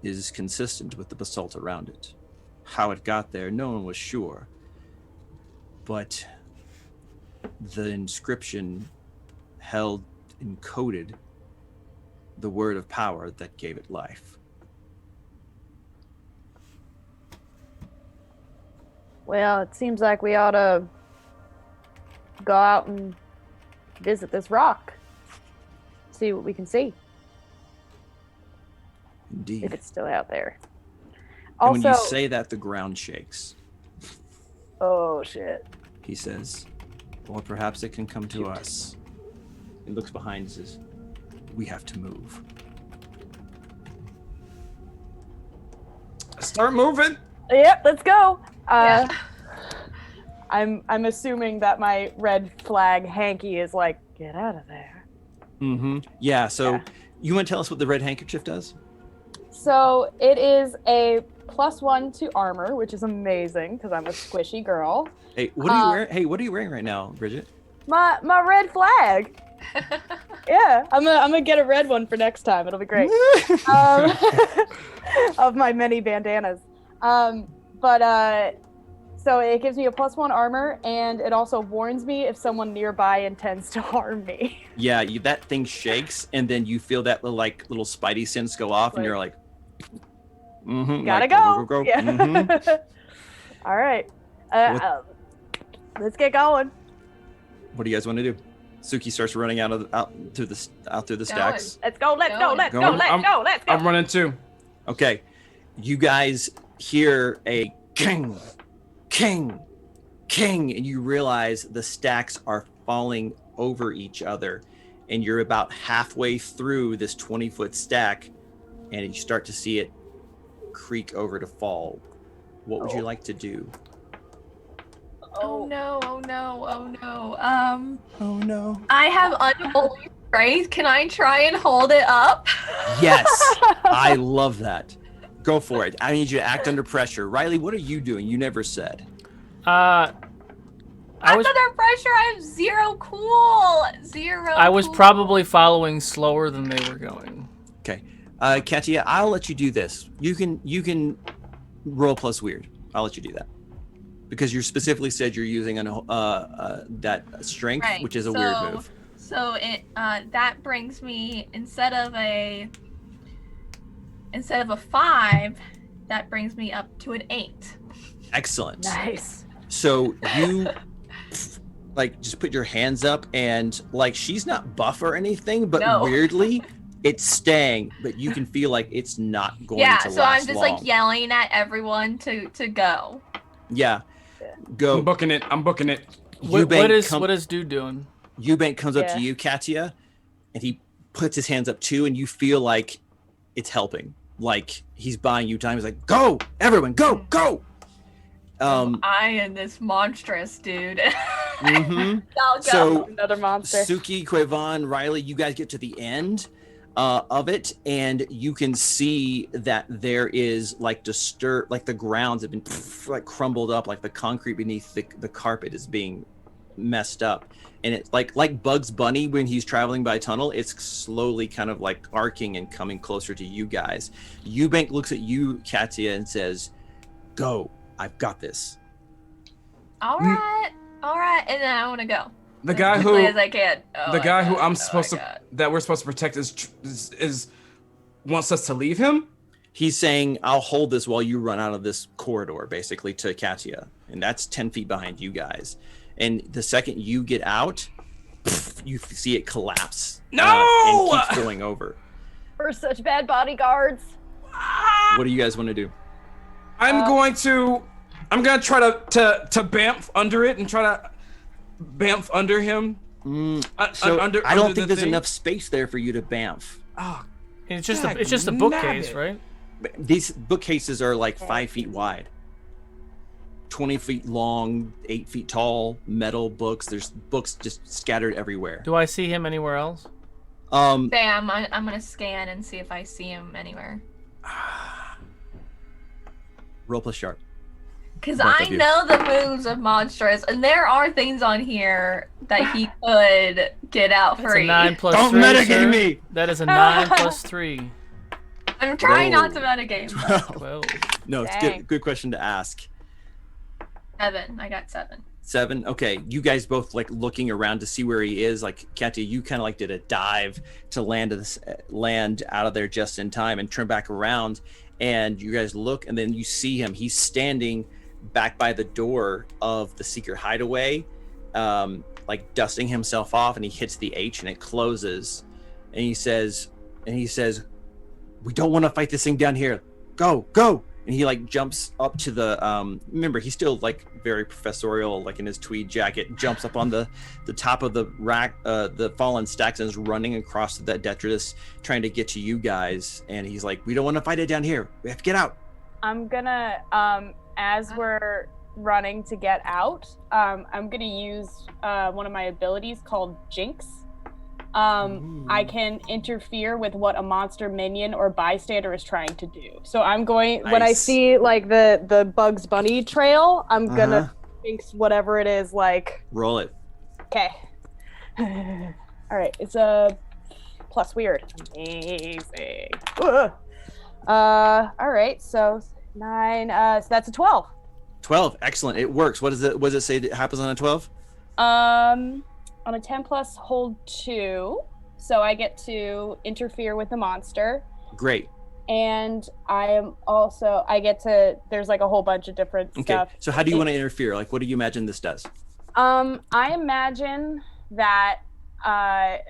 is consistent with the basalt around it. How it got there, no one was sure. But the inscription held encoded the word of power that gave it life. Well, it seems like we ought to go out and visit this rock, see what we can see, Indeed. if it's still out there. And when Also, you say that, the ground shakes. oh shit. He says, or perhaps it can come to us. He looks behind and says, we have to move. Start moving. Yep, let's go. Yeah. I'm assuming that my red flag hanky is like, get out of there. Mm-hmm. Yeah, so Yeah. you want to tell us what the red handkerchief does? So it is a +1 to armor, which is amazing because I'm a squishy girl. Hey, what are you wearing? Hey, what are you wearing right now, Bridget? My red flag. Yeah, I'm gonna get a red one for next time. It'll be great. Of my many bandanas. So it gives me a +1 armor, and it also warns me if someone nearby intends to harm me. Yeah, that thing shakes, and then you feel that little spidey sense go off, and you're like, mm-hmm, Gotta like, go. Yeah. Mhm. All right. What- Let's get going. What do you guys want to do? Suki starts running out through the stacks. Let's go. Let's go. Let's go. Going. Let's go. Let's go. I'm running too. Okay, you guys hear a king, king, king, and you realize the stacks are falling over each other, and you're about halfway through this 20-foot stack, and you start to see it creak over to fall. What would you like to do? Oh no, oh no, oh no. Oh no. I have unholy strength. Can I try and hold it up? Yes, I love that. Go for it. I need you to act under pressure. Riley, what are you doing? You never said. I was under pressure. I have zero cool. Zero. I was cool. probably following slower than they were going. Okay, Katia, I'll let you do this. You can roll plus weird. I'll let you do that because you specifically said you're using that strength, Right, which is a weird move. So it that brings me instead of a 5, that brings me up to an 8. Excellent. Nice. So you like just put your hands up, and like she's not buff or anything, but No. weirdly it's staying, but you can feel like it's not going Yeah, to so last I'm just long. like yelling at everyone to go. Yeah. Go. I'm booking it. What is dude doing? Eubank comes up to Yeah. you, Katia, and he puts his hands up too, and you feel like it's helping. Like he's buying you time. He's like, go, everyone, go, go. I and this monstrous dude. Mhm. I'll go. So Another monster. Suki, Quavan, Riley, you guys get to the end of it, and you can see that there is like like the grounds have been like crumbled up, like the concrete beneath the carpet is being messed up, and it's like Bugs Bunny when he's traveling by tunnel. It's slowly kind of like arcing and coming closer to you guys. Eubank looks at you, Katia, and says, "Go, I've got this." all right, and then I want to go. The guy as who quickly as I can. Oh the my guy God, who I'm oh supposed my to God. that we're supposed to protect is wants us to leave him. He's saying, "I'll hold this while you run out of this corridor," basically to Katia, and that's 10 feet behind you guys. And the second you get out, you see it collapse. No! And keeps going over. We're such bad bodyguards. What do you guys want to do? I'm gonna try to bamf under it and try to bamf under him. So under I don't the think there's thing. enough space there for you to bamf. Oh, It's just Dag a nabbit. bookcase, right? These bookcases are like 5 feet wide, 20 feet long, 8 feet tall, metal books. There's books just scattered everywhere. Do I see him anywhere else? Bam, I'm gonna scan and see if I see him anywhere. Roll plus sharp. Because Both I of you. know the moves of Monstrous, and there are things on here that he could get out That's a free. 9 plus Don't 3. mitigate sir. me! That is a 9 plus 3. I'm trying Whoa. not to metagame. 12. No, it's Dang. good question to ask. 7. I got 7. 7. Okay, you guys both like looking around to see where he is. Like Katia, you kind of like did a dive to land out of there just in time and turn back around. And you guys look, and then you see him. He's standing back by the door of the secret hideaway, like dusting himself off, and he hits the H and it closes, and he says, "We don't want to fight this thing down here. Go!" And he like jumps up to the remember, he's still like very professorial, like in his tweed jacket, jumps up on the top of the rack, the fallen stacks, and is running across that detritus, trying to get to you guys. And he's like, "We don't want to fight it down here. We have to get out." I'm gonna, as we're running to get out, I'm gonna use one of my abilities called Jinx. I can interfere with what a monster minion or bystander is trying to do. So I'm going, when I Nice. see like the Bugs Bunny trail, I'm gonna Jinx whatever it is, like. Roll it. Okay. All right, it's a plus weird. Amazing. Ugh. All right, so 9. So that's a 12. 12. Excellent. It works. What does it say that happens on a 12? On a 10 plus, hold 2, so I get to interfere with the monster. Great. And I get to. There's like a whole bunch of different stuff. So how do you want to interfere? Like, what do you imagine this does? I imagine that. I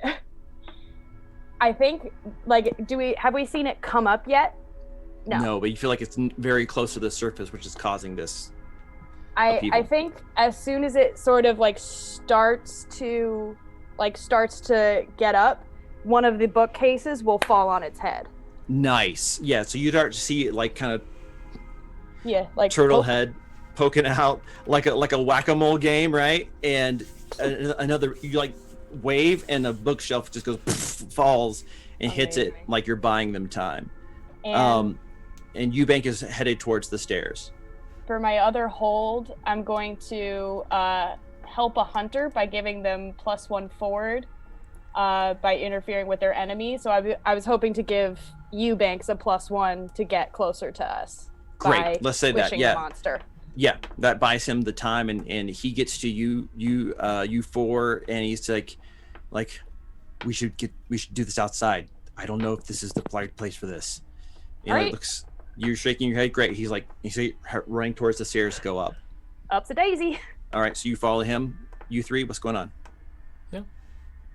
think like, have we seen it come up yet? No, but you feel like it's very close to the surface, which is causing this. I think as soon as it sort of like starts to get up, one of the bookcases will fall on its head. Nice. Yeah. So you start to see it like kind of like turtle head poking out like a whack-a-mole game, right? And another, you like wave, and a bookshelf just goes falls and hits it like you're buying them time. And Eubank is headed towards the stairs. For my other hold, I'm going to help a hunter by giving them +1 forward by interfering with their enemy. So I was hoping to give Eubanks a +1 to get closer to us. Great. Let's say that. Yeah. The monster. Yeah, that buys him the time, and he gets to you 4, and he's like we should do this outside. I don't know if this is the right place for this. And Right. it looks, you're shaking your head. Great. He's running towards the stairs to go up. Up's a daisy. All right, so you follow him. You 3, what's going on? Yeah.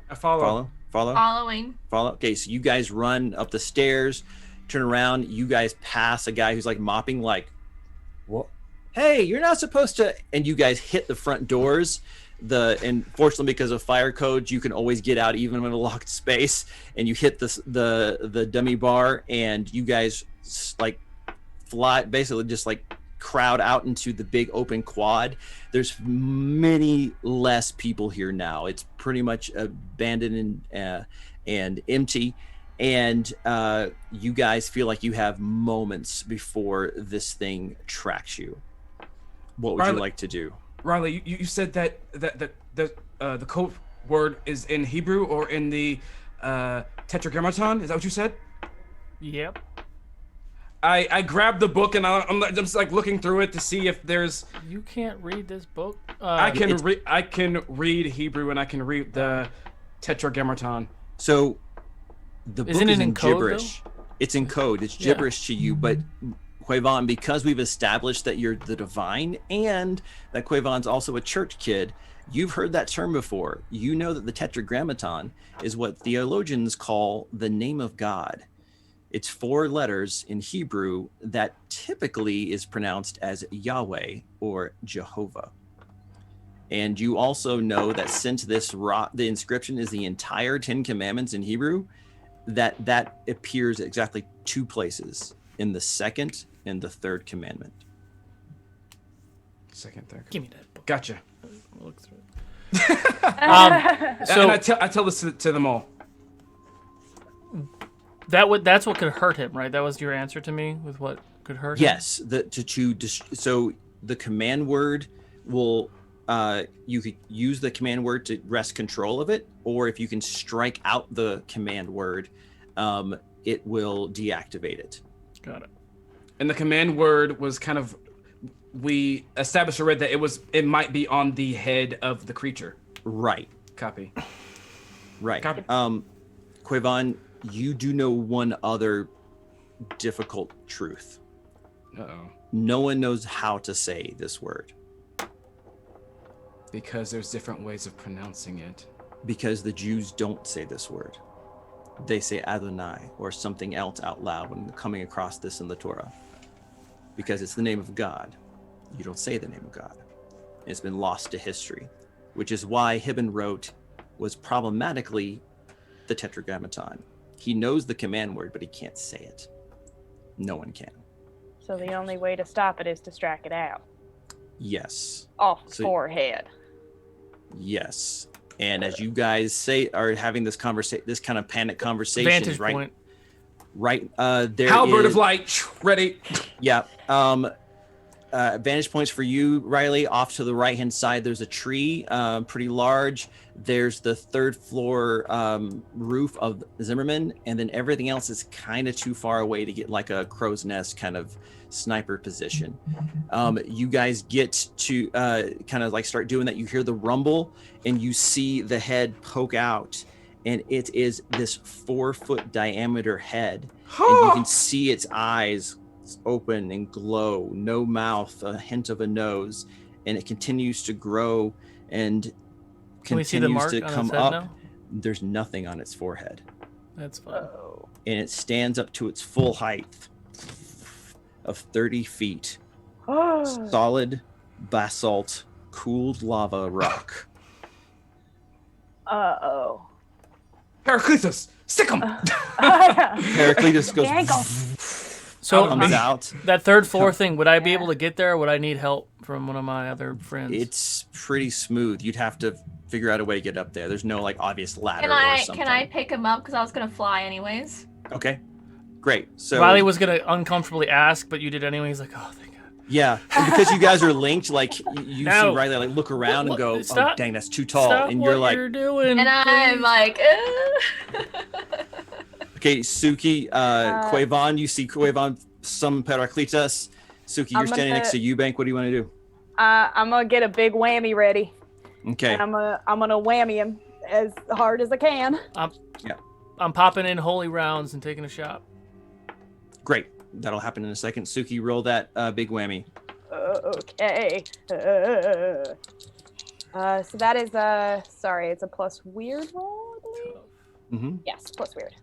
I follow. Following. Okay, so you guys run up the stairs, turn around. You guys pass a guy who's like mopping, like, what? Hey, you're not supposed to. And you guys hit the front doors. And fortunately, because of fire codes, you can always get out even in a locked space. And you hit the dummy bar, and you guys like fly, basically just like crowd out into the big open quad. There's many less people here now. It's pretty much abandoned and empty. And you guys feel like you have moments before this thing tracks you. What would you like to do? Riley, you said that the code word is in Hebrew or in the Tetragrammaton. Is that what you said? Yep. I grabbed the book, and I'm just like looking through it to see if there's. You can't read this book. I can read Hebrew, and I can read the Tetragrammaton. So the book Isn't is it in in code, gibberish. It's in code. It's gibberish to you, but Quavon, because we've established that you're the divine and that Quavon's also a church kid, you've heard that term before. You know that the Tetragrammaton is what theologians call the name of God. It's 4 letters in Hebrew that typically is pronounced as Yahweh or Jehovah. And you also know that since the inscription is the entire 10 Commandments in Hebrew, that appears exactly 2 places, in the 2nd and the 3rd commandment. 2nd, 3rd. Give me that book. Gotcha. I'll look through it. And I tell this to them all. That's what could hurt him, right? That was your answer to me with what could hurt him? Yes, so the command word will you could use the command word to wrest control of it, or if you can strike out the command word, it will deactivate it. Got it. And the command word was kind of, we established already that it might be on the head of the creature. Right. Copy. Right. Copy. Quavon, you do know one other difficult truth. Uh-oh. No one knows how to say this word. Because there's different ways of pronouncing it. Because the Jews don't say this word. They say Adonai or something else out loud when coming across this in the Torah. Because it's the name of God. You don't say the name of God. It's been lost to history, which is why Hibben wrote was problematically the Tetragrammaton. He knows the command word, but he can't say it. No one can. So the only way to stop it is to strike it out. Yes. Off the forehead. Yes. And as you guys are having this kind of panic conversation, Vantage right? point. Right. There Halberd is, of light, ready. Yeah. Vantage points for you, Riley. Off to the right-hand side, there's a tree, pretty large. There's the third floor roof of Zimmerman, and then everything else is kind of too far away to get like a crow's nest kind of sniper position. You guys get to kind of like start doing that. You hear the rumble, and you see the head poke out, and it is this 4-foot diameter head, and you can see its eyes open and glow, no mouth, a hint of a nose, and it continues to grow and Can we see the continues mark to on come its head up. now? There's nothing on its forehead, That's fine. and it stands up to its full height of 30 feet. Solid basalt, cooled lava rock. Uh-oh. Heraclitus, stick him. Heraclitus goes So comes out. that third floor thing, would I be able to get there, or would I need help from one of my other friends? It's pretty smooth. You'd have to figure out a way to get up there. There's no like obvious ladder Can or I something. can I pick him up because I was gonna fly anyways? Okay, great. So Riley was gonna uncomfortably ask, but you did anyway. He's like, "Oh, thank God." yeah, and because you guys are linked, like you No. see Riley like look around and go, Stop. "Oh, dang, that's too tall," Stop and what you're like, you're doing. And I'm please. like, "Okay, Suki, Quavon, you see Quavon, some Peraclitus. Suki, you're I'm standing next to gonna- Eubank. What do you want to do?" I'm gonna get a big whammy ready. Okay, And I'm gonna whammy him as hard as I can. I'm popping in holy rounds and taking a shot. great. That'll happen in a second. Suki, roll that big whammy. Okay. So that is it's a plus weird roll, I believe. Mm-hmm. Yes, plus weird.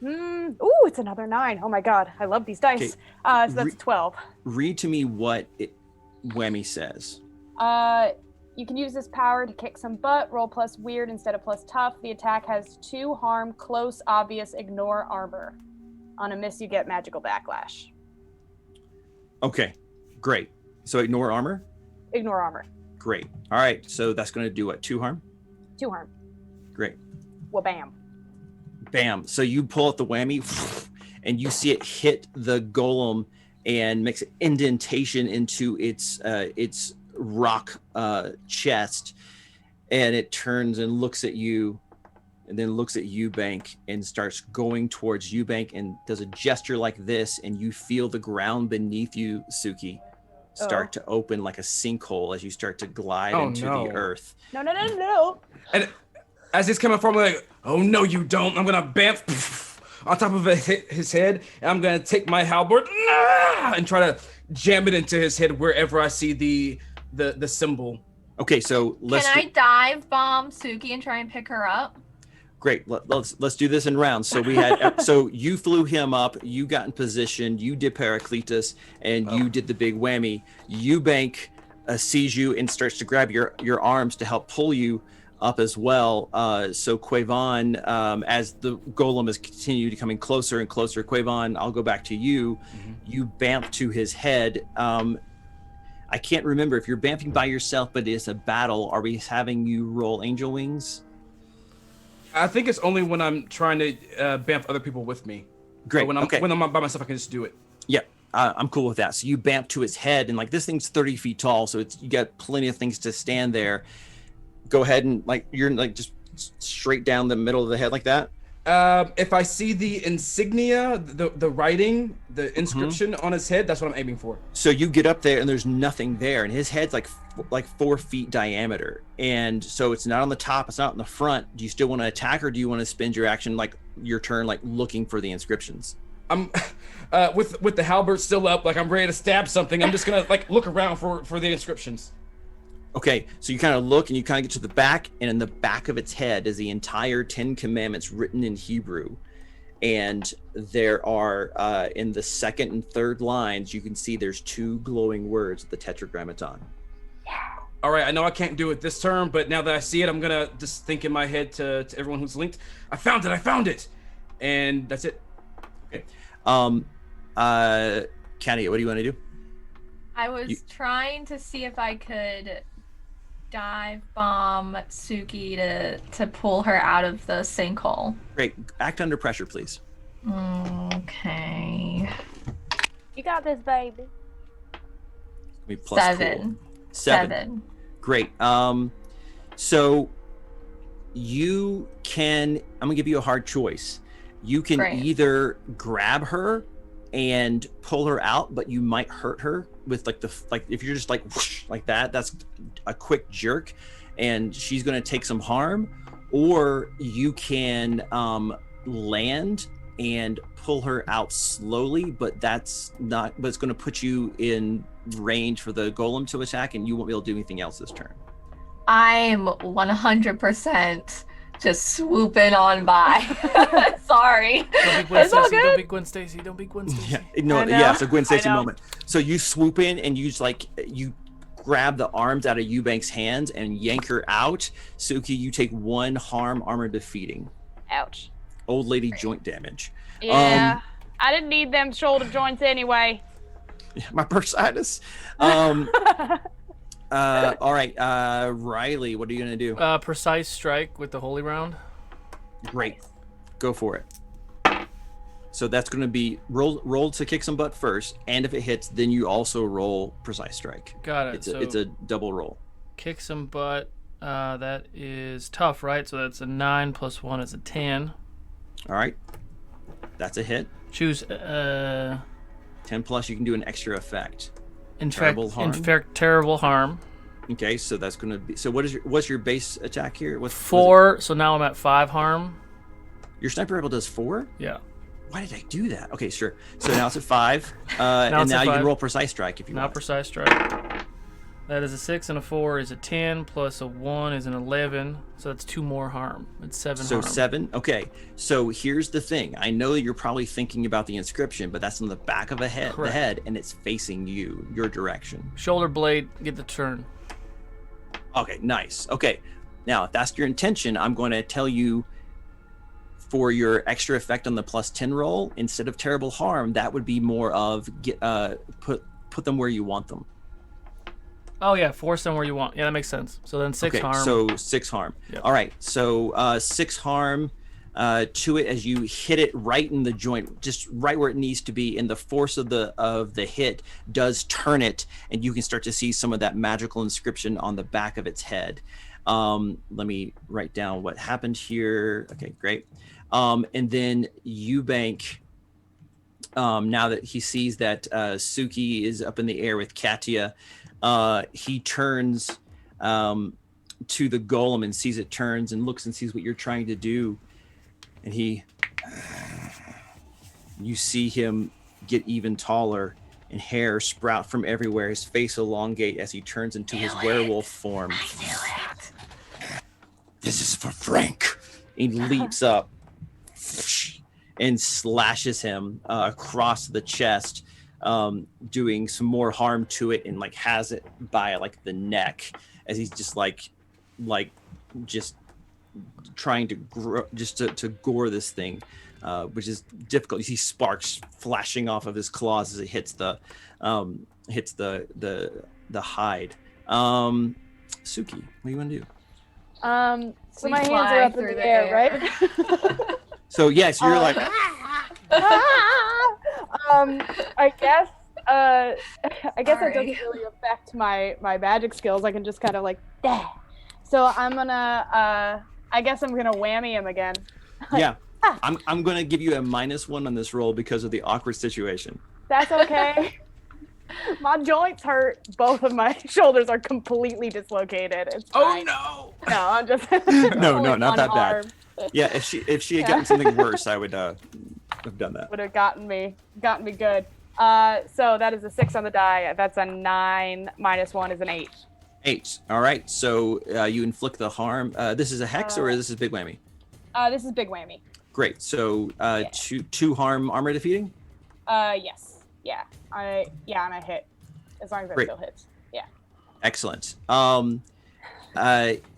Ooh, it's another 9. Oh my god, I love these dice. Okay. So that's 12. Read to me what whammy says. You can use this power to kick some butt, roll plus weird instead of plus tough. The attack has 2 harm, close, obvious, ignore armor. On a miss, you get magical backlash. Okay, great. So ignore armor. Ignore armor. Great. All right. So that's going to do what? 2 harm. 2 harm. Great. Wha-bam. Bam. So you pull out the whammy, and you see it hit the golem and makes an indentation into its rock chest, and it turns and looks at you, and then looks at Eubank and starts going towards Eubank and does a gesture like this, and you feel the ground beneath you, Suki, start to open like a sinkhole as you start to glide into the earth. No. And as it's coming from, like, oh no, you don't. I'm gonna bamf on top of his head, and I'm gonna take my halberd and try to jam it into his head wherever I see the symbol. Okay, so let's. can I dive bomb Suki and try and pick her up? Great. Let's do this in rounds. So we had so you flew him up, you got in position, you did Peraclitus, and you did the big whammy. Eubank sees you and starts to grab your arms to help pull you up as well. So Quavon, as the golem is continued coming closer and closer, Quavon, I'll go back to you. Mm-hmm. You bamf to his head. I can't remember if you're bamfing by yourself, but it's a battle. Are we having you roll angel wings? I think it's only when I'm trying to bamf other people with me. Great. When I'm by myself, I can just do it. Yeah, I'm cool with that. So you bamf to his head, and like this thing's 30 feet tall, so you got plenty of things to stand there. Go ahead and you're just straight down the middle of the head like that. If I see the insignia, the writing, the inscription on his head, that's what I'm aiming for. So you get up there and there's nothing there, and his head's like 4 feet diameter, and so it's not on the top, it's not in the front. Do you still want to attack, or do you want to spend your action your turn looking for the inscriptions? I'm with the halberd still up, I'm ready to stab something. I'm just gonna look around for the inscriptions. Okay, so you kind of look and you kind of get to the back, and in the back of its head is the entire 10 Commandments written in Hebrew. And there are, in the second and third lines, you can see there's 2 glowing words of the Tetragrammaton. All right, I know I can't do it this term, but now that I see it, I'm gonna just think in my head to everyone who's linked. I found it, and that's it. Okay. Kenny, what do you want to do? I was trying to see if I could dive bomb Suki to pull her out of the sinkhole. Great. Act under pressure, please. Okay. You got this, baby. Be plus 7. cool. 7. Great. So you can, I'm gonna give you a hard choice. You can either grab her and pull her out, but you might hurt her with like if you're just like whoosh, like that, that's a quick jerk and she's gonna take some harm. Or you can land and pull her out slowly, but it's gonna put you in range for the golem to attack and you won't be able to do anything else this turn. I'm 100% just swooping on by. Sorry. Don't be Gwen Stacy. Don't be Gwen Stacy. So Gwen Stacy moment. So you swoop in and you just you grab the arms out of Eubank's hands and yank her out. Suki, you take 1 harm, armor defeating. Ouch. Old lady joint damage. Yeah, I didn't need them shoulder joints anyway. My bursitis. All right, Riley, what are you gonna do? Precise strike with the holy round. Great, go for it. So that's gonna be roll to kick some butt first, and if it hits, then you also roll precise strike. Got it. It's a double roll. Kick some butt. That is tough, right? So that's a 9 plus 1 is a 10. All right, that's a hit. Choose 10 plus. You can do an extra effect. Terrible harm. Okay, so that's gonna be. So what's your base attack here? 4. So now I'm at 5 harm. Your sniper rifle does 4. Yeah. Why did I do that? Okay, sure. So now it's at 5. And now you can roll precise strike if you want. Now precise strike. That is a 6 and a 4 is a 10 plus a 1 is an 11. So that's 2 more harm. It's 7 harm. So 7. Okay. So here's the thing. I know that you're probably thinking about the inscription, but that's on the back of the head, and it's facing you, your direction. Shoulder blade, get the turn. Okay, nice. Okay. Now, if that's your intention, I'm going to tell you for your extra effect on the plus 10 roll, instead of terrible harm, that would be more of put them where you want them. Oh yeah, force them where you want. Yeah, that makes sense. So then 6 harm. So 6 harm. Yep. All right. So 6 harm to it as you hit it right in the joint, just right where it needs to be, and the force of the hit does turn it, and you can start to see some of that magical inscription on the back of its head. Let me write down what happened here. Okay, great. And then Eubank, now that he sees that Suki is up in the air with Katia, he turns to the golem and sees it turns and looks and sees what you're trying to do. And you see him get even taller and hair sprout from everywhere. His face elongate as he turns into his werewolf form. I feel it. This is for Frank. He leaps up and slashes him across the chest, doing some more harm to it, and has it by the neck as he's just just trying to to gore this thing, which is difficult. You see sparks flashing off of his claws as it hits the hide. Suki, what do you want to do? So my hands are up in the air, right? So yes, you're like. I guess that doesn't really affect my magic skills. I can just kind of Dah. So I'm gonna I guess I'm gonna whammy him again. Yeah. I'm gonna give you a -1 on this roll because of the awkward situation. That's okay. My joints hurt. Both of my shoulders are completely dislocated. It's fine. No, I'm just no, not that bad. Yeah, if she had gotten something worse, I would have done that. Would have gotten me good. So that is a 6 on the die. That's a 9 -1 is an 8. 8. All right. So you inflict the harm. This is a hex or this is big whammy? This is big whammy. Great. So two harm armor defeating? Yes. Yeah. And I hit. As long as that Great. still hits. Yeah. Excellent.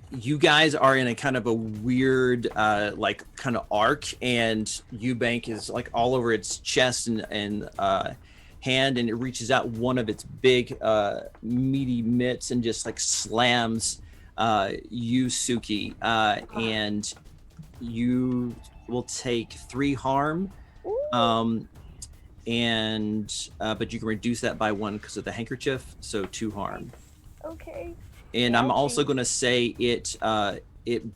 You guys are in a kind of a weird like kind of arc, and Eubank is like all over its chest and hand, and it reaches out one of its big meaty mitts and just like slams you, Suki, and you will take 3 harm. And but you can reduce that by 1 because of the handkerchief, so 2 harm. Okay. And I'm also Ouchie. going to say it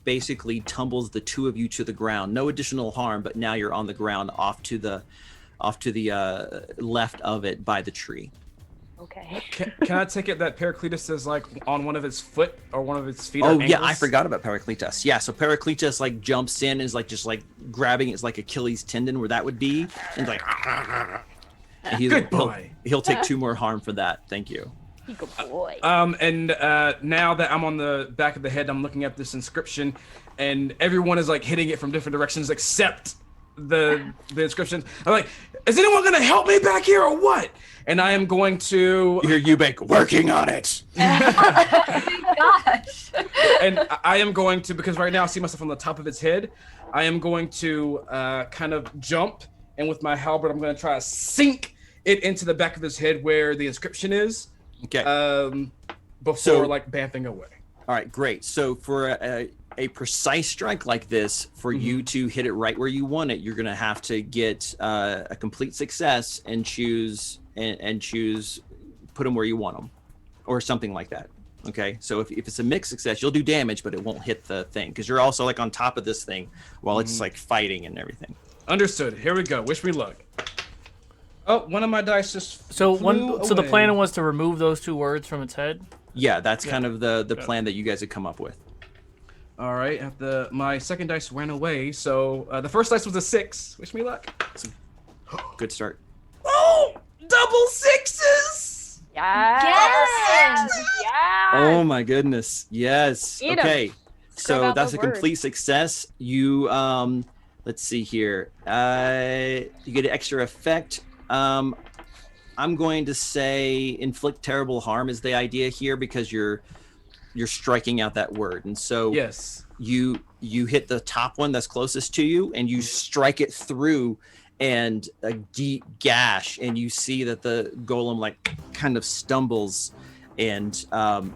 basically tumbles the 2 of you to the ground. No additional harm, but now you're on the ground off to the left of it by the tree. Okay. Can I take it that Pericletus is like on one of its foot or one of its feet? Oh or yeah, ankles? I forgot about Pericletus. Yeah, so Pericletus like jumps in and is like just like grabbing it's like Achilles tendon where that would be, and like and Good boy. He'll take 2 more harm for that. Thank you. Good boy. And now that I'm on the back of the head, I'm looking at this inscription, and everyone is like hitting it from different directions except the inscription. I'm like, is anyone gonna help me back here or what? And I am going to You hear Eubank working on it. Gosh. and I am going to, because right now I see myself on the top of its head, I am going to kind of jump, and with my halberd, I'm going to try to sink it into the back of his head where the inscription is. Okay. Before like bamfing away. All right, great. So for a precise strike like this, for you to hit it right where you want it, you're going to have to get a complete success and choose put them where you want them, or something like that. Okay, so if it's a mixed success, you'll do damage, but it won't hit the thing because you're also like on top of this thing while it's like fighting and everything. Understood. Here we go. Wish me luck. Oh, one of my dice just So flew so the away. plan was to remove those 2 words from its head. Yeah, that's kind of the plan that you guys had come up with. All right, my second dice ran away, so the first dice was a 6. Wish me luck. Good start. Oh, double 6s! Yes. Yes. Yes. Oh my goodness. Yes. Eat 'em. Okay. Scrub So out that's those a complete success. You let's see here. You get an extra effect. I'm going to say inflict terrible harm is the idea here because you're striking out that word. And so Yes. you hit the top one that's closest to you and you strike it through and a deep gash, and you see that the golem like kind of stumbles and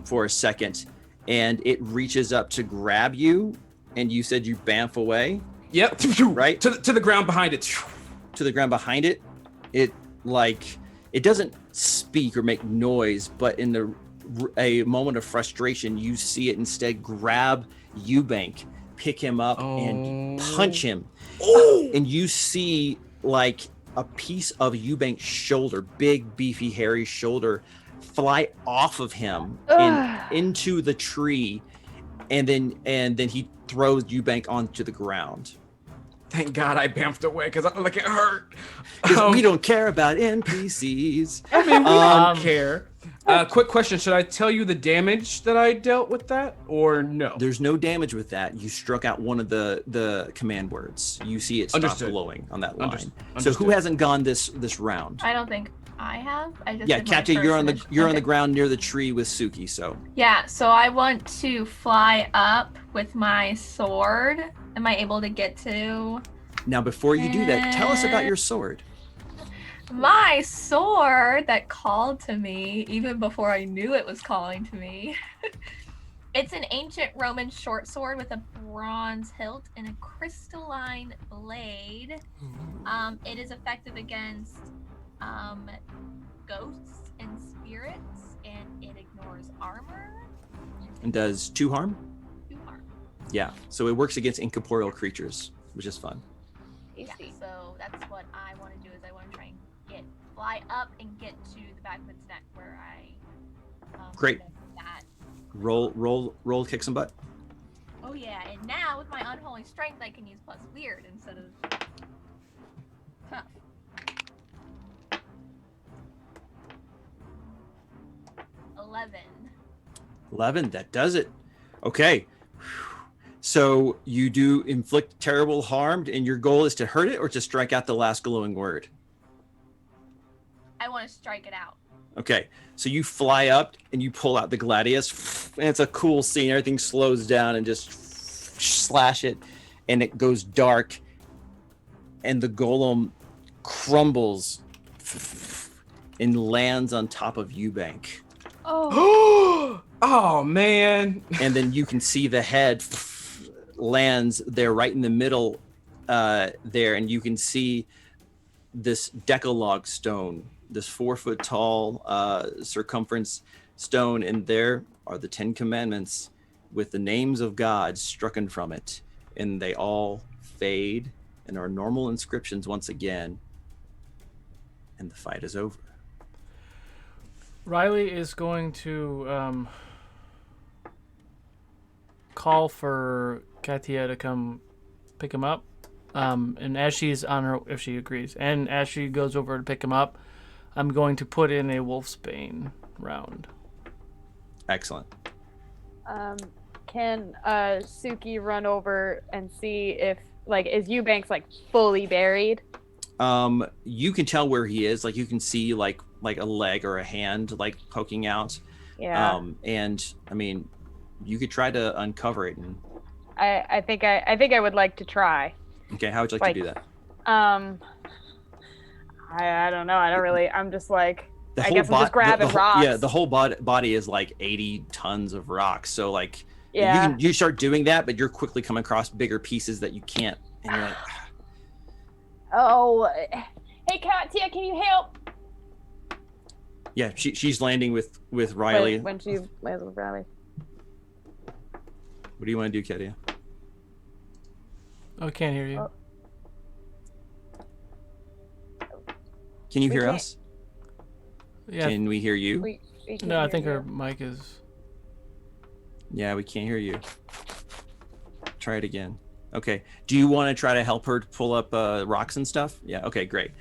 for a second, and it reaches up to grab you, and you said you bamf away. Yep. Right? To the ground behind it. To the ground behind it. It doesn't speak or make noise, but in a moment of frustration, you see it instead grab Eubank, pick him up and punch him. And you see like a piece of Eubank's shoulder, big, beefy, hairy shoulder, fly off of him and into the tree, and then he throws Eubank onto the ground. Thank God I bamfed away because like it hurt. Because we don't care about NPCs. I mean, we don't care. Quick question: should I tell you the damage that I dealt with that, or no? There's no damage with that. You struck out one of the command words. You see it stop Understood. glowing on that line. So Understood. who hasn't gone this round? I don't think I have. I just Yeah, did my Katya, first you're on the initial- you're on the okay. ground near the tree with Suki. So Yeah, so I want to fly up with my sword. Am I able to get to now, before you do that, tell us about your sword. my sword that called to me even before I knew it was calling to me? It's an ancient Roman short sword with a bronze hilt and a crystalline blade. It is effective against ghosts and spirits, and it ignores armor. And does 2 harm? 2 harm. Yeah. So it works against incorporeal creatures, which is fun. Yeah, so that's what I want to do. Is I want to try and fly up and get to the back of its neck where I. Great. That. Roll, kick some butt. Oh yeah, and now with my unholy strength, I can use plus weird instead of tough. 11. 11, that does it. Okay. So you do inflict terrible harm, and your goal is to hurt it or to strike out the last glowing word? I want to strike it out. Okay, so you fly up and you pull out the gladius, and it's a cool scene. Everything slows down and just slash it, and it goes dark, and the golem crumbles and lands on top of Eubank. Oh. Oh man. And then you can see the head lands there right in the middle there, and you can see this Decalogue stone, this 4 foot tall circumference stone, and there are the 10 commandments with the names of God stricken from it, and they all fade and are normal inscriptions once again, and the fight is over. Riley is going to call for Katia to come pick him up. And as she's on her, if she agrees, and as she goes over to pick him up, I'm going to put in a Wolfsbane round. Excellent. Can Suki run over and see if, like, is Eubanks like fully buried? You can tell where he is. Like, you can see like a leg or a hand like poking out. Yeah. And I mean, you could try to uncover it. And I think I would like to try. okay, how would you like to do that? I don't know. I don't really. I'm just like. The I whole guess I'm just grabbing rocks. Yeah, the whole body is like 80 tons of rocks. So like, yeah, you start doing that, but you're quickly coming across bigger pieces that you can't. And you're like, oh, hey Katia, can you help? yeah, she's landing with Riley. When she lands with Riley. What do you want to do, Katia? Oh, I can't hear you. Oh. Can you We hear can't- us? Yeah. Can we hear you? We can't No, I hear think you. her mic is. Yeah, we can't hear you. Try it again. Okay. Do you want to try to help her pull up rocks and stuff? Yeah. Okay, great.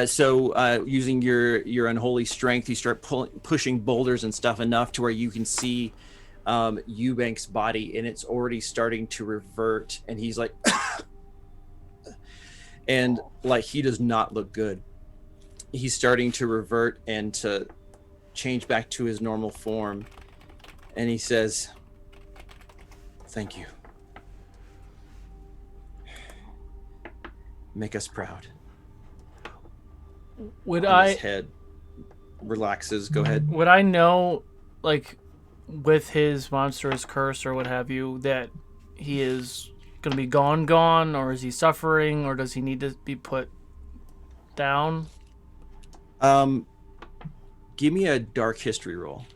So using your unholy strength, you start pushing boulders and stuff enough to where you can see Eubank's body, and it's already starting to revert. And he's like, and like he does not look good. He's starting to revert and to change back to his normal form. And he says, "Thank you. Make us proud." Would And I? his head relaxes. Go ahead. Would I know, like, with his monstrous curse or what have you, that he is gonna be gone, or is he suffering, or does he need to be put down? Give me a dark history roll.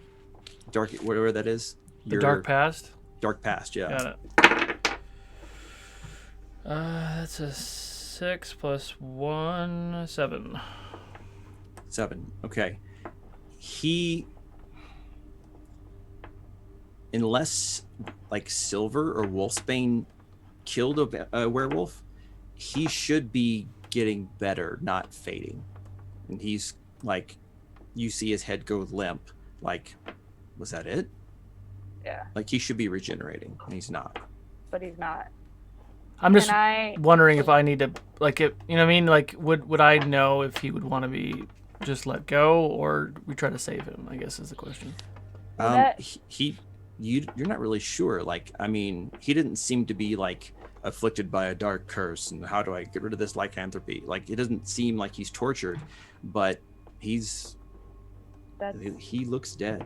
Dark, whatever that is. The dark past. Dark past, yeah. Got it. That's a 6 plus 1, 7. 7. Okay. He, unless like Silver or Wolfsbane killed a werewolf, he should be getting better, not fading. And he's like, you see his head go limp. Like, was that it? Yeah, Like he should be regenerating, and he's not. but he's not. I'm just Can I? wondering if I need to, like, it. You know what I mean? Like, would I know if he would want to be just let go, or we try to save him? I guess is the question. That- You're not really sure. Like, I mean, he didn't seem to be like afflicted by a dark curse, and how do I get rid of this lycanthropy? Like, it doesn't seem like he's tortured, but That's, he looks dead.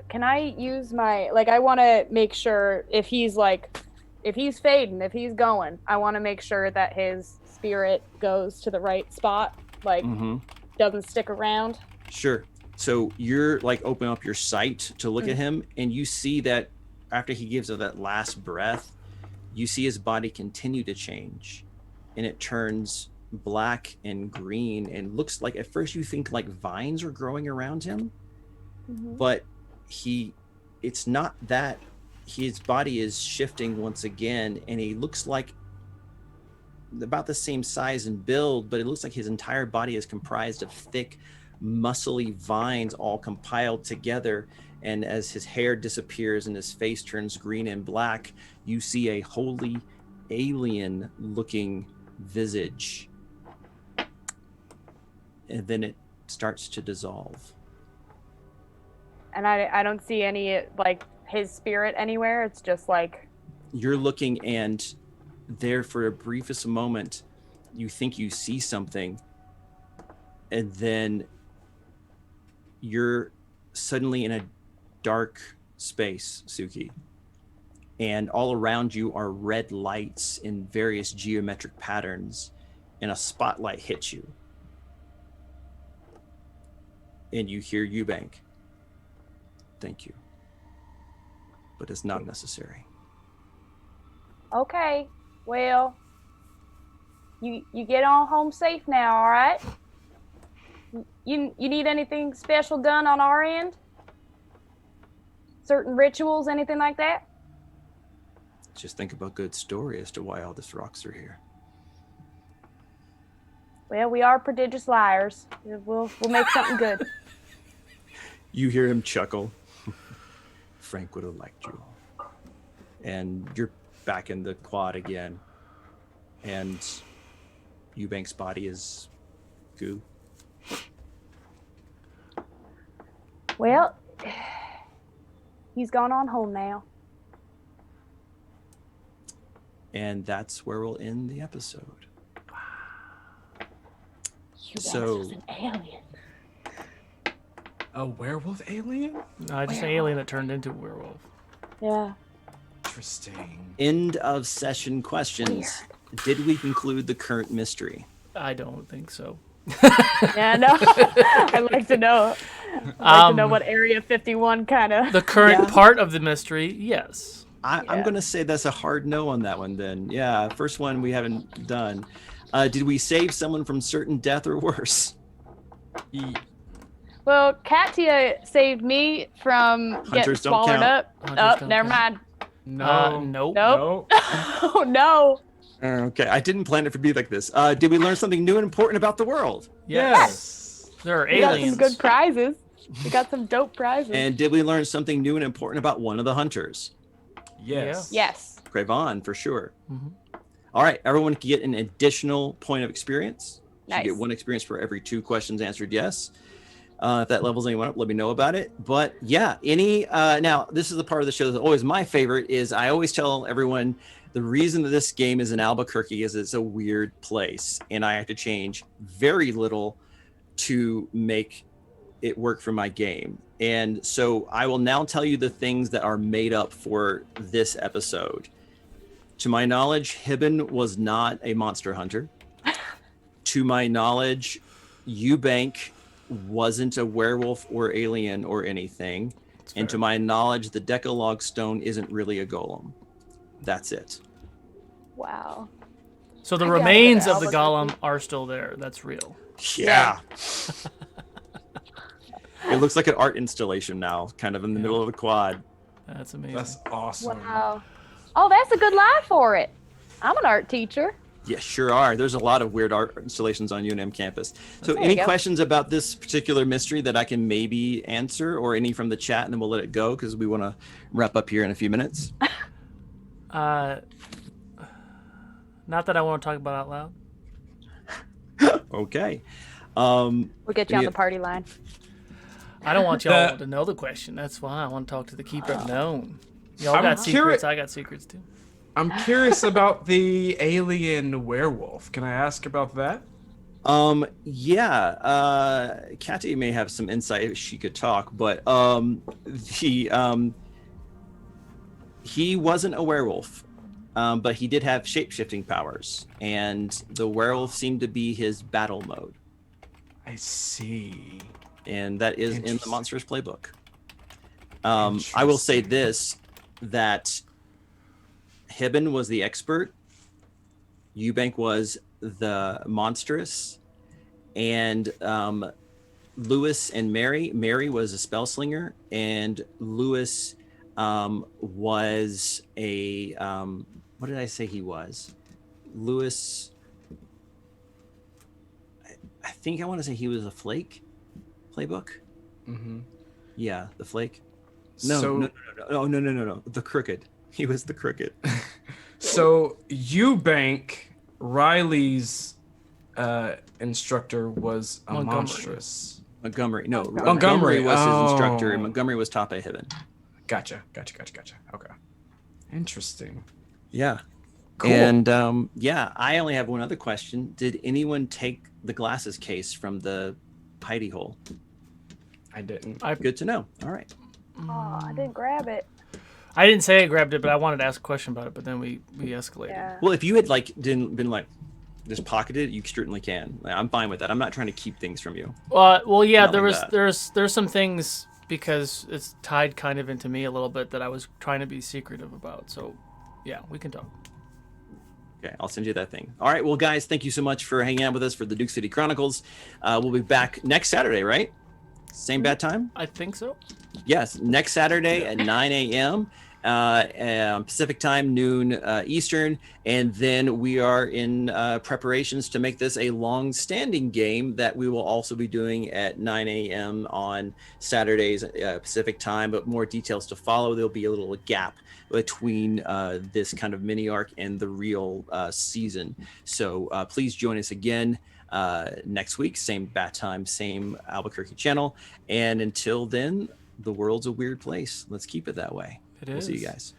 can I use my, like, I want to make sure if he's fading, if he's going, I want to make sure that his spirit goes to the right spot, like doesn't stick around. Sure. So you're like open up your sight to look at him, and you see that after he gives that last breath, you see his body continue to change, and it turns black and green, and looks like, at first you think like vines are growing around him, but it's not that. His body is shifting once again, and he looks like about the same size and build, but it looks like his entire body is comprised of thick muscly vines all compiled together. And as his hair disappears and his face turns green and black, you see a wholly alien-looking visage. And then it starts to dissolve. And I don't see any, like, his spirit anywhere. It's just like... You're looking, and there for a briefest moment, you think you see something, and then you're suddenly in a dark space, Suki. And all around you are red lights in various geometric patterns, and a spotlight hits you. And you hear Eubank. Thank you. But it's not necessary. Okay, well, you get on home safe now, all right? You need anything special done on our end? Certain rituals, anything like that? Just think of a good story as to why all the rocks are here. Well, we are prodigious liars. We'll make something good. You hear him chuckle. Frank would have liked you. And you're back in the quad again. And Eubank's body is goo. Well, he's gone on home now. And that's where we'll end the episode. So, was an alien. A werewolf alien? No, just an alien that turned into a werewolf. Yeah. Interesting. End of session questions. Did we conclude the current mystery? I don't think so. Yeah, no. I'd like to know. I'd like to know what Area 51 kind of... The current part of the mystery, yes. I'm going to say that's a hard no on that one then. Yeah, first one we haven't done. Did we save someone from certain death or worse? Well, Katia saved me from getting Hunters don't swallowed count. up. Hunters Oh, don't never count. mind. Nope. Nope. Oh, no. Okay, I didn't plan it to be like this. Did we learn something new and important about the world? Yes. There are We got aliens. some good prizes. We got some dope prizes. And did we learn something new and important about one of the hunters? Yes. Yes. Cravon, for sure. Mhm. All right, everyone can get an additional point of experience. So Nice. you get 1 experience for every 2 questions answered yes. If that levels anyone up, let me know about it. But yeah, now this is the part of the show that's always my favorite. Is I always tell everyone the reason that this game is in Albuquerque is it's a weird place, and I have to change very little to make it work for my game. And so I will now tell you the things that are made up for this episode. To my knowledge, Hibben was not a monster hunter. To my knowledge, Eubank wasn't a werewolf or alien or anything. And to my knowledge, the Decalogue Stone isn't really a golem. That's it. Wow. So the I gotta remains go to of the Albuquerque. golem are still there. That's real. Yeah. It looks like an art installation now, kind of in the middle of the quad. That's amazing. That's awesome. Wow. Oh, that's a good lie for it. I'm an art teacher. Yeah, sure are. There's a lot of weird art installations on UNM campus. So There any you go. questions about this particular mystery that I can maybe answer, or any from the chat, and then we'll let it go because we want to wrap up here in a few minutes. Not that I want to talk about out loud. Okay. We'll get you on Any- the party line. I don't want y'all to know the question. That's why I want to talk to the keeper of known. Y'all I'm got secrets. curi- I got secrets too. I'm curious about the alien werewolf. Can I ask about that? Yeah. Kathy may have some insight if she could talk, but he wasn't a werewolf. But he did have shape-shifting powers, and the werewolf seemed to be his battle mode. I see. And that is in the Interesting. Monsters playbook. I will say this, that Hibben was the expert, Eubank was the monstrous, and Lewis and Mary was a spell slinger, and Lewis was a what did I say he was? Lewis, I think I want to say he was a flake. playbook. Mm-hmm. Yeah, the flake. So, No. The crooked. He was the crooked. so Eubank, Riley's instructor was a Montgomery. monstrous. Montgomery. No, Montgomery. was his instructor, and Oh. Montgomery was Tape Hibben. Gotcha. Okay. Interesting. Yeah. Cool. And I only have one other question. Did anyone take the glasses case from the hidey hole? I didn't. Good to know. All right. Oh, I didn't grab it. I didn't say I grabbed it, but I wanted to ask a question about it. But then we escalated. Yeah. Well, if you had been just pocketed, you certainly can. I'm fine with that. I'm not trying to keep things from you. Well, yeah. Not There like was that. there's some things because it's tied kind of into me a little bit that I was trying to be secretive about. So, yeah, we can talk. Okay, I'll send you that thing. All right. Well, guys, thank you so much for hanging out with us for the Duke City Chronicles. We'll be back next Saturday, right? Same bad time? I think so. Yes, next Saturday at 9 a.m. Pacific time, noon Eastern. And then we are in preparations to make this a long-standing game that we will also be doing at 9 a.m. on Saturdays Pacific time, but more details to follow. There'll be a little gap between this kind of mini arc and the real season. So please join us again next week, same bat time, same Albuquerque channel. And until then, the world's a weird place. Let's keep it that way. We'll see you guys.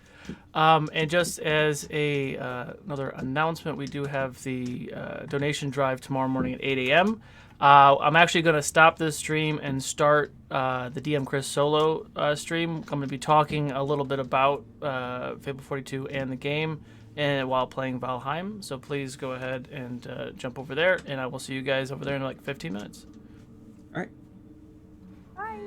And just as another announcement, we do have the donation drive tomorrow morning at 8 a.m. I'm actually going to stop this stream and start the DM Chris solo stream. I'm going to be talking a little bit about Fable 42 and the game and while playing Valheim. So please go ahead and jump over there, and I will see you guys over there in like 15 minutes. All right. Bye.